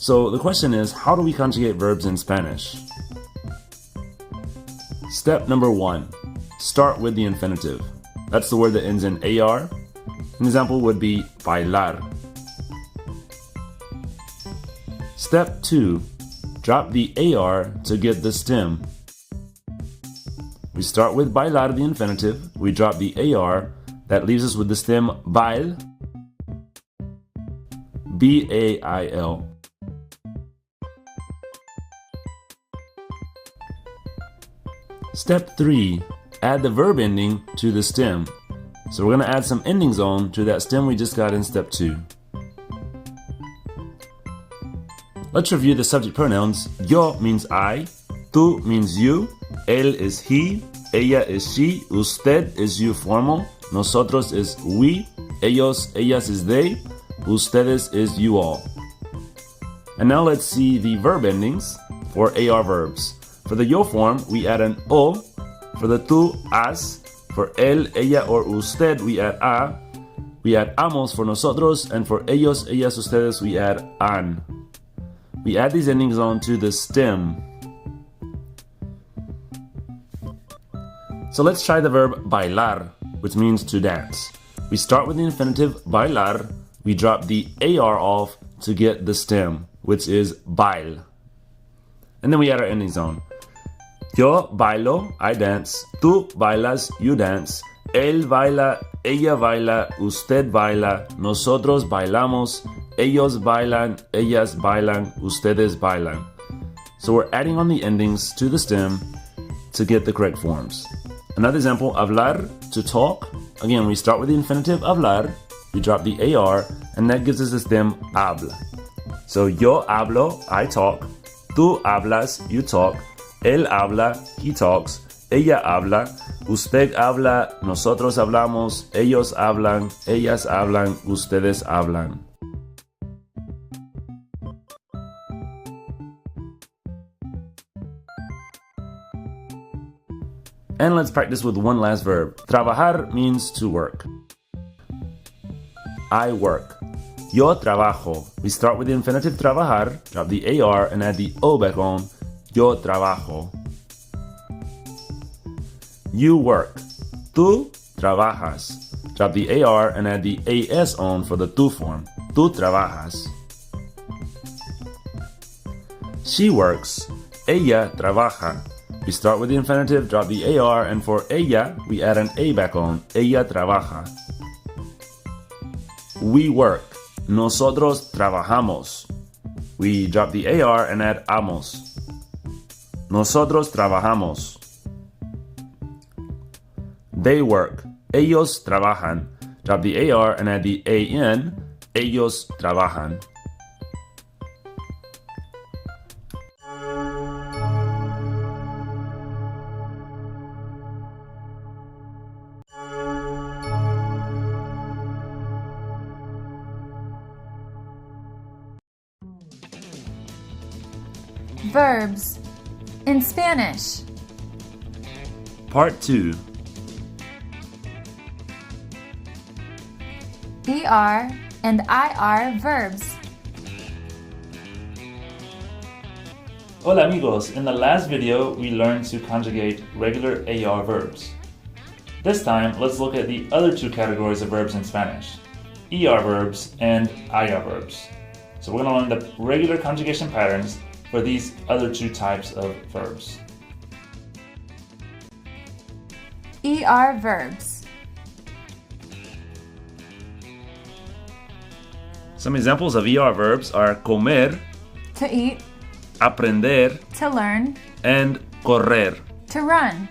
So the question is, how do we conjugate verbs in Spanish? Step number 1, start with the infinitive. That's the word that ends in AR. An example would be bailar. Step 2, drop the AR to get the stem. We start with bailar, the infinitive. We drop the AR. That leaves us with the stem bail. B-A-I-L. Step 3, add the verb ending to the stem. So we're going to add some endings on to that stem we just got in step 2. Let's review the subject pronouns. Yo means I, tú means you, él is he, ella is she, usted is you formal, nosotros is we, ellos, ellas is they, ustedes is you all. And now let's see the verb endings for AR verbs. For the yo form, we add an o. For the tú, as. For él, ella, or usted, we add a. We add amos for nosotros, and for ellos, ellas, ustedes, we add an. We add these endings on to the stem. So let's try the verb bailar, which means to dance. We start with the infinitive bailar. We drop the AR off to get the stem, which is bail. And then we add our endings on. Yo bailo, I dance. Tú bailas, you dance. Él baila, ella baila, usted baila. Nosotros bailamos. Ellos bailan, ellas bailan, ustedes bailan. So we're adding on the endings to the stem to get the correct forms. Another example, hablar, to talk. Again, we start with the infinitive hablar. We drop the AR, and that gives us the stem habla. So yo hablo, I talk. Tú hablas, you talk. Él habla, he talks. Ella habla, usted habla, nosotros hablamos, ellos hablan, ellas hablan, ustedes hablan. And let's practice with one last verb. Trabajar means to work. I work. Yo trabajo. We start with the infinitive trabajar, drop the AR, and add the O back on. Yo trabajo. You work. Tú trabajas. Drop the AR and add the AS on for the tú form. Tú trabajas. She works. Ella trabaja. We start with the infinitive, drop the AR, and for ella, we add an A back on. Ella trabaja. We work. Nosotros trabajamos. We drop the AR and add amos. Nosotros trabajamos. They work. Ellos trabajan. Drop the AR and add the AN. Ellos trabajan. Verbs in Spanish. Part 2. ER and IR verbs. Hola amigos, in the last video we learned to conjugate regular AR verbs. This time, let's look at the other two categories of verbs in Spanish, ER verbs and IR verbs. So we're going to learn the regular conjugation patterns for these other two types of verbs. ER verbs. Some examples of ER verbs are comer, To eat, aprender, to learn, and correr. to run.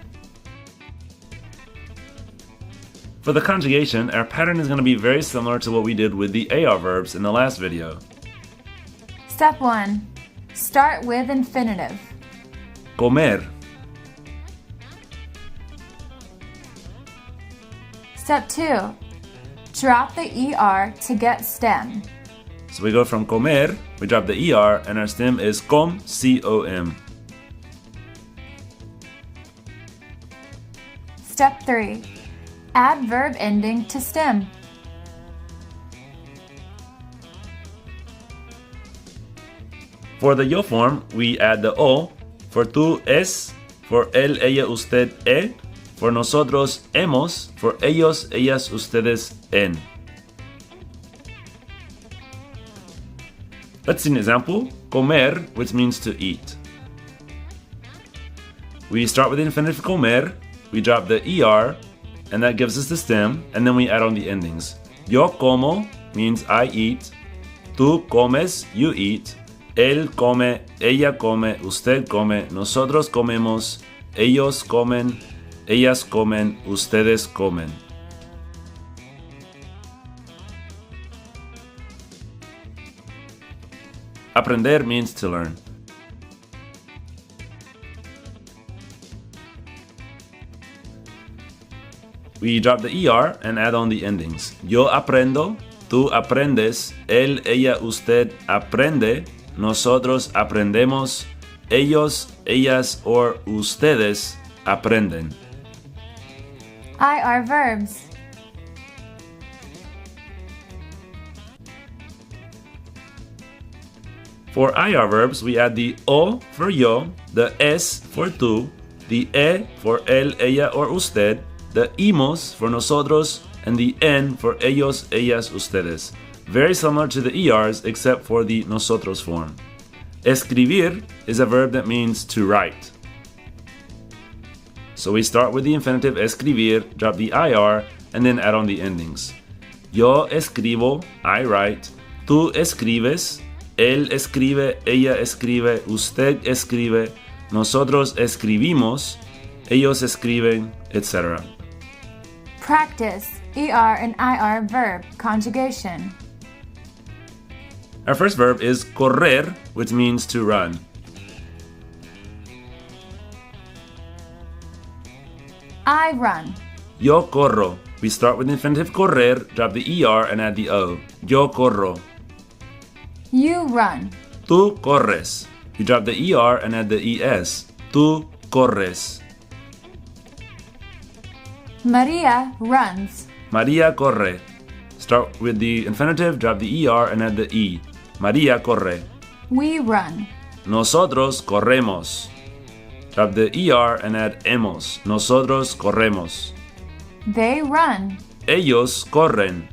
For the conjugation, our pattern is going to be very similar to what we did with the AR verbs in the last video. Step 1. Start with infinitive. Comer, Step 2. Drop the ER to get stem. so we go from comer, we drop the ER, and our stem is com, C-O-M. Step 3. Add verb ending to stem. For the yo form, we add the O. For tú, es. For él, ella, usted, e. For nosotros, hemos. For ellos, ellas, ustedes, en. Let's see an example. Comer, which means to eat. We start with the infinitive comer, we drop the ER, and that gives us the stem, and then we add on the endings. Yo como means I eat. Tú comes, you eat. Él come, ella come, usted come, nosotros comemos, ellos comen, ellas comen, ustedes comen. Aprender means to learn. We drop the ER and add on the endings. Yo aprendo, tú aprendes, él, ella, usted aprende, nosotros aprendemos, ellos, ellas, or ustedes aprenden. IR verbs. For IR verbs, we add the O for yo, the S for tú, the E for él, ella, or usted, the imos for nosotros, and the N for ellos, ellas, ustedes. Very similar to the ERs except for the nosotros form. Escribir is a verb that means to write. So we start with the infinitive escribir, drop the IR, and then add on the endings. Yo escribo, I write. Tú escribes, él escribe, ella escribe, usted escribe, nosotros escribimos, ellos escriben, etc. Practice ER and IR verb conjugation. Our first verb is correr, which means to run. I run. Yo corro. We start with the infinitive correr, drop the ER, and add the O. Yo corro. You run. Tú corres. We drop the ER and add the ES. Tú corres. Maria runs. Maria corre. Start with the infinitive, drop the ER, and add the E. Maria corre. We run. Nosotros corremos. Drop the ER and add hemos. Nosotros corremos. They run. Ellos corren.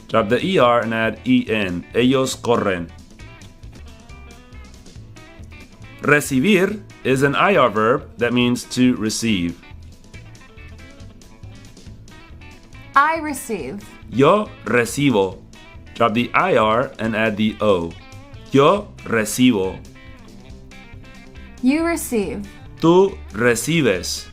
Drop the ER and add EN. Ellos corren. Recibir is an IR verb that means to receive. I receive. Yo recibo. Drop the IR and add the O. Yo recibo. You receive. Tú recibes.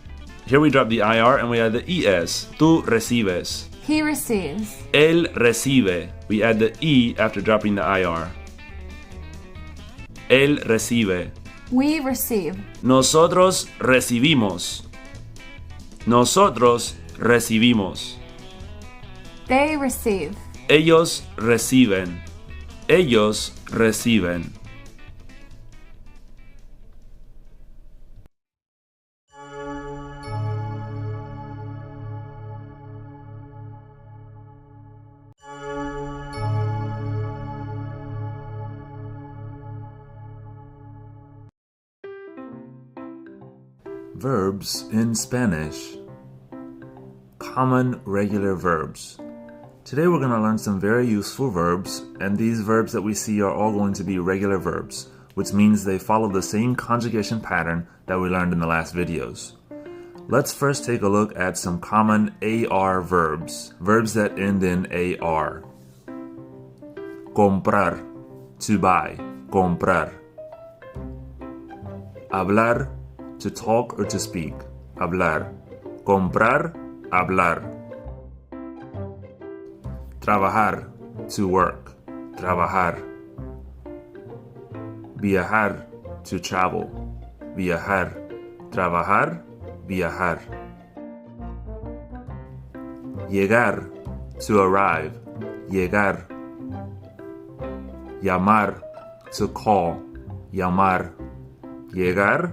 Here we drop the IR and we add the ES. Tú recibes. He receives. Él recibe. We add the E after dropping the IR. Él recibe. We receive. Nosotros recibimos. Nosotros recibimos. They receive. Ellos reciben. Ellos reciben. Verbs in Spanish. Common regular verbs. Today we're going to learn some very useful verbs, and these verbs that we see are all going to be regular verbs, which means they follow the same conjugation pattern that we learned in the last videos. Let's first take a look at some common AR verbs, verbs that end in AR. Comprar, to buy, comprar. Hablar, to talk or to speak, hablar. Comprar, hablar. Trabajar, to work, trabajar. Viajar, to travel, viajar. Trabajar, viajar. Llegar, to arrive, llegar. Llamar, to call, llamar. Llegar,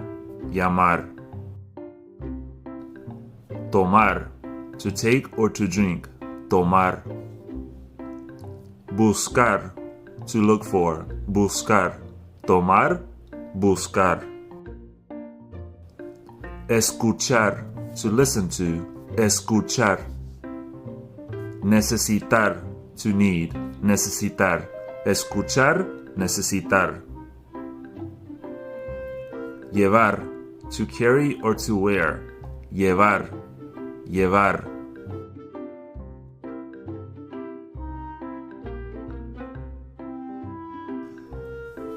llamar. Tomar, to take or to drink, tomar. Buscar, to look for, buscar. Tomar, buscar. Escuchar, to listen to, escuchar. Necesitar, to need, necesitar. Escuchar, necesitar. Llevar, to carry or to wear, llevar, llevar.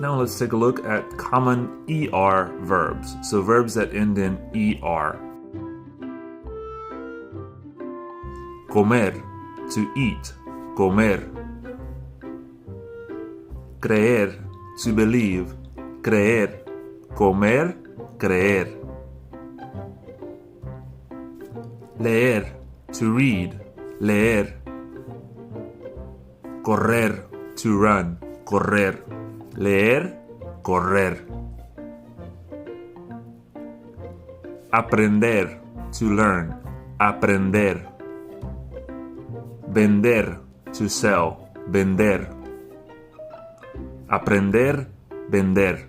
Now let's take a look at common ER verbs, so verbs that end in ER. Comer, to eat, comer. Creer, to believe, creer. Comer, creer. Leer, to read, leer. Correr, to run, correr. Leer, correr. Aprender, to learn, aprender. Vender, to sell, vender. Aprender, vender.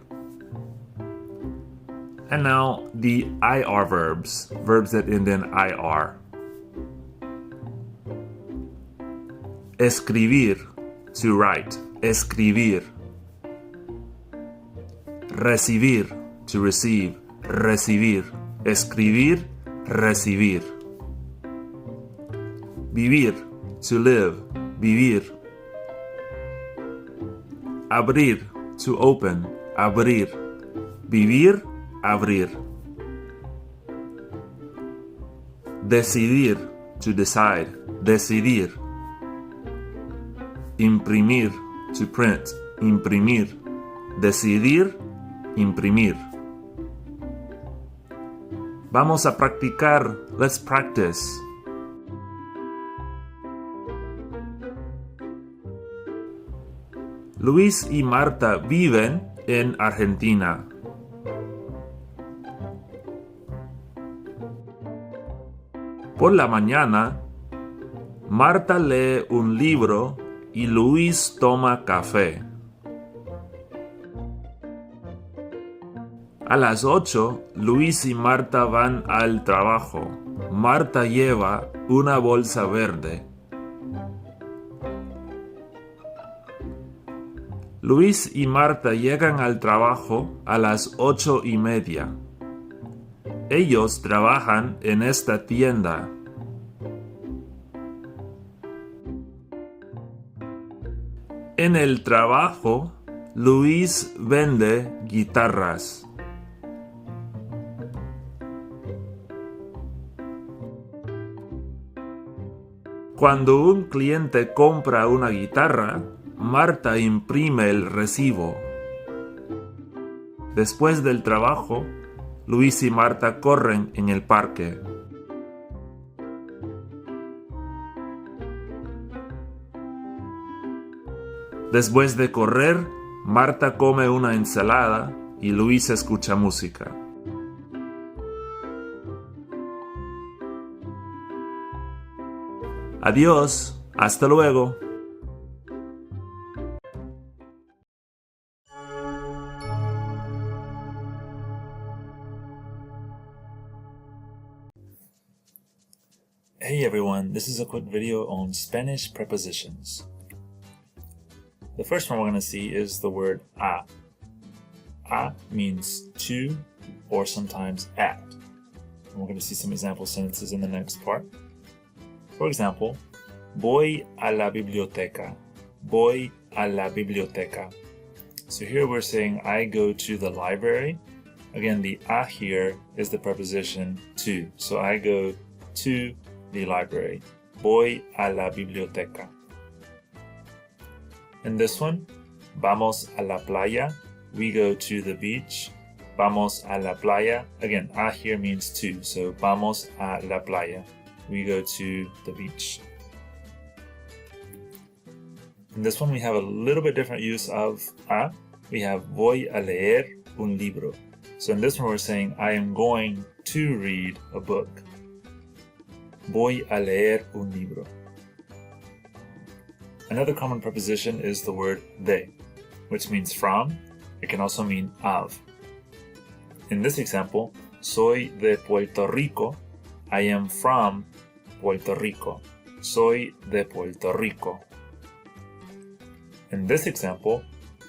And now the IR verbs, verbs that end in IR. Escribir, to write, escribir. Recibir, to receive, recibir. Escribir, recibir. Vivir, to live, vivir. Abrir, to open, abrir. Vivir, abrir. Decidir, to decide, decidir. Imprimir, to print, imprimir. Decidir, imprimir. Vamos a practicar. Let's practice. Luis y Marta viven en Argentina. Por la mañana, Marta lee un libro y Luis toma café. A las 8, Luis y Marta van al trabajo. Marta lleva una bolsa verde. Luis y Marta llegan al trabajo a las 8:30. Ellos trabajan en esta tienda. En el trabajo, Luis vende guitarras. Cuando un cliente compra una guitarra, Marta imprime el recibo. Después del trabajo, Luis y Marta corren en el parque. Después de correr, Marta come una ensalada y Luis escucha música. Adiós, hasta luego. Hey everyone, this is a quick video on Spanish prepositions. The first one we're going to see is the word a. A means to or sometimes at. And we're going to see some example sentences in the next part. For example, voy a la biblioteca. Voy a la biblioteca. So here we're saying I go to the library. Again, the a here is the preposition to. So I go to the library. Voy a la biblioteca. In this one, vamos a la playa. We go to the beach. Vamos a la playa. Again, a here means to. So vamos a la playa. We go to the beach. In this one, we have a little bit different use of a. We have voy a leer un libro. So in this one, we're saying I am going to read a book. Voy a leer un libro. Another common preposition is the word de, which means from. It can also mean of. In this example, soy de Puerto Rico. I am from Puerto Rico. Soy de Puerto Rico. In this example,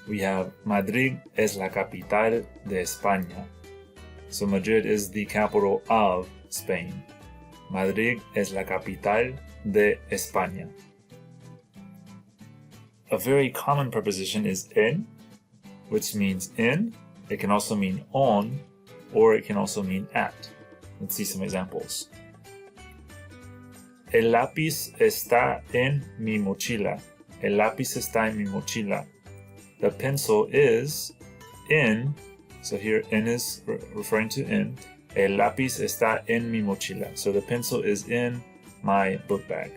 we have Madrid es la capital de España. So Madrid is the capital of Spain. Madrid es la capital de España. A very common preposition is en, which means in. It can also mean on, or it can also mean at. Let's see some examples. El lápiz está en mi mochila. El lápiz está en mi mochila. The pencil is in, so here in is referring to in. El lápiz está en mi mochila. So the pencil is in my book bag.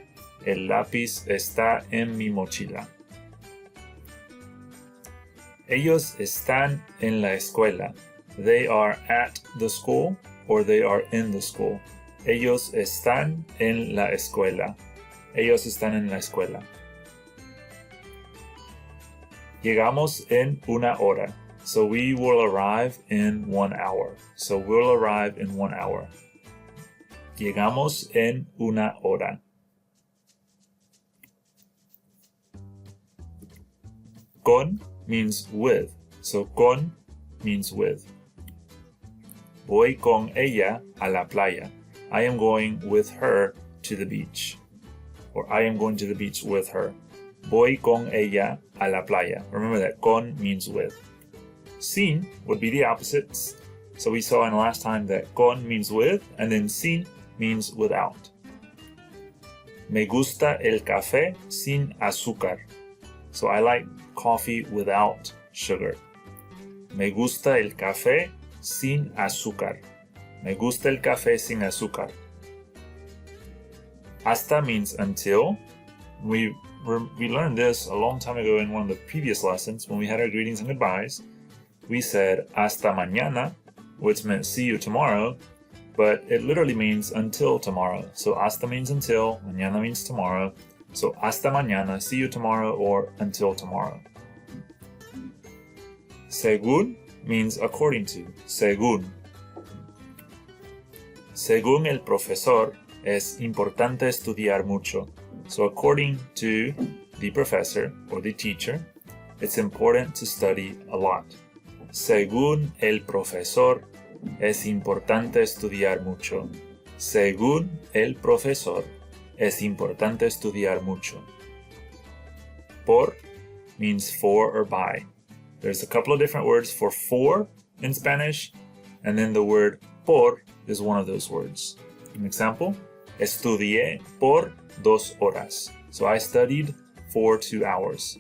El lápiz está en mi mochila. Ellos están en la escuela. They are at the school or they are in the school. Ellos están en la escuela. Ellos están en la escuela. Llegamos en una hora. So we will arrive in 1 hour. So we'll arrive in 1 hour. Llegamos en una hora. Con means with. So con means with. Voy con ella a la playa. I am going with her to the beach. Or I am going to the beach with her. Voy con ella a la playa. Remember that con means with. Sin would be the opposites. So we saw in the last time that con means with, and then sin means without. Me gusta el café sin azúcar. So I like coffee without sugar. Me gusta el café sin azúcar. Me gusta el café sin azúcar. Hasta means until. We learned this a long time ago in one of the previous lessons when we had our greetings and goodbyes. We said hasta mañana, which meant see you tomorrow, but it literally means until tomorrow. So hasta means until, mañana means tomorrow. So hasta mañana, see you tomorrow, or until tomorrow. Según means according to. Según. Según el profesor, es importante estudiar mucho. So according to the professor or the teacher, it's important to study a lot. Según el profesor, es importante estudiar mucho. Según el profesor, es importante estudiar mucho. Por means for or by. There's a couple of different words for in Spanish, and then the word por is one of those words. An example, estudié por 2 horas. So I studied for 2 hours.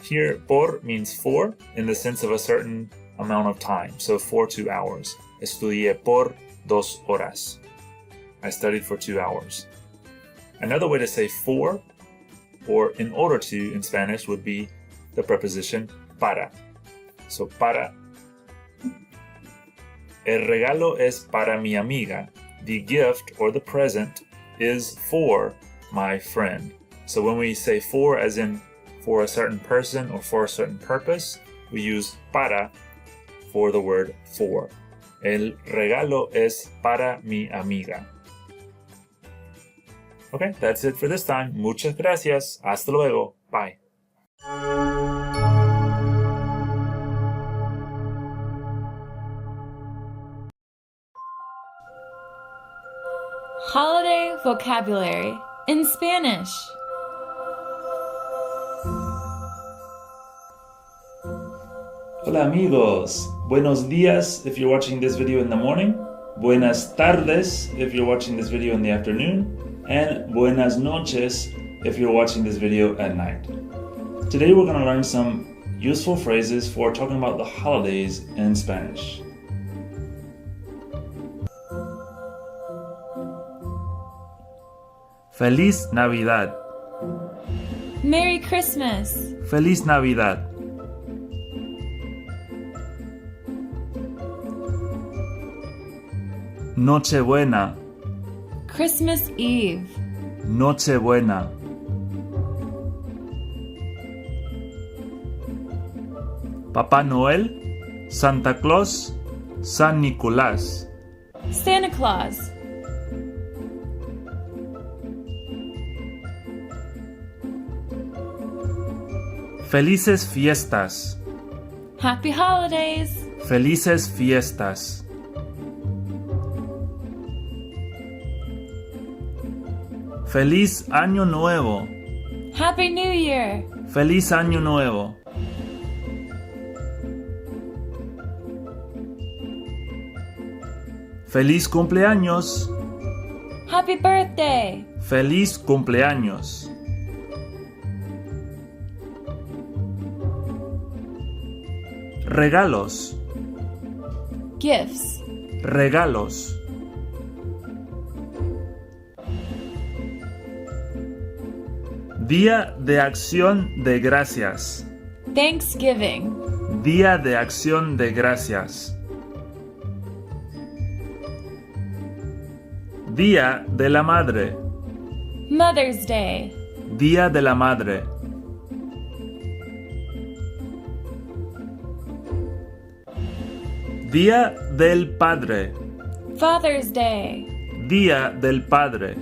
Here, por means for in the sense of a certain amount of time. So for 2 hours. Estudié por 2 horas. I studied for 2 hours. Another way to say for or in order to in Spanish would be the preposition para. So para. El regalo es para mi amiga. The gift or the present is for my friend. So when we say for as in for a certain person or for a certain purpose, we use para for the word for. El regalo es para mi amiga. Okay, that's it for this time. Muchas gracias. Hasta luego. Bye. Holiday vocabulary in Spanish. Hola amigos, buenos días if you're watching this video in the morning, buenas tardes if you're watching this video in the afternoon, and buenas noches if you're watching this video at night. Today we're going to learn some useful phrases for talking about the holidays in Spanish. Feliz Navidad. Merry Christmas. Feliz Navidad. Nochebuena. Christmas Eve. Nochebuena. Papá Noel, Santa Claus, San Nicolás. Santa Claus. Felices fiestas. Happy holidays. Felices fiestas. Feliz Año Nuevo. Happy New Year. Feliz Año Nuevo. Feliz cumpleaños. Happy birthday. Feliz cumpleaños. Regalos. Gifts. Regalos. Día de Acción de Gracias. Thanksgiving. Día de Acción de Gracias. Día de la Madre. Mother's Day. Día de la Madre. Día del Padre. Father's Day. Día del Padre.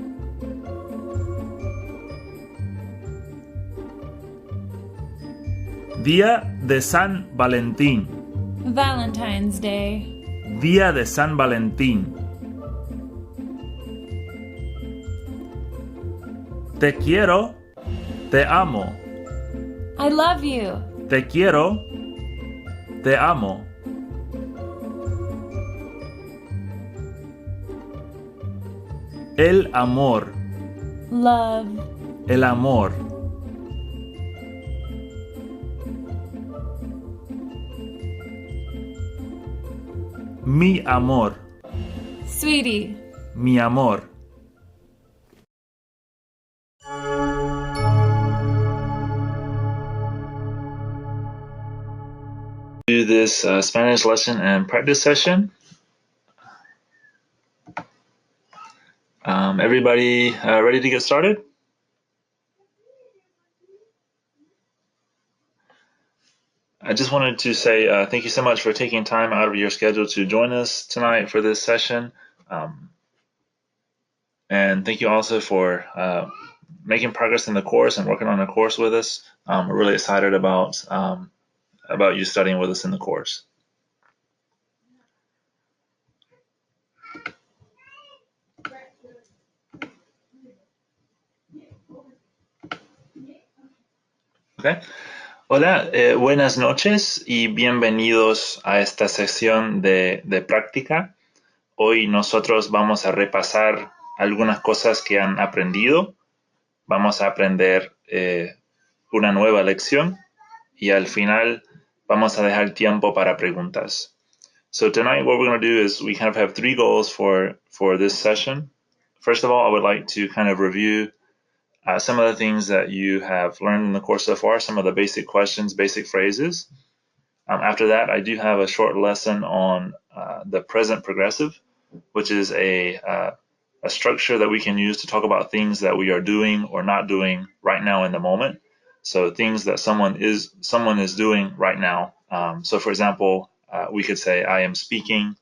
Día de San Valentín. Valentine's Day. Día de San Valentín. Te quiero. Te amo. I love you. Te quiero. Te amo. El amor. Love. El amor. Mi amor. Sweetie. Mi amor. Do this Spanish lesson and practice session. Everybody ready to get started? I just wanted to say thank you so much for taking time out of your schedule to join us tonight for this session. And thank you also for making progress in the course and working on the course with us. We're really excited about you studying with us in the course. Okay. Hola, buenas noches y bienvenidos a esta sesión de práctica. Hoy nosotros vamos a repasar algunas cosas que han aprendido. Vamos a aprender una nueva lección y al final vamos a dejar tiempo para preguntas. So tonight what we're going to do is we kind of have three goals for this session. First of all, I would like to kind of review some of the things that you have learned in the course so far, some of the basic questions, basic phrases. After that, I do have a short lesson on the present progressive, which is a structure that we can use to talk about things that we are doing or not doing right now in the moment. So things that someone is doing right now. So for example, we could say I am speaking,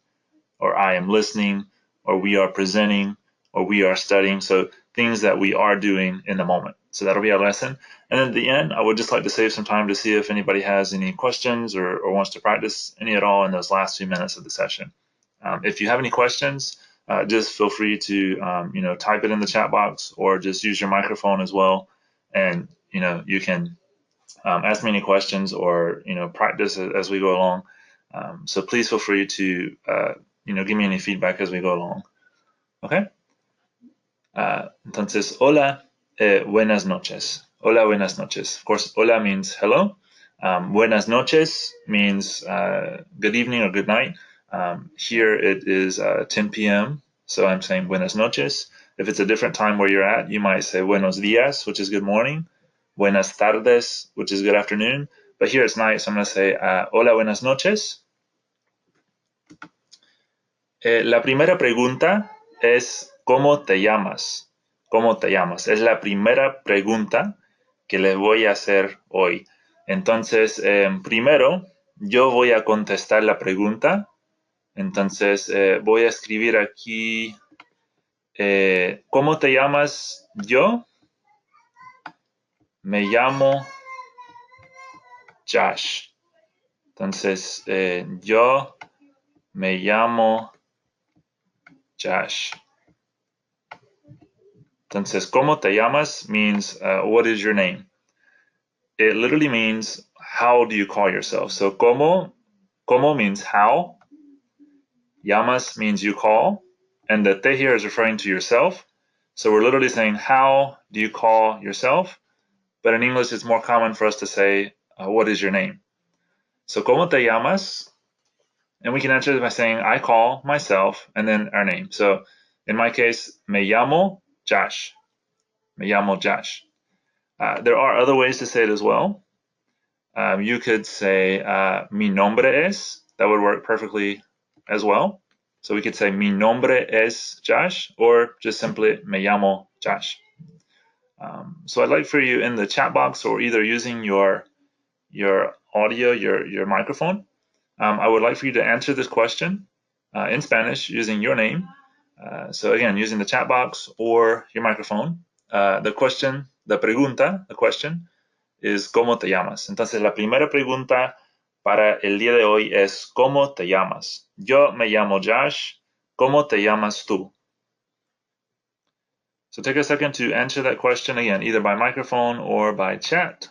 or I am listening, or we are presenting, or we are studying. So things that we are doing in the moment. So that'll be our lesson. And then at the end, I would just like to save some time to see if anybody has any questions or wants to practice any at all in those last few minutes of the session. If you have any questions, just feel free to type it in the chat box or just use your microphone as well. And you can ask me any questions or practice as we go along. So please feel free to give me any feedback as we go along. Okay. Entonces, hola, buenas noches. Hola, buenas noches. Of course, hola means hello. Buenas noches means good evening or good night. Here it is 10 p.m., so I'm saying buenas noches. If it's a different time where you're at, you might say buenos días, which is good morning. Buenas tardes, which is good afternoon. But here it's night, so I'm going to say hola, buenas noches. La primera pregunta es ¿cómo te llamas? ¿Cómo te llamas? Es la primera pregunta que les voy a hacer hoy. Entonces, primero, yo voy a contestar la pregunta. Entonces, voy a escribir aquí, ¿cómo te llamas? Yo me llamo Josh. Entonces, yo me llamo Josh. Entonces, ¿cómo te llamas? Means, what is your name? It literally means, how do you call yourself? So, como means how. Llamas means you call. And the te here is referring to yourself. So we're literally saying, how do you call yourself? But in English, it's more common for us to say, what is your name? So, ¿cómo te llamas? And we can answer it by saying, I call myself, and then our name. So, in my case, me llamo Josh. Me llamo Josh. There are other ways to say it as well. You could say, mi nombre es. That would work perfectly as well. So we could say, mi nombre es Josh, or just simply, me llamo Josh. So I'd like for you in the chat box, or either using your audio, your microphone, I would like for you to answer this question in Spanish using your name. So again, using the chat box or your microphone. The question es ¿cómo te llamas? Entonces la primera pregunta para el día de hoy es ¿cómo te llamas? Yo me llamo Josh. ¿Cómo te llamas tú? So take a second to answer that question again, either by microphone or by chat.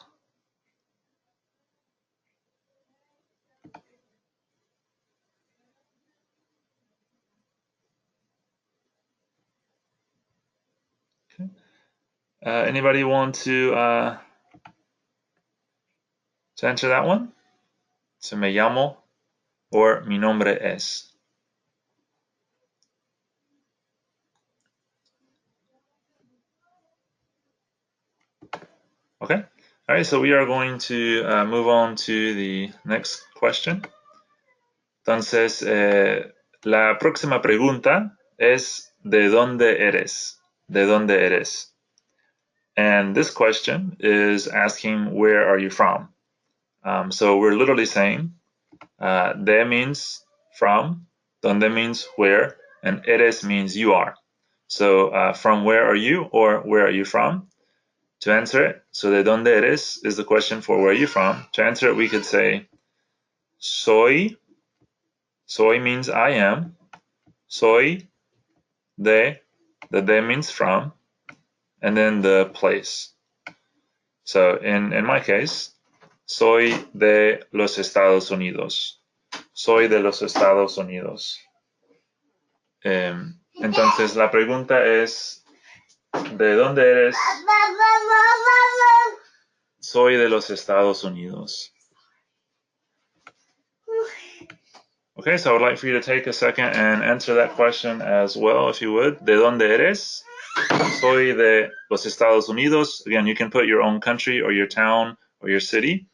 Okay. Anybody want to answer that one? So me llamo or mi nombre es. Okay. All right, so we are going to move on to the next question. Entonces, la próxima pregunta es ¿de dónde eres? ¿De dónde eres? And this question is asking where are you from? So we're literally saying de means from, donde means where, and eres means you are. So from where are you, or where are you from? To answer it, so de dónde eres is the question for where are you from. To answer it, we could say soy. Soy means I am. Soy de. The de means from. And then the place. So in my case, soy de los Estados Unidos. Soy de los Estados Unidos. Entonces la pregunta es, ¿de dónde eres? Soy de los Estados Unidos. Okay, so I would like for you to take a second and answer that question as well, if you would. ¿De dónde eres? Soy de los Estados Unidos. Again, you can put your own country or your town or your city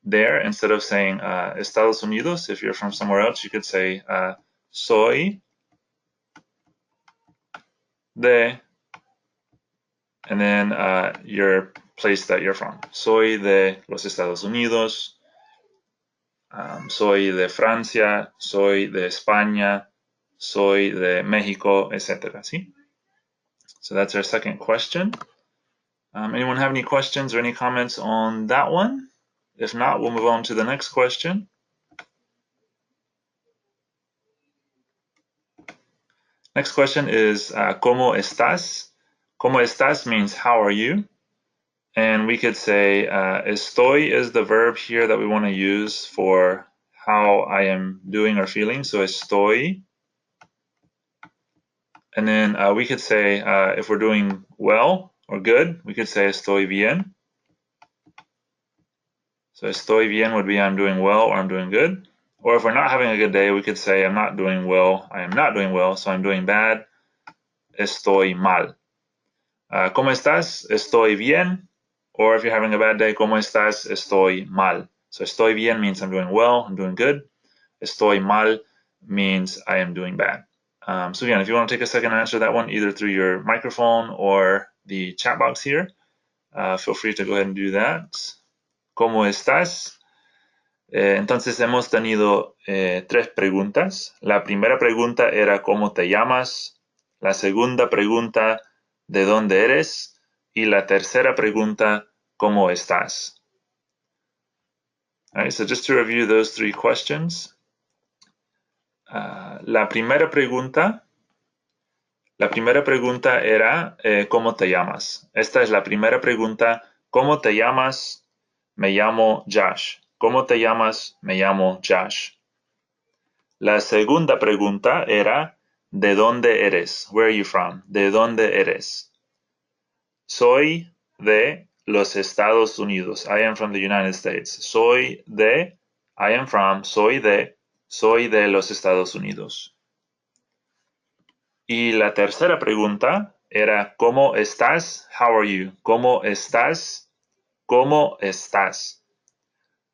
there instead of saying Estados Unidos. If you're from somewhere else, you could say soy de, and then your place that you're from. Soy de los Estados Unidos. Soy de Francia. Soy de España. Soy de México, etc. ¿Sí? So that's our second question. Anyone have any questions or any comments on that one? If not, we'll move on to the next question. Next question is ¿Cómo estás? ¿Cómo estás means how are you? And we could say estoy is the verb here that we want to use for how I am doing or feeling. So estoy. And then we could say if we're doing well or good, we could say estoy bien. So estoy bien would be I'm doing well or I'm doing good. Or if we're not having a good day, we could say I'm not doing well, I am not doing well, so I'm doing bad. Estoy mal. ¿Cómo estás? Estoy bien. Or if you're having a bad day, ¿cómo estás? Estoy mal. So estoy bien means I'm doing well, I'm doing good. Estoy mal means I am doing bad. So again, if you want to take a second to answer that one, either through your microphone or the chat box here, feel free to go ahead and do that. ¿Cómo estás? Entonces hemos tenido 3 preguntas. La primera pregunta era ¿cómo te llamas? La segunda pregunta ¿de dónde eres? Y la tercera pregunta ¿cómo estás? All right, so just to review those 3 questions. La primera pregunta era ¿cómo te llamas? Esta es la primera pregunta. ¿Cómo te llamas? Me llamo Josh. ¿Cómo te llamas? Me llamo Josh. La segunda pregunta era ¿de dónde eres? Where are you from? ¿De dónde eres? Soy de los Estados Unidos. I am from the United States. Soy de, I am from, soy de los Estados Unidos. Y la tercera pregunta era ¿cómo estás? How are you? ¿Cómo estás? ¿Cómo estás?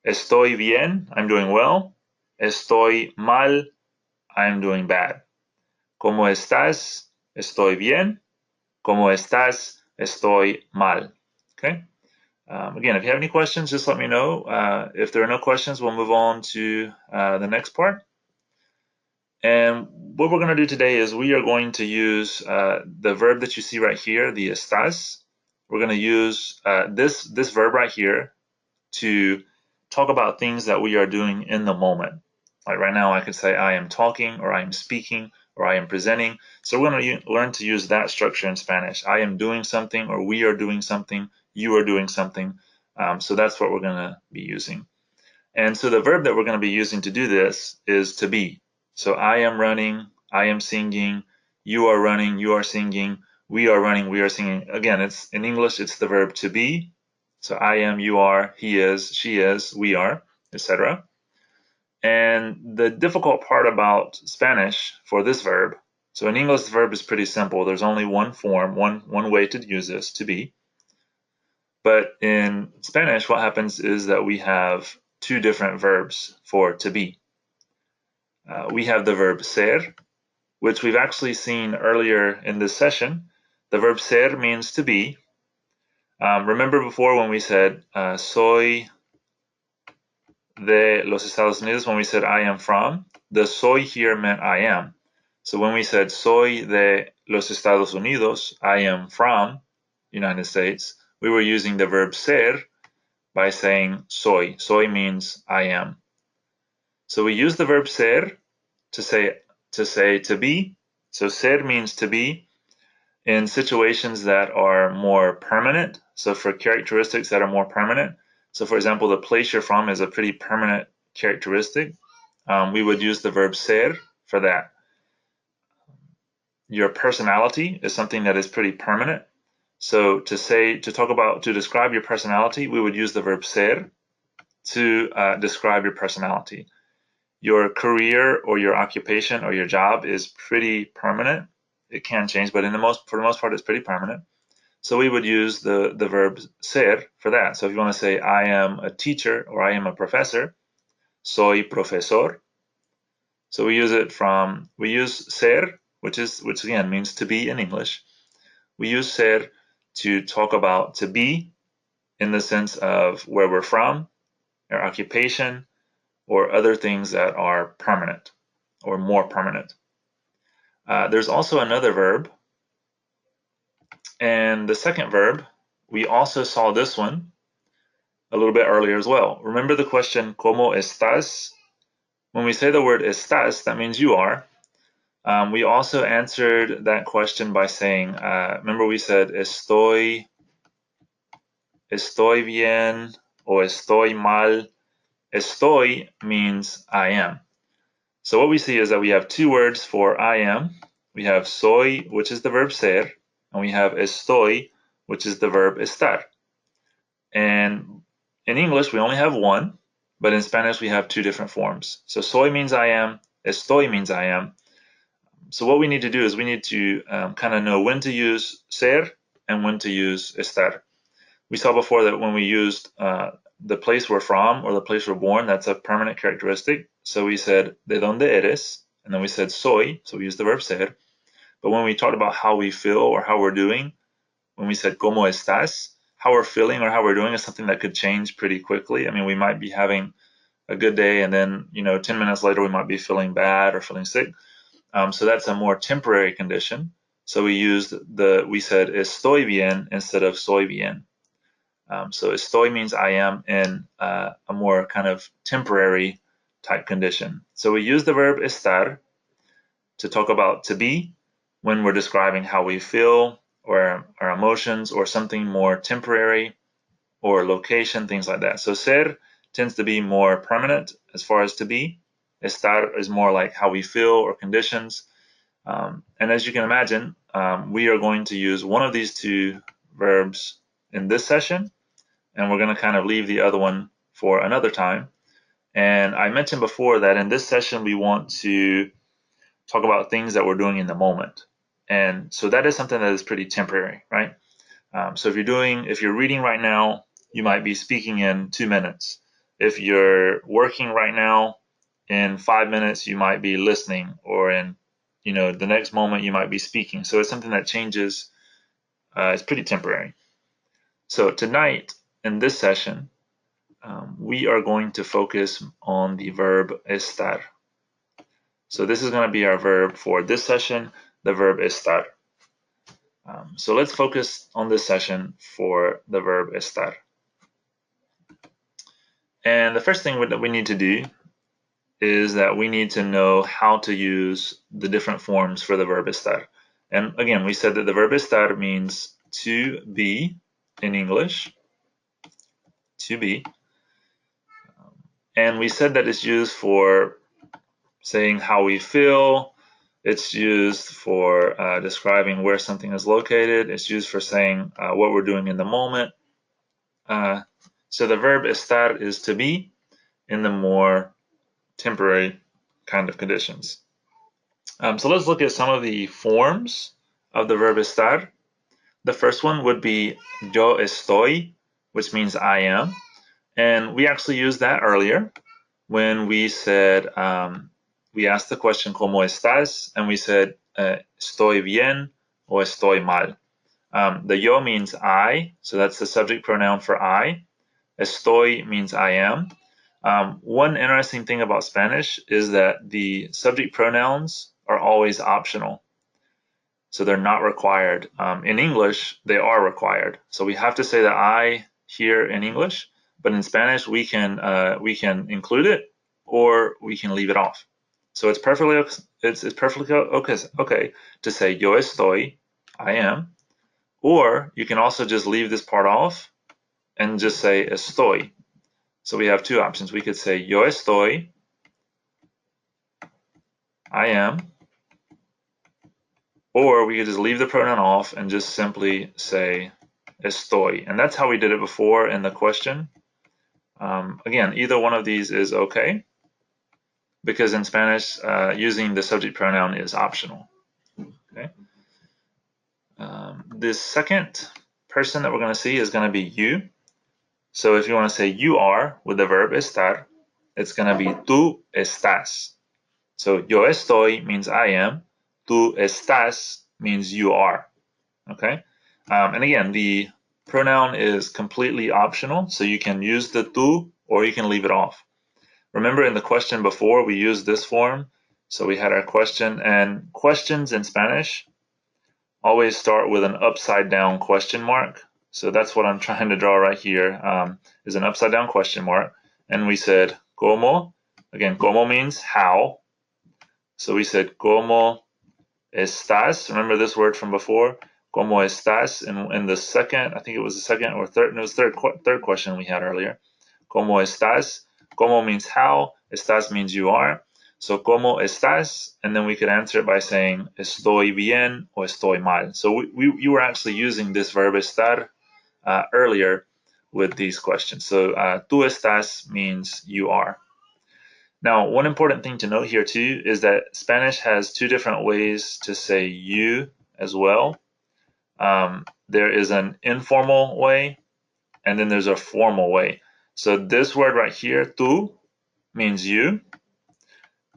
Estoy bien. I'm doing well. Estoy mal. I'm doing bad. ¿Cómo estás? Estoy bien. ¿Cómo estás? Estoy mal. Okay. Again, if you have any questions, just let me know. If there are no questions, we'll move on to the next part. And what we're going to do today is we are going to use the verb that you see right here, the estás. We're going to use this verb right here to talk about things that we are doing in the moment. Like right now, I could say I am talking, or I am speaking, or I am presenting. So we're going to learn to use that structure in Spanish. I am doing something, or we are doing something, you are doing something. So that's what we're going to be using. And so the verb that we're going to be using to do this is to be. So I am running, I am singing, you are running, you are singing, we are running, we are singing. Again, it's in English, it's the verb to be. So I am, you are, he is, she is, we are, etc. And the difficult part about Spanish for this verb, so in English the verb is pretty simple. There's only one form, one way to use this, to be. But in Spanish, what happens is that we have 2 different verbs for to be. We have the verb ser, which we've actually seen earlier in this session. The verb ser means to be. Remember before when we said soy de los Estados Unidos, when we said I am from, the soy here meant I am. So when we said soy de los Estados Unidos, I am from United States, we were using the verb ser by saying soy. Soy means I am. So we use the verb ser to say to be. So ser means to be in situations that are more permanent. So for characteristics that are more permanent. So for example, the place you're from is a pretty permanent characteristic. We would use the verb ser for that. Your personality is something that is pretty permanent. So to describe your personality, we would use the verb ser to describe your personality. Your career or your occupation or your job is pretty permanent. It can change, but for the most part, it's pretty permanent. So we would use the verb ser for that. So if you want to say I am a teacher or I am a professor, soy profesor. So we use ser, which again means to be in English. We use ser to talk about to be in the sense of where we're from, our occupation, or other things that are permanent or more permanent. There's also another verb And the second verb, we also saw this one a little bit earlier as well. Remember the question, ¿Cómo estás? When we say the word estás, that means you are. We also answered that question by saying, remember we said estoy bien o estoy mal. Estoy means I am. So what we see is that we have two words for I am. We have soy, which is the verb ser, and we have estoy, which is the verb estar. And in English, we only have one, but in Spanish, we have two different forms. So soy means I am, estoy means I am. So what we need to do is we need to kind of know when to use ser and when to use estar. We saw before that when we used the place we're from or the place we're born, that's a permanent characteristic. So we said, ¿de dónde eres? And then we said, soy, so we used the verb ser. But when we talked about how we feel or how we're doing, when we said, ¿cómo estás? How we're feeling or how we're doing is something that could change pretty quickly. I mean, we might be having a good day and then, 10 minutes later, we might be feeling bad or feeling sick. So that's a more temporary condition. So we said estoy bien instead of soy bien. So estoy means I am in a more kind of temporary type condition. So we use the verb estar to talk about to be when we're describing how we feel or our emotions or something more temporary or location, things like that. So ser tends to be more permanent as far as to be. Estar is more like how we feel or conditions. And as you can imagine, we are going to use one of these two verbs in this session, and we're going to kind of leave the other one for another time. And I mentioned before that in this session, we want to talk about things that we're doing in the moment. And so that is something that is pretty temporary, right? So if you're reading right now, you might be speaking in 2 minutes. If you're working right now, in 5 minutes, you might be listening, or in the next moment you might be speaking. So it's something that changes. It's pretty temporary. So tonight in this session, we are going to focus on the verb estar. So this is going to be our verb for this session, the verb estar. So let's focus on this session for the verb estar. And the first thing that we need to do is that we need to know how to use the different forms for the verb estar. And again, we said that the verb estar means to be in English, to be. And we said that it's used for saying how we feel. It's used for describing where something is located. It's used for saying what we're doing in the moment. So the verb estar is to be in the more temporary kind of conditions. So let's look at some of the forms of the verb estar. The first one would be yo estoy, which means I am. And we actually used that earlier when we said, we asked the question, ¿cómo estás? And we said, estoy bien o estoy mal. The yo means I, so that's the subject pronoun for I. Estoy means I am. One interesting thing about Spanish is that the subject pronouns are always optional. So they're not required. In English, they are required. So we have to say the I here in English, but in Spanish, we can include it or we can leave it off. So it's perfectly okay to say yo estoy, I am, or you can also just leave this part off and just say estoy. So we have two options. We could say yo estoy, I am, or we could just leave the pronoun off and just simply say estoy. And that's how we did it before in the question. Again, either one of these is okay, because in Spanish, using the subject pronoun is optional. Okay. The second person that we're going to see is going to be you. So if you want to say you are with the verb estar, it's going to be tú estás. So yo estoy means I am. Tú estás means you are. Okay. And again, the pronoun is completely optional, so you can use the tú or you can leave it off. Remember in the question before, we used this form. So we had our question, and questions in Spanish always start with an upside down question mark. So that's what I'm trying to draw right here, is an upside down question mark. And we said ¿cómo? Again, ¿cómo means how. So we said ¿cómo estás? Remember this word from before? ¿Cómo estás? In the second, I think it was the second or third, no, it was third question we had earlier. ¿Cómo estás? ¿Cómo means how, estás means you are. So, ¿cómo estás? And then we could answer it by saying estoy bien o estoy mal. So you were actually using this verb estar earlier with these questions. So, tú estás means you are. Now, one important thing to note here too is that Spanish has two different ways to say you as well. There is an informal way, and then there's a formal way. So this word right here, tú, means you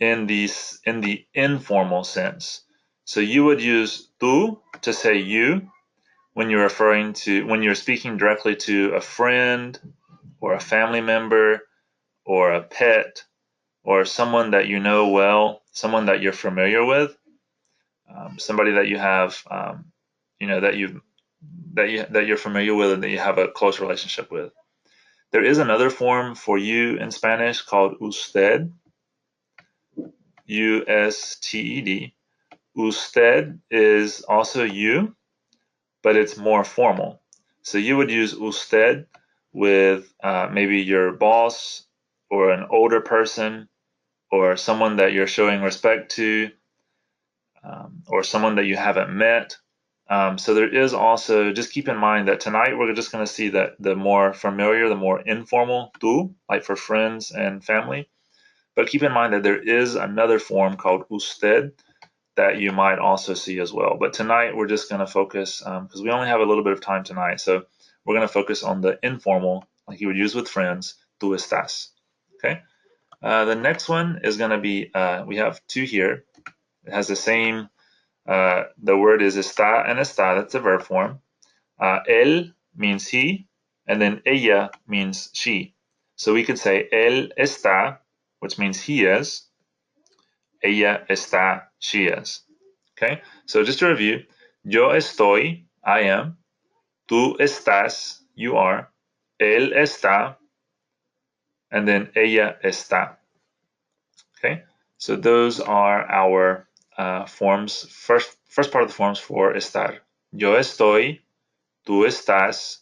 in the informal sense. So you would use tú to say you when you're speaking directly to a friend or a family member or a pet or someone that you know well, someone that you're familiar with, somebody that you have, that you're familiar with and that you have a close relationship with. There is another form for you in Spanish called usted, U-S-T-E-D. Usted is also you, but it's more formal. So you would use usted with maybe your boss or an older person or someone that you're showing respect to, or someone that you haven't met. So there is also, just keep in mind that tonight we're just going to see that the more familiar, the more informal tú, like for friends and family. But keep in mind that there is another form called usted that you might also see as well. But tonight we're just going to focus, because we only have a little bit of time tonight, so we're going to focus on the informal, like you would use with friends, tú estás. Okay. The next one is going to be, we have two here. It has the same, the word is está and está, that's the verb form. Él means he, and then ella means she. So we could say él está, which means he is. Ella está, she is. Okay, so just to review, yo estoy, I am. Tú estás, you are. Él está, and then ella está. Okay, so those are our forms. First part of the forms for estar. Yo estoy, tú estás,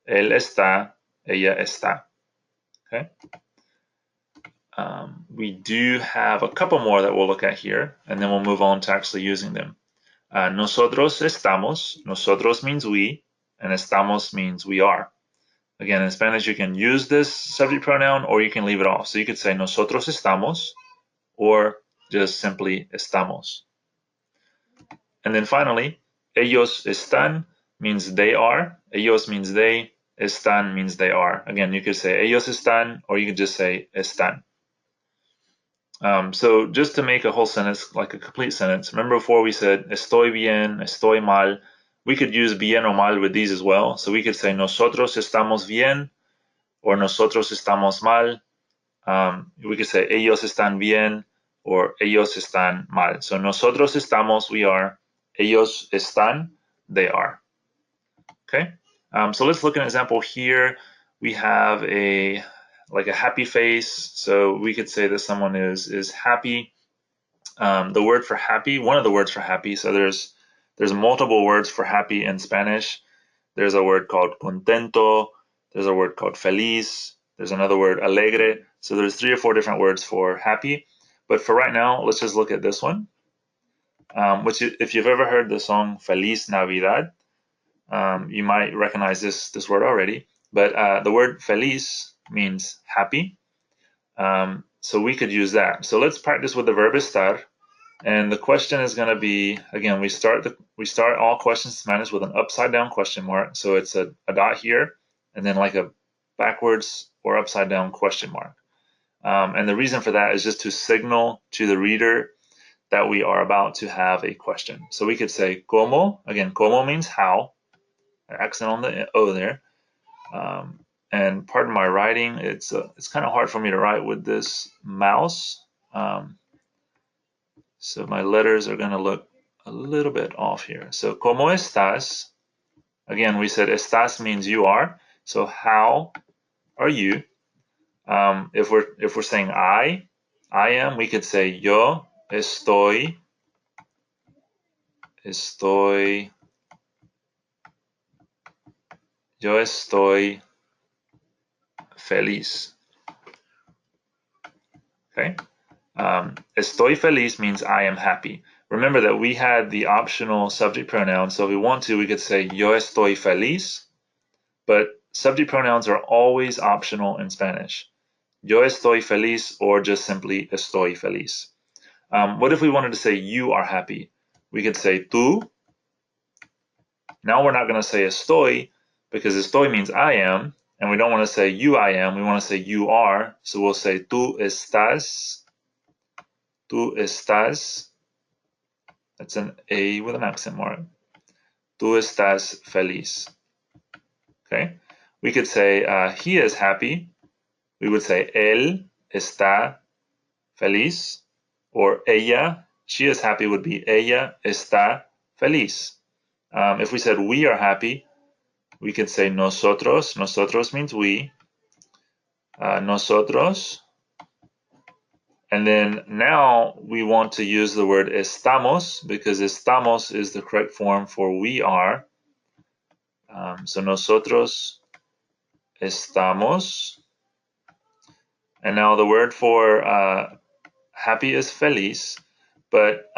él está, ella está. Okay. We do have a couple more that we'll look at here, and then we'll move on to actually using them. Nosotros estamos. Nosotros means we, and estamos means we are. Again, in Spanish, you can use this subject pronoun or you can leave it off. So you could say nosotros estamos or just simply estamos. And then finally, ellos están means they are. Ellos means they. Están means they are. Again, you could say ellos están or you could just say están. So just to make a whole sentence, like a complete sentence, remember before we said estoy bien, estoy mal. We could use bien or mal with these as well. So we could say nosotros estamos bien or nosotros estamos mal. We could say ellos están bien or ellos están mal. So nosotros estamos, we are. Ellos están, they are. Okay. So let's look at an example here. We have a happy face. So we could say that someone is happy. The word for happy, one of the words for happy. So there's multiple words for happy in Spanish. There's a word called contento. There's a word called feliz. There's another word, alegre. So there's 3 or 4 different words for happy. But for right now, let's just look at this one. Which, if you've ever heard the song Feliz Navidad, you might recognize this word already. But the word feliz means happy. So we could use that. So let's practice with the verb estar. And the question is going to be, again, we start all questions in Spanish with an upside down question mark. So it's a dot here, and then like a backwards or upside down question mark. And the reason for that is just to signal to the reader that we are about to have a question. So we could say como. Again, como means how. Accent on the O there. And pardon my writing, it's kind of hard for me to write with this mouse. So my letters are going to look a little bit off here. So, ¿cómo estás? Again, we said estás means you are. So, how are you? If we're saying I am, we could say yo estoy feliz. Okay. Estoy feliz means I am happy. Remember that we had the optional subject pronoun, so if we want to, we could say yo estoy feliz, but subject pronouns are always optional in Spanish. Yo estoy feliz or just simply estoy feliz. What if we wanted to say you are happy? We could say tú. Now we're not going to say estoy because estoy means I am, and we don't want to say you I am, we want to say you are, so we'll say tú estás. Tú estás. That's an A with an accent mark. Tú estás feliz. Okay? We could say he is happy. We would say él está feliz. Or ella, she is happy would be ella está feliz. If we said we are happy, we could say nosotros. Nosotros means we. Nosotros. And then now we want to use the word estamos because estamos is the correct form for we are. So nosotros estamos. And now the word for happy is feliz. But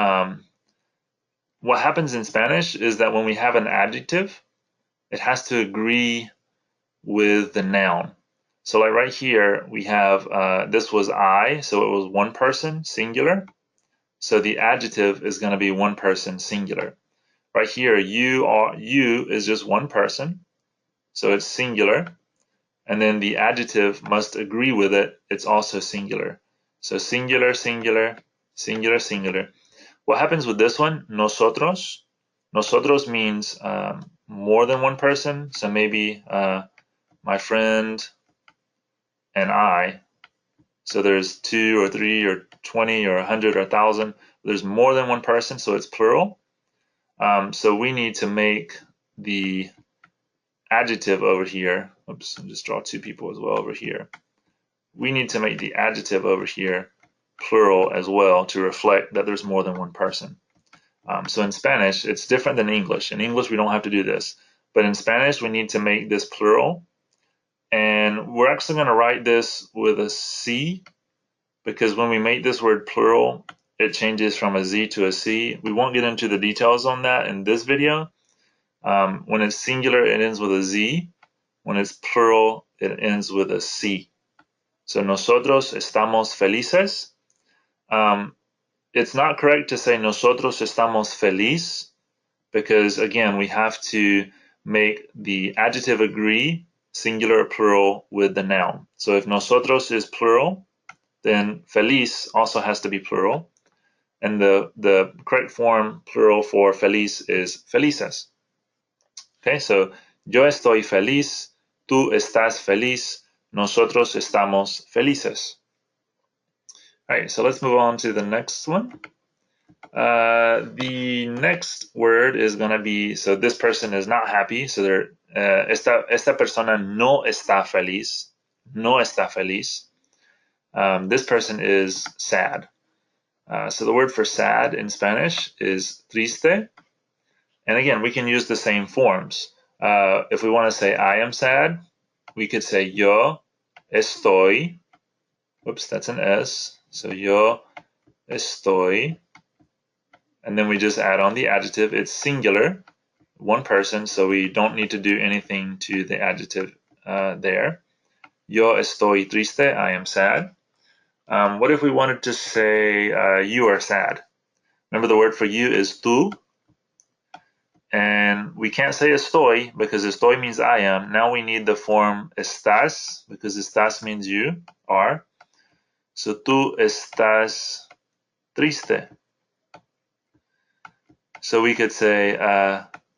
what happens in Spanish is that when we have an adjective, it has to agree with the noun. So like right here, we have, this was I, so it was one person, singular. So the adjective is going to be one person, singular. Right here, you is just one person, so it's singular. And then the adjective must agree with it, it's also singular. So singular, singular, singular, singular. What happens with this one, nosotros? Nosotros means more than one person, so maybe my friend and I. So there's 2 or 3 or 20 or 100 or 1,000. There's more than one person, so it's plural. So we need to make the adjective over here. Oops, I'll just draw 2 people as well over here. We need to make the adjective over here plural as well to reflect that there's more than one person. So in Spanish, it's different than English. In English, we don't have to do this. But in Spanish, we need to make this plural. And we're actually going to write this with a C because when we make this word plural, it changes from a Z to a C. We won't get into the details on that in this video. When it's singular, it ends with a Z. When it's plural, it ends with a C. So nosotros estamos felices. It's not correct to say nosotros estamos feliz because, again, we have to make the adjective agree, singular or plural, with the noun. So if nosotros is plural, then feliz also has to be plural. And the correct form plural for feliz is felices. Okay, so yo estoy feliz, tú estás feliz, nosotros estamos felices. All right, so let's move on to the next one. The next word is going to be, so this person is not happy, so esta persona no está feliz, no está feliz. This person is sad. So the word for sad in Spanish is triste. And again, we can use the same forms. If we want to say I am sad, we could say yo estoy. Oops, that's an S. So yo estoy. And then we just add on the adjective. It's singular, one person, so we don't need to do anything to the adjective there. Yo estoy triste, I am sad. What if we wanted to say you are sad? Remember the word for you is tú. And we can't say estoy because estoy means I am. Now we need the form estás because estás means you are. So tú estás triste. So we could say,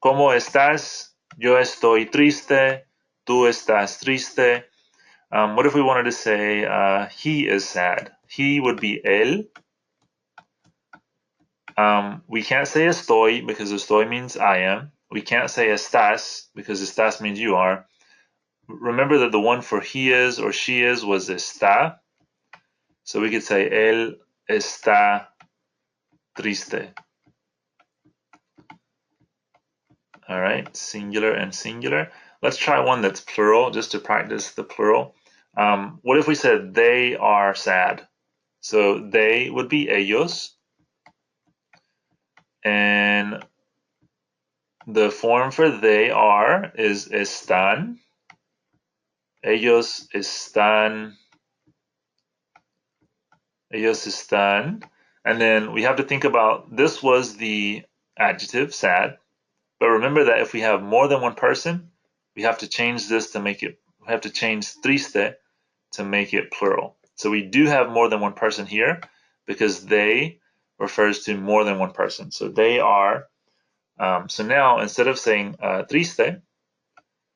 ¿Cómo estás? Yo estoy triste. Tú estás triste. What if we wanted to say he is sad? He would be él. We can't say estoy because estoy means I am. We can't say estás because estás means you are. Remember that the one for he is or she is was está. So we could say él está triste. All right, singular and singular. Let's try one that's plural just to practice the plural. What if we said they are sad? So they would be ellos. And the form for they are is están. Ellos están. Ellos están. And then we have to think about this was the adjective, sad. But remember that if we have more than one person, we have to change this to make it, we have to change triste to make it plural. So we do have more than one person here because they refers to more than one person. So they are, so now instead of saying triste,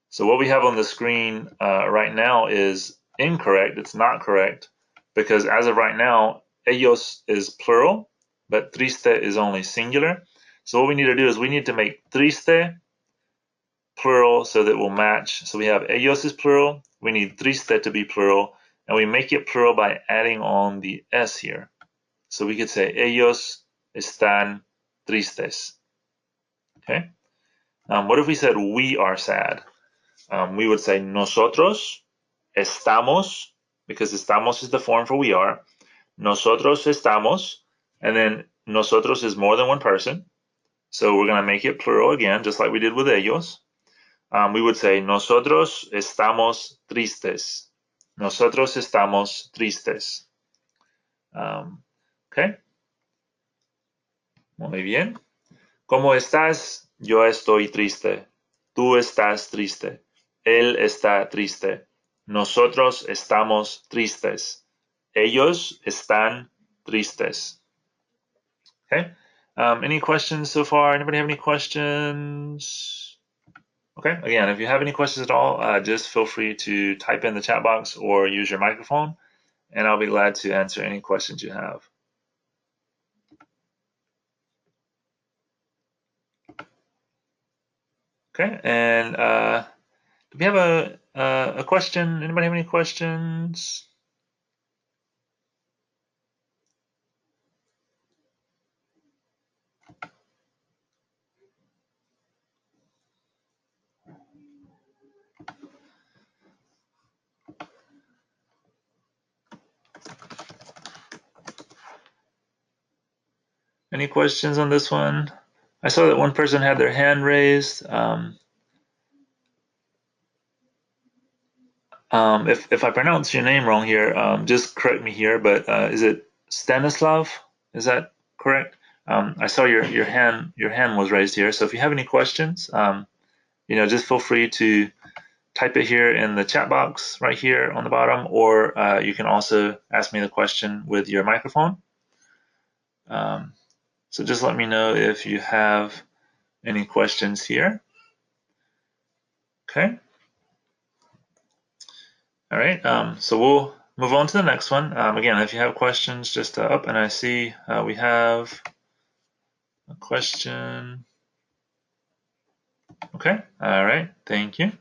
so what we have on the screen right now is incorrect. It's not correct because as of right now, ellos is plural, but triste is only singular. So what we need to do is we need to make triste plural so that will match. So we have ellos is plural. We need triste to be plural, and we make it plural by adding on the s here. So we could say ellos están tristes. Okay. What if we said we are sad? We would say nosotros estamos, because estamos is the form for we are. Nosotros estamos, and then nosotros is more than one person. So we're going to make it plural again, just like we did with ellos. We would say nosotros estamos tristes. Nosotros estamos tristes. Okay. Muy bien. ¿Cómo estás? Yo estoy triste. Tú estás triste. Él está triste. Nosotros estamos tristes. Ellos están tristes. Okay. Any questions so far? Anybody have any questions? Okay. Again, if you have any questions at all, just feel free to type in the chat box or use your microphone, and I'll be glad to answer any questions you have. Okay. And do we have a question? Anybody have any questions? Any questions on this one? I saw that one person had their hand raised. If I pronounce your name wrong here, just correct me here. But is it Stanislav? Is that correct? I saw your hand was raised here. So if you have any questions, just feel free to type it here in the chat box right here on the bottom, or you can also ask me the question with your microphone. So just let me know if you have any questions here. Okay. All right. So we'll move on to the next one. Again, if you have questions, just up, and I see we have a question. Okay. All right. Thank you.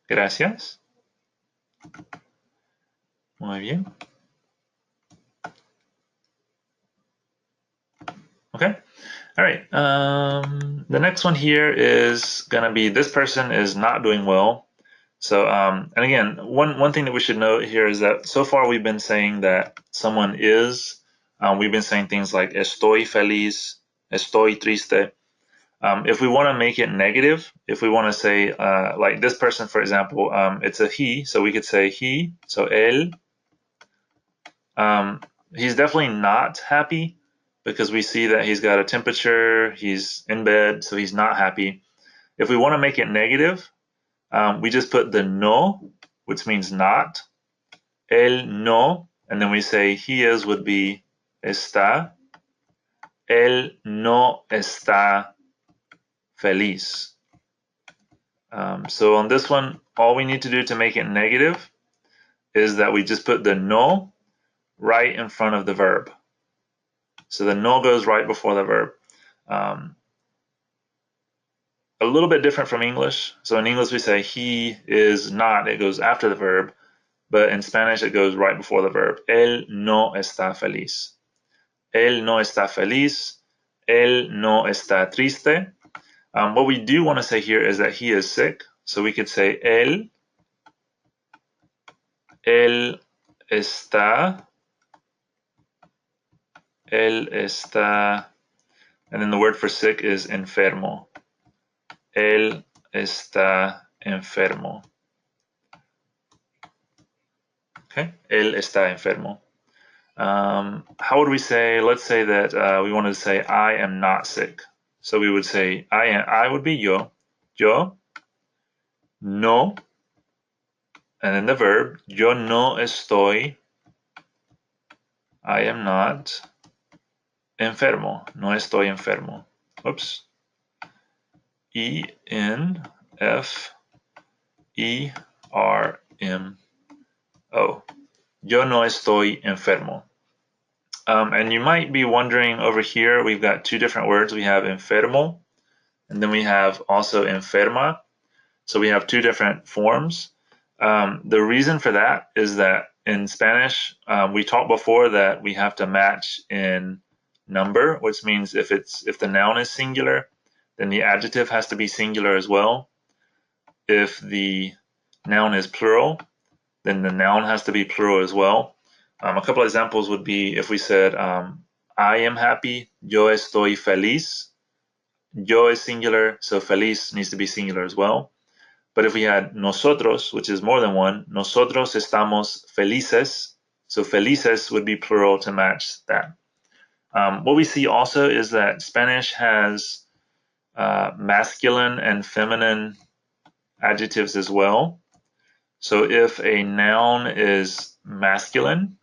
Gracias. Muy bien. Okay. All right. The next one here is going to be this person is not doing well. So, and again, one thing that we should note here is that so far we've been saying that someone is. We've been saying things like estoy feliz, estoy triste. If we want to make it negative, if we want to say like this person, for example, it's a he, so we could say he, so él. He's definitely not happy because we see that he's got a temperature, he's in bed, so he's not happy. If we want to make it negative, we just put the no, which means not. Él no, and then we say he is would be está. Él no está feliz. So on this one, all we need to do to make it negative is that we just put the no right in front of the verb. So the no goes right before the verb. A little bit different from English. So in English we say he is not, it goes after the verb, but in Spanish it goes right before the verb. Él no está feliz. Él no está feliz. Él no está triste. What we do want to say here is that he is sick. So we could say él está, and then the word for sick is enfermo. Él está enfermo. Okay, él está enfermo. How would we say, let's say that we wanted to say I am not sick. So we would say I would be yo. Yo no, and then the verb, yo no estoy, I am not enfermo. No estoy enfermo. Oops. E-N-F-E-R-M-O. Yo no estoy enfermo. And you might be wondering over here, we've got two different words. We have enfermo, and then we have also enferma. So we have two different forms. The reason for that is that in Spanish, we talked before that we have to match in number, which means if the noun is singular, then the adjective has to be singular as well. If the noun is plural, then the noun has to be plural as well. A couple of examples would be if we said, I am happy, yo estoy feliz. Yo is singular, so feliz needs to be singular as well. But if we had nosotros, which is more than one, nosotros estamos felices, so felices would be plural to match that. What we see also is that Spanish has masculine and feminine adjectives as well. So if a noun is masculine,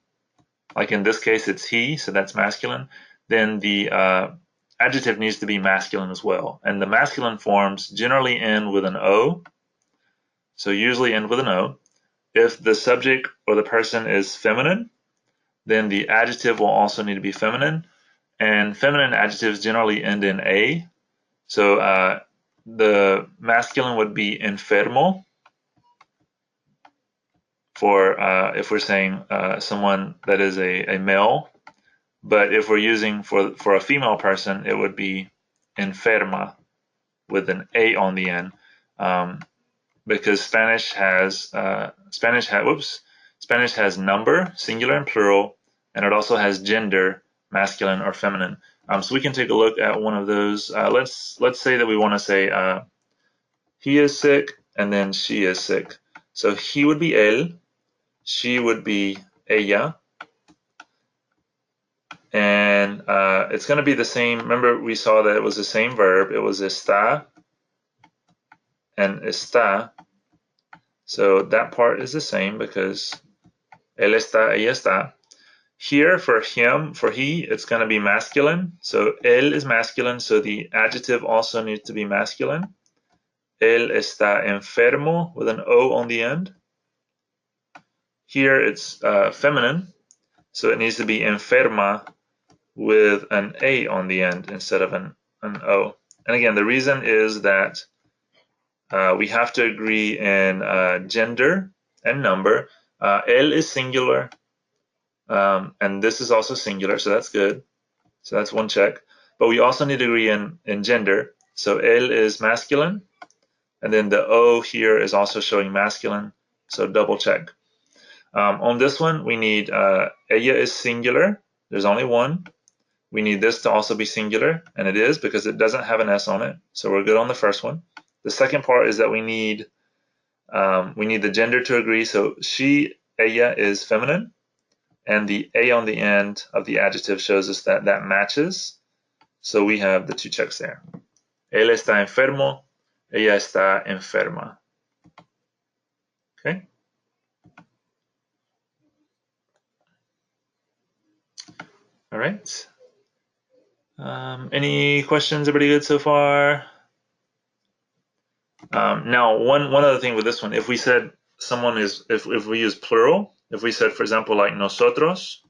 like in this case it's he, so that's masculine, then the adjective needs to be masculine as well. And the masculine forms generally end with an O, so usually end with an O. If the subject or the person is feminine, then the adjective will also need to be feminine. And feminine adjectives generally end in A. So the masculine would be enfermo for if we're saying someone that is a male. But if we're using for a female person, it would be enferma with an A on the end. Because Spanish has number, singular and plural, and it also has gender, masculine or feminine. So we can take a look at one of those. Let's say that we want to say he is sick and then she is sick. So he would be él, she would be ella, and it's going to be the same. Remember, we saw that it was the same verb. It was está and está. So that part is the same because él está, ella está. Here for him, for he, it's going to be masculine. So él is masculine, so the adjective also needs to be masculine. Él está enfermo with an O on the end. Here it's feminine, so it needs to be enferma with an A on the end instead of an O. And again, the reason is that we have to agree in gender and number. Él is singular, and this is also singular, so that's good. So that's one check. But we also need to agree in gender. So él is masculine, and then the O here is also showing masculine, so double check. On this one, we need ella is singular. There's only one. We need this to also be singular, and it is because it doesn't have an S on it. So we're good on the first one. The second part is that we need the gender to agree. So she, ella, is feminine, and the A on the end of the adjective shows us that that matches. So we have the two checks there. Él está enfermo, ella está enferma. Okay. All right. Any questions? Everybody good so far? Now, one other thing with this one, if we said someone is, if we use plural, if we said, for example, like nosotros,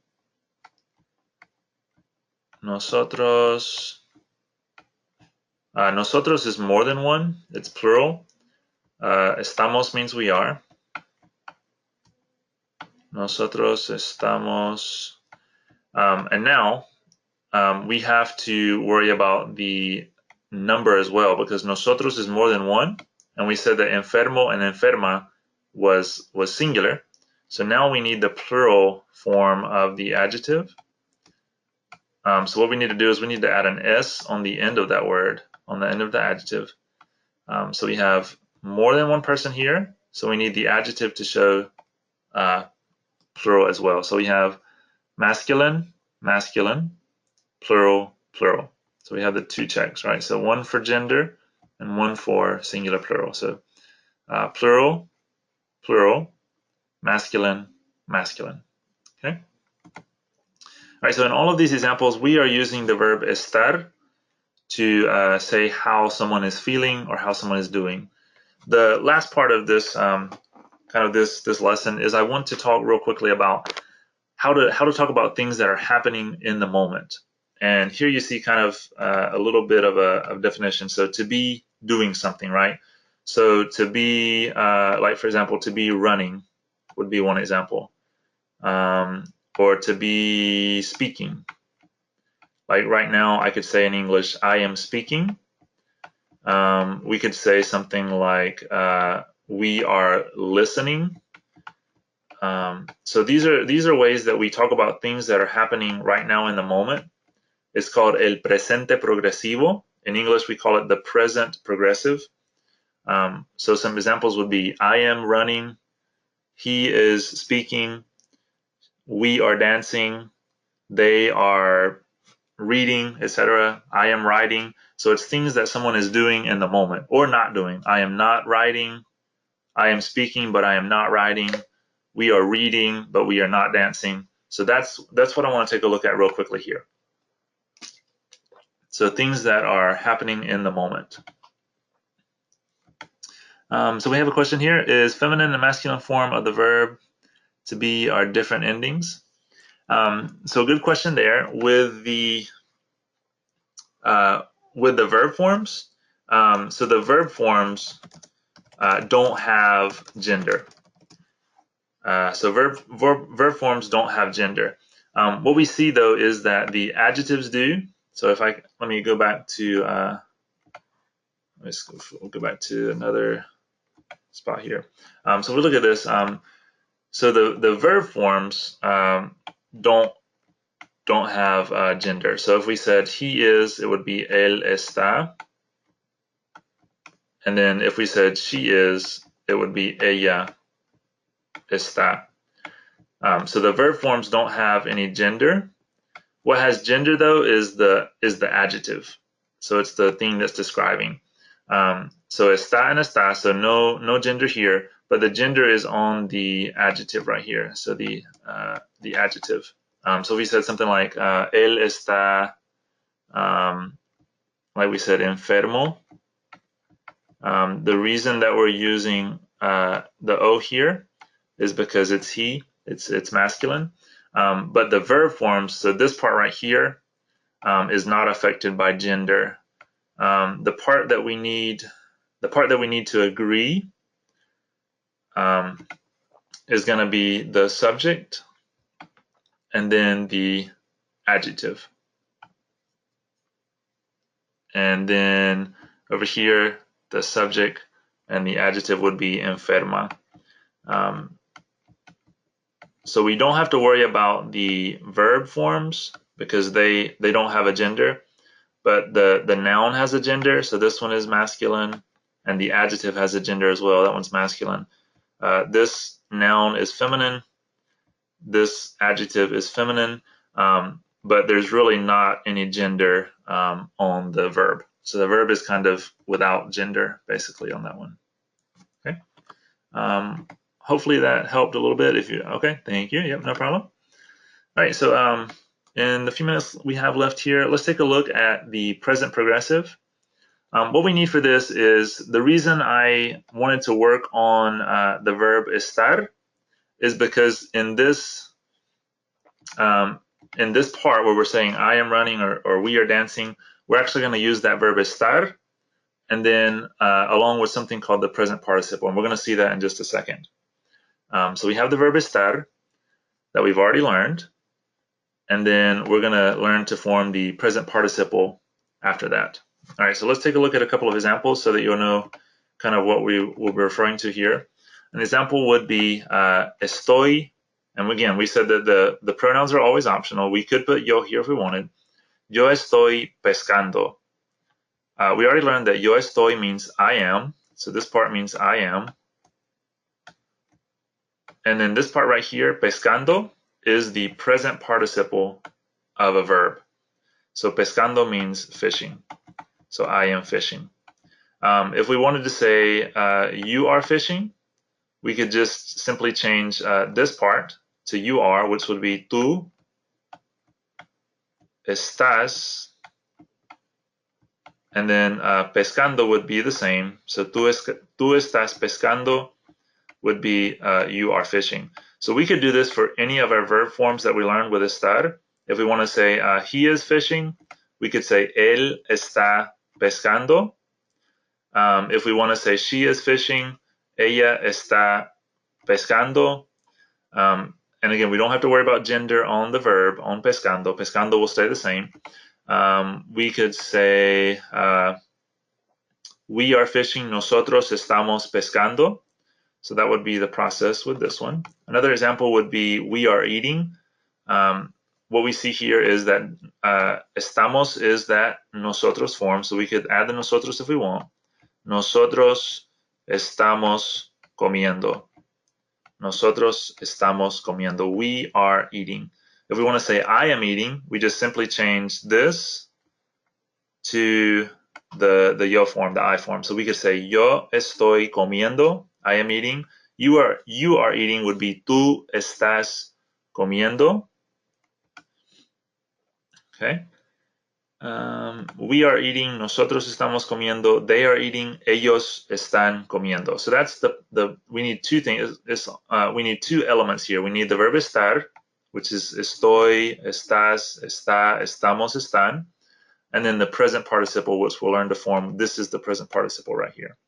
Nosotros is more than one. It's plural. Estamos means we are. Nosotros estamos. And now we have to worry about the number as well, because nosotros is more than one. And we said that enfermo and enferma was singular. So now we need the plural form of the adjective. So what we need to do is we need to add an S on the end of that word, on the end of the adjective. So we have more than one person here, so we need the adjective to show plural as well. So we have masculine, masculine, plural, plural. So we have the two checks, right? So one for gender and one for singular plural. So plural, plural, masculine, masculine. Okay. All right, so in all of these examples, we are using the verb estar to say how someone is feeling or how someone is doing. The last part of this this lesson is I want to talk real quickly about how to talk about things that are happening in the moment. And here you see kind of a little bit of a definition. So to be doing something, right? So to be, like for example, to be running would be one example. Or to be speaking. Like right now, I could say in English, I am speaking. We could say something like, we are listening. So these are ways that we talk about things that are happening right now in the moment. It's called el presente progresivo. In English, we call it the present progressive. So some examples would be, I am running, he is speaking, we are dancing, they are reading, etc. I am writing. So it's things that someone is doing in the moment or not doing. I am not writing. I am speaking, but I am not writing. We are reading, but we are not dancing. So that's what I want to take a look at real quickly here. So things that are happening in the moment. So we have a question here. Is feminine and masculine form of the verb to be are different endings? So good question there. With the verb forms, so the verb forms don't have gender. So verb forms don't have gender. What we see though is that the adjectives do. So if let me go back to we'll go back to another spot here. So we look at this. So the verb forms don't have gender. So if we said he is, it would be él está. And then if we said she is, it would be ella está. So the verb forms don't have any gender. What has gender though is the adjective. So it's the thing that's describing. So está and está, so no gender here, but the gender is on the adjective right here. So the adjective. So if we said something like él está, like we said, enfermo. The reason that we're using the O here is because it's he. It's masculine. But the verb forms, so this part right here is not affected by gender. The part that we need to agree is going to be the subject and then the adjective. And then over here, the subject and the adjective would be enferma. So we don't have to worry about the verb forms because they don't have a gender, but the noun has a gender. So this one is masculine, and the adjective has a gender as well. That one's masculine. This noun is feminine. This adjective is feminine, but there's really not any gender on the verb. So the verb is kind of without gender, basically, on that one. Okay. Hopefully that helped a little bit. Okay, thank you. Yep, no problem. All right, so in the few minutes we have left here, let's take a look at the present progressive. What we need for this is, the reason I wanted to work on the verb estar is because in this part where we're saying I am running or we are dancing, we're actually going to use that verb estar and then along with something called the present participle, and we're going to see that in just a second. So we have the verb estar that we've already learned, and then we're going to learn to form the present participle after that. All right, so let's take a look at a couple of examples so that you'll know kind of what we will be referring to here. An example would be estoy, and again, we said that the pronouns are always optional. We could put yo here if we wanted. Yo estoy pescando. We already learned that yo estoy means I am, so this part means I am. And then this part right here, pescando, is the present participle of a verb. So pescando means fishing. So I am fishing. If we wanted to say you are fishing, we could just simply change this part to you are, which would be tú estás, and then pescando would be the same. So tú estás pescando would be you are fishing. So we could do this for any of our verb forms that we learned with estar. If we want to say he is fishing, we could say él está pescando. If we want to say she is fishing, ella está pescando. And again, we don't have to worry about gender on the verb, on pescando. Pescando will stay the same. We could say we are fishing, nosotros estamos pescando. So that would be the process with this one. Another example would be we are eating. What we see here is that estamos is that nosotros form, so we could add the nosotros if we want. Nosotros estamos comiendo. Nosotros estamos comiendo. We are eating. If we want to say I am eating, we just simply change this to the yo form, the I form. So we could say yo estoy comiendo. I am eating. You are eating would be tú estás comiendo. Okay. We are eating. Nosotros estamos comiendo. They are eating. Ellos están comiendo. So that's we need two things. We need two elements here. We need the verb estar, which is estoy, estás, está, estamos, están, and then the present participle, which we'll learn to form. This is the present participle right here.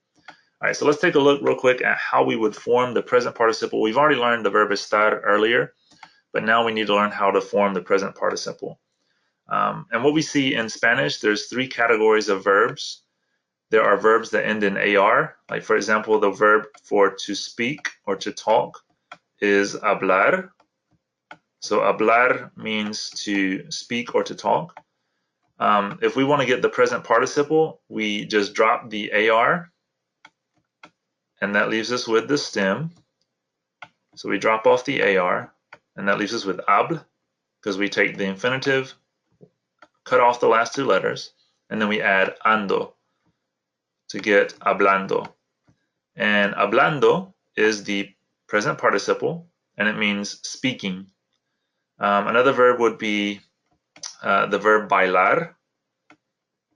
All right, so let's take a look real quick at how we would form the present participle. We've already learned the verb estar earlier, but now we need to learn how to form the present participle. And what we see in Spanish, there's three categories of verbs. There are verbs that end in AR, like for example, the verb for to speak or to talk is hablar. So hablar means to speak or to talk. If we want to get the present participle, we just drop the AR, and that leaves us with the stem. So we drop off the AR, and that leaves us with habl, because we take the infinitive, cut off the last two letters, and then we add ando to get hablando. And hablando is the present participle, and it means speaking. Another verb would be the verb bailar.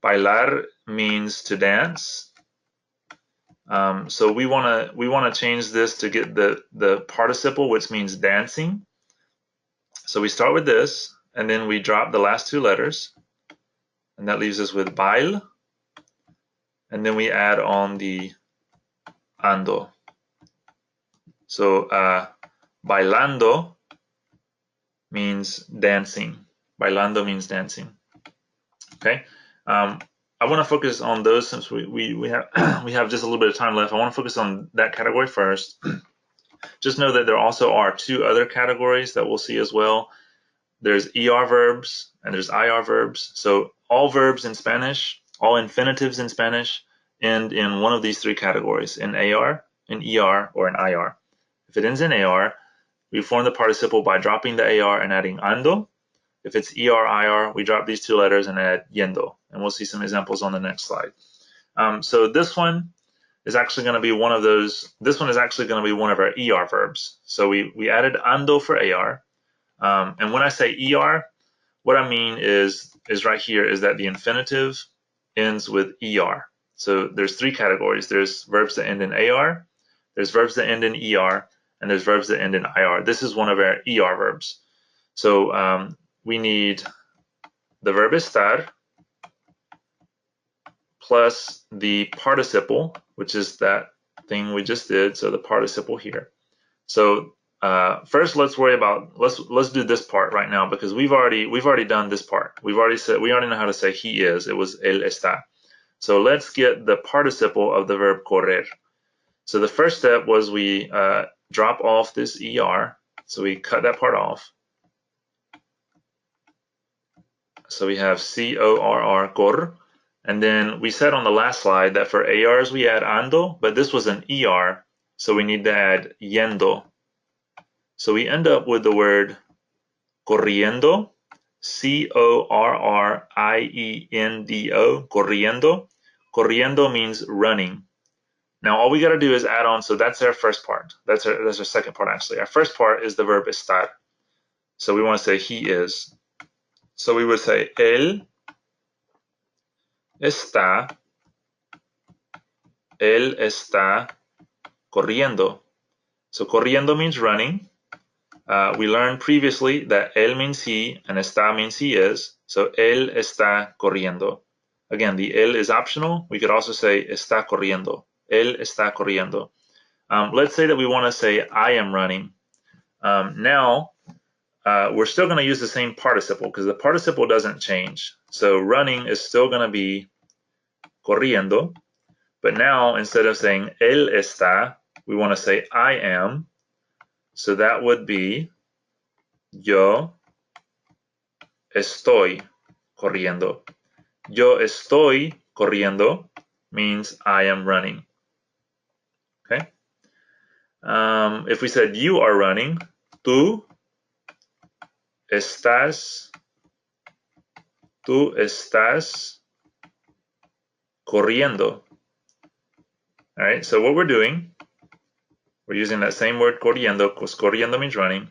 Bailar means to dance. So we want to change this to get the participle, which means dancing. So we start with this, and then we drop the last two letters, and that leaves us with bail, and then we add on the ando. So bailando means dancing. Bailando means dancing. Okay. I want to focus on those since we have we have just a little bit of time left. I want to focus on that category first. Just know that there also are two other categories that we'll see as well. There's ER verbs and there's IR verbs. So all verbs in Spanish, all infinitives in Spanish end in one of these three categories, in AR, in ER, or in IR. If it ends in AR, we form the participle by dropping the AR and adding ando. If it's ER, IR, we drop these two letters and add yendo. And we'll see some examples on the next slide. So this one is actually going to be one of those. This one is actually going to be one of our ER verbs. So we added ando for AR. And when I say ER, what I mean is right here is that the infinitive ends with ER. So there's three categories. There's verbs that end in AR, there's verbs that end in ER, and there's verbs that end in IR. This is one of our ER verbs. So we need the verb estar plus the participle, which is that thing we just did, so the participle here. So first, let's do this part right now, because we've already done this part. We already know how to say he is. It was él está. So let's get the participle of the verb correr. So the first step was we drop off this er. So we cut that part off. So we have corr, cor. And then we said on the last slide that for ARs we add ando, but this was an ER, so we need to add yendo. So we end up with the word corriendo, corriendo, corriendo. Corriendo means running. Now all we got to do is add on, so that's our first part. That's our second part actually. Our first part is the verb estar. So we want to say he is. So we would say él está corriendo. So corriendo means running. We learned previously that él means he and está means he is. So él está corriendo. Again, the él is optional. We could also say está corriendo. Él está corriendo. Let's say that we want to say I am running. Now, we're still going to use the same participle because the participle doesn't change. So running is still going to be corriendo. But now, instead of saying él está, we want to say I am. So that would be yo estoy corriendo. Yo estoy corriendo means I am running. Okay. If we said you are running, tú estás corriendo. All right, so what we're doing, we're using that same word corriendo, because corriendo means running.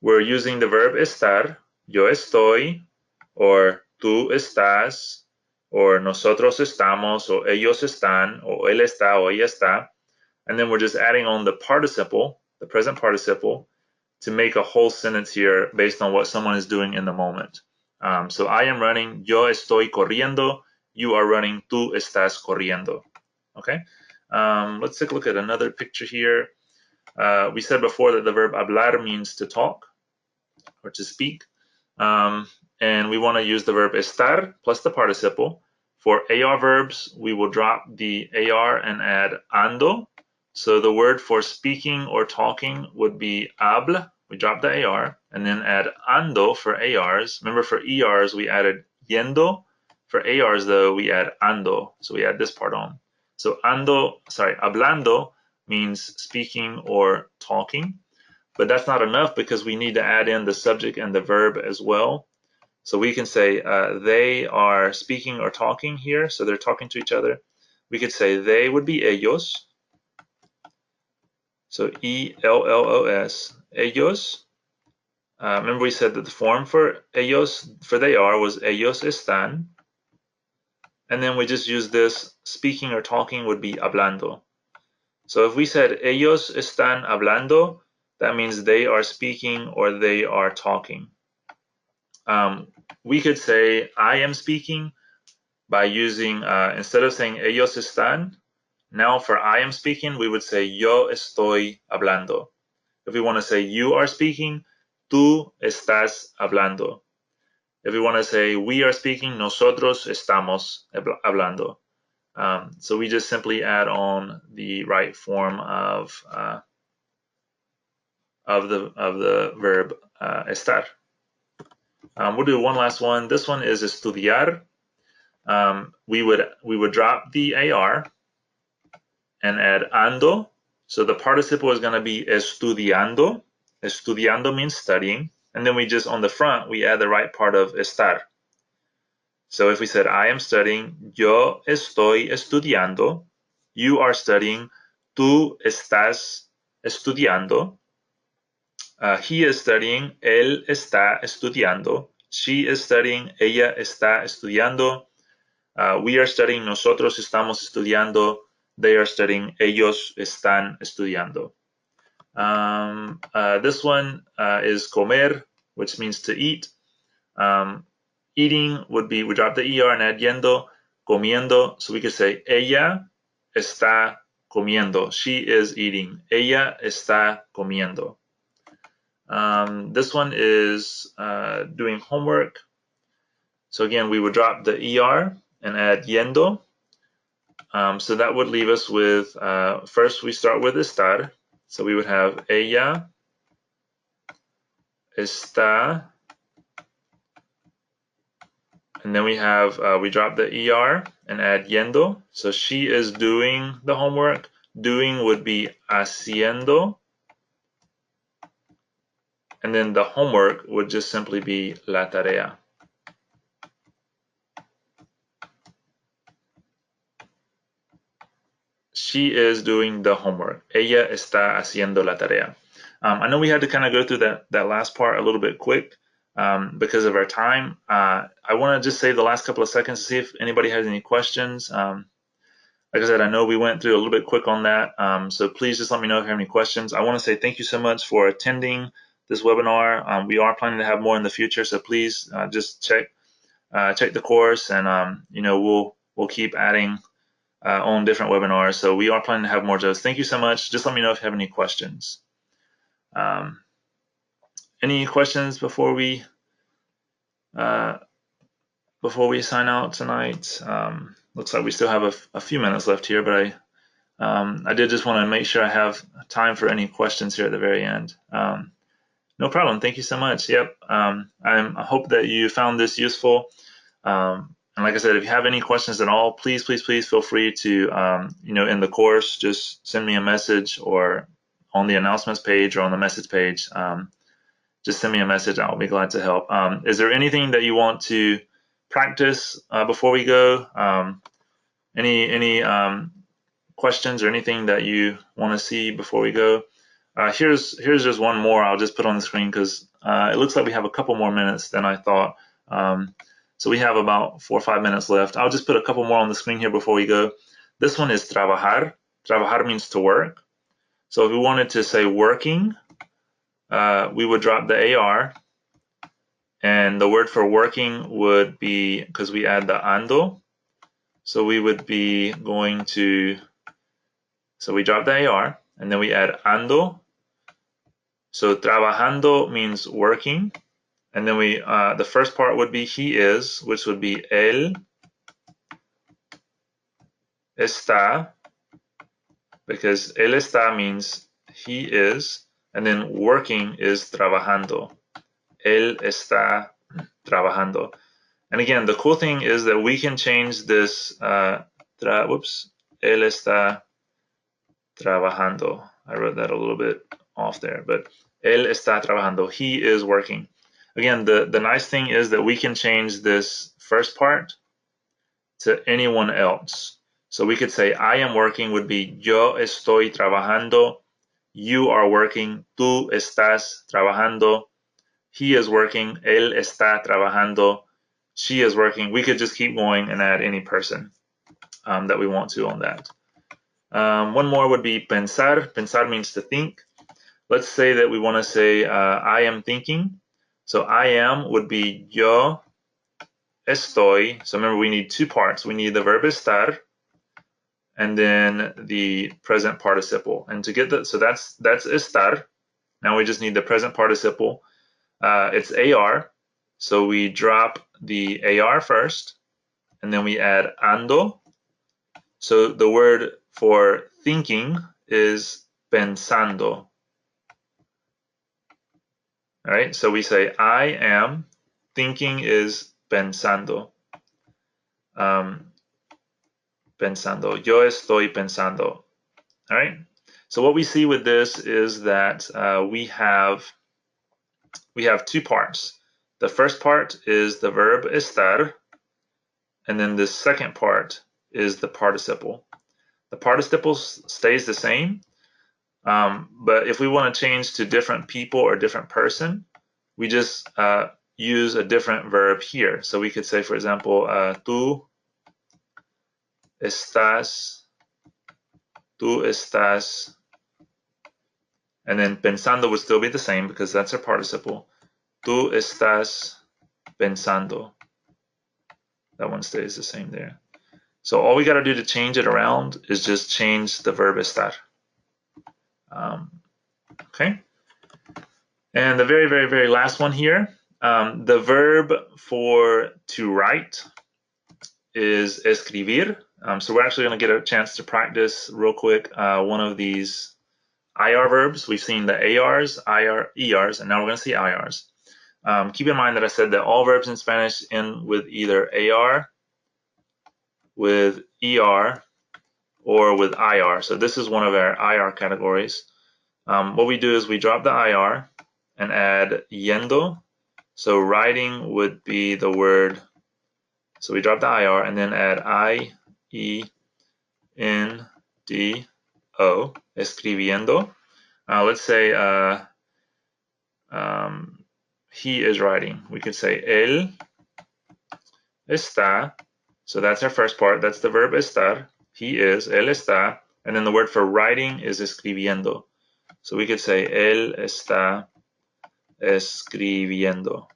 We're using the verb estar, yo estoy, or tú estás, or nosotros estamos, or ellos están, or él está, o ella está. And then we're just adding on the participle, the present participle, to make a whole sentence here based on what someone is doing in the moment. So I am running, yo estoy corriendo, you are running, tú estás corriendo. Okay? Let's take a look at another picture here. We said before that the verb hablar means to talk or to speak. And we want to use the verb estar plus the participle. For AR verbs, we will drop the AR and add ando. So the word for speaking or talking would be habla. We drop the AR and then add ando for ARs. Remember, for ERs, we added yendo. For ARs, though, we add ando. So we add this part on. So hablando means speaking or talking. But that's not enough because we need to add in the subject and the verb as well. So we can say they are speaking or talking here. So they're talking to each other. We could say they would be ellos. So E-L-L-O-S, ellos. Remember we said that the form for ellos, for they are, was ellos están. And then we just use this, speaking or talking would be hablando. So if we said ellos están hablando, that means they are speaking or they are talking. We could say I am speaking by using, instead of saying ellos están, now for I am speaking, we would say yo estoy hablando. If we want to say you are speaking, tú estás hablando. If we want to say we are speaking, nosotros estamos hablando. So we just simply add on the right form of the verb estar. We'll do one last one. This one is estudiar. We would drop the AR and add ando. So the participle is going to be estudiando. Estudiando means studying. And then we just, on the front, we add the right part of estar. So if we said, I am studying, yo estoy estudiando. You are studying, tú estás estudiando. He is studying, él está estudiando. She is studying, ella está estudiando. We are studying, nosotros estamos estudiando. They are studying, ellos están estudiando. This one is comer, which means to eat. Eating would be, we drop the ER and add yendo. comiendo. So we could say ella está comiendo. She is eating. Ella está comiendo. This one is doing homework. So again, we would drop the ER and add yendo. So that would leave us with, first we start with estar. So we would have ella está, and then we have, we drop the ER and add yendo. So she is doing the homework. Doing would be haciendo. And then the homework would just simply be la tarea. She is doing the homework. Ella está haciendo la tarea. I know we had to kind of go through that last part a little bit quick because of our time. I want to just save the last couple of seconds to see if anybody has any questions. Like I said, I know we went through a little bit quick on that, so please just let me know if you have any questions. I want to say thank you so much for attending this webinar. We are planning to have more in the future, so please just check the course, and we'll keep adding on different webinars. So we are planning to have more of those. Thank you so much. Just let me know if you have any questions. Any questions before we sign out tonight? Looks like we still have a few minutes left here, but I did just want to make sure I have time for any questions here at the very end. No problem. Thank you so much. Yep. I hope that you found this useful. And like I said, if you have any questions at all, please feel free to, in the course, just send me a message, or on the announcements page or on the message page. Just send me a message. I'll be glad to help. Is there anything that you want to practice before we go? Any questions or anything that you want to see before we go? Here's just one more I'll just put on the screen because it looks like we have a couple more minutes than I thought. So we have about 4 or 5 minutes left. I'll just put a couple more on the screen here before we go. This one is trabajar. Trabajar means to work. So if we wanted to say working, we would drop the AR, and the word for working would be, because we add the ando, so we would be going to, so we drop the AR, and then we add ando. So trabajando means working. And then the first part would be he is, which would be él está, because él está means he is, and then working is trabajando. Él está trabajando. And again, the cool thing is that we can change this, él está trabajando. I wrote that a little bit off there, but él está trabajando. He is working. Again, the nice thing is that we can change this first part to anyone else. So we could say, I am working would be yo estoy trabajando. You are working. Tú estás trabajando. He is working. Él está trabajando. She is working. We could just keep going and add any person that we want to on that. One more would be pensar. Pensar means to think. Let's say that we want to say, I am thinking. So I am would be yo estoy. So remember, we need two parts. We need the verb estar and then the present participle. And to get that, so that's estar. Now we just need the present participle. It's AR. So we drop the AR first, and then we add ando. So the word for thinking is pensando. All right, so we say I am, thinking is pensando. Pensando. Yo estoy pensando. All right, so what we see with this is that we have two parts. The first part is the verb estar, and then the second part is the participle. The participle stays the same. But if we want to change to different people or different person, we just use a different verb here. So we could say, for example, tú estás, and then pensando would still be the same because that's our participle. Tú estás pensando. That one stays the same there. So all we got to do to change it around is just change the verb estar. Okay. And the very, very, very last one here, the verb for to write is escribir. So we're actually going to get a chance to practice real quick one of these IR verbs. We've seen the ARs, ERs, and now we're going to see IRs. Keep in mind that I said that all verbs in Spanish end with either AR, with ER, or with IR. So this is one of our IR categories. What we do is we drop the IR and add yendo. So riding would be the word. So we drop the IR and then add I-E-N-D-O, escribiendo. Let's say he is riding. We could say él está. So that's our first part. That's the verb estar. He is, él está. And then the word for riding is escribiendo. So we could say él está escribiendo.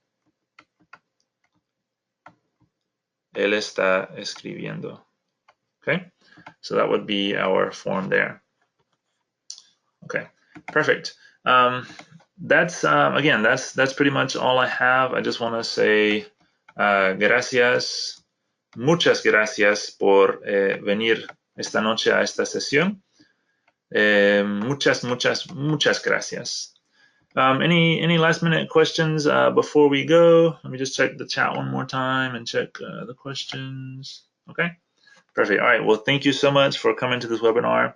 Él está escribiendo. Okay, so that would be our form there. Okay, perfect. That's again, that's pretty much all I have. I just want to say gracias, muchas gracias por venir esta noche a esta sesión. Muchas gracias. Any last minute questions before we go? Let me just check the chat one more time and check the questions. Okay, perfect. All right. Well, thank you so much for coming to this webinar.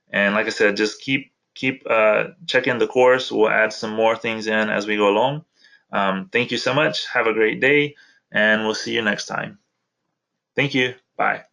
And like I said, just keep checking the course. We'll add some more things in as we go along. Thank you so much. Have a great day, and we'll see you next time. Thank you. Bye.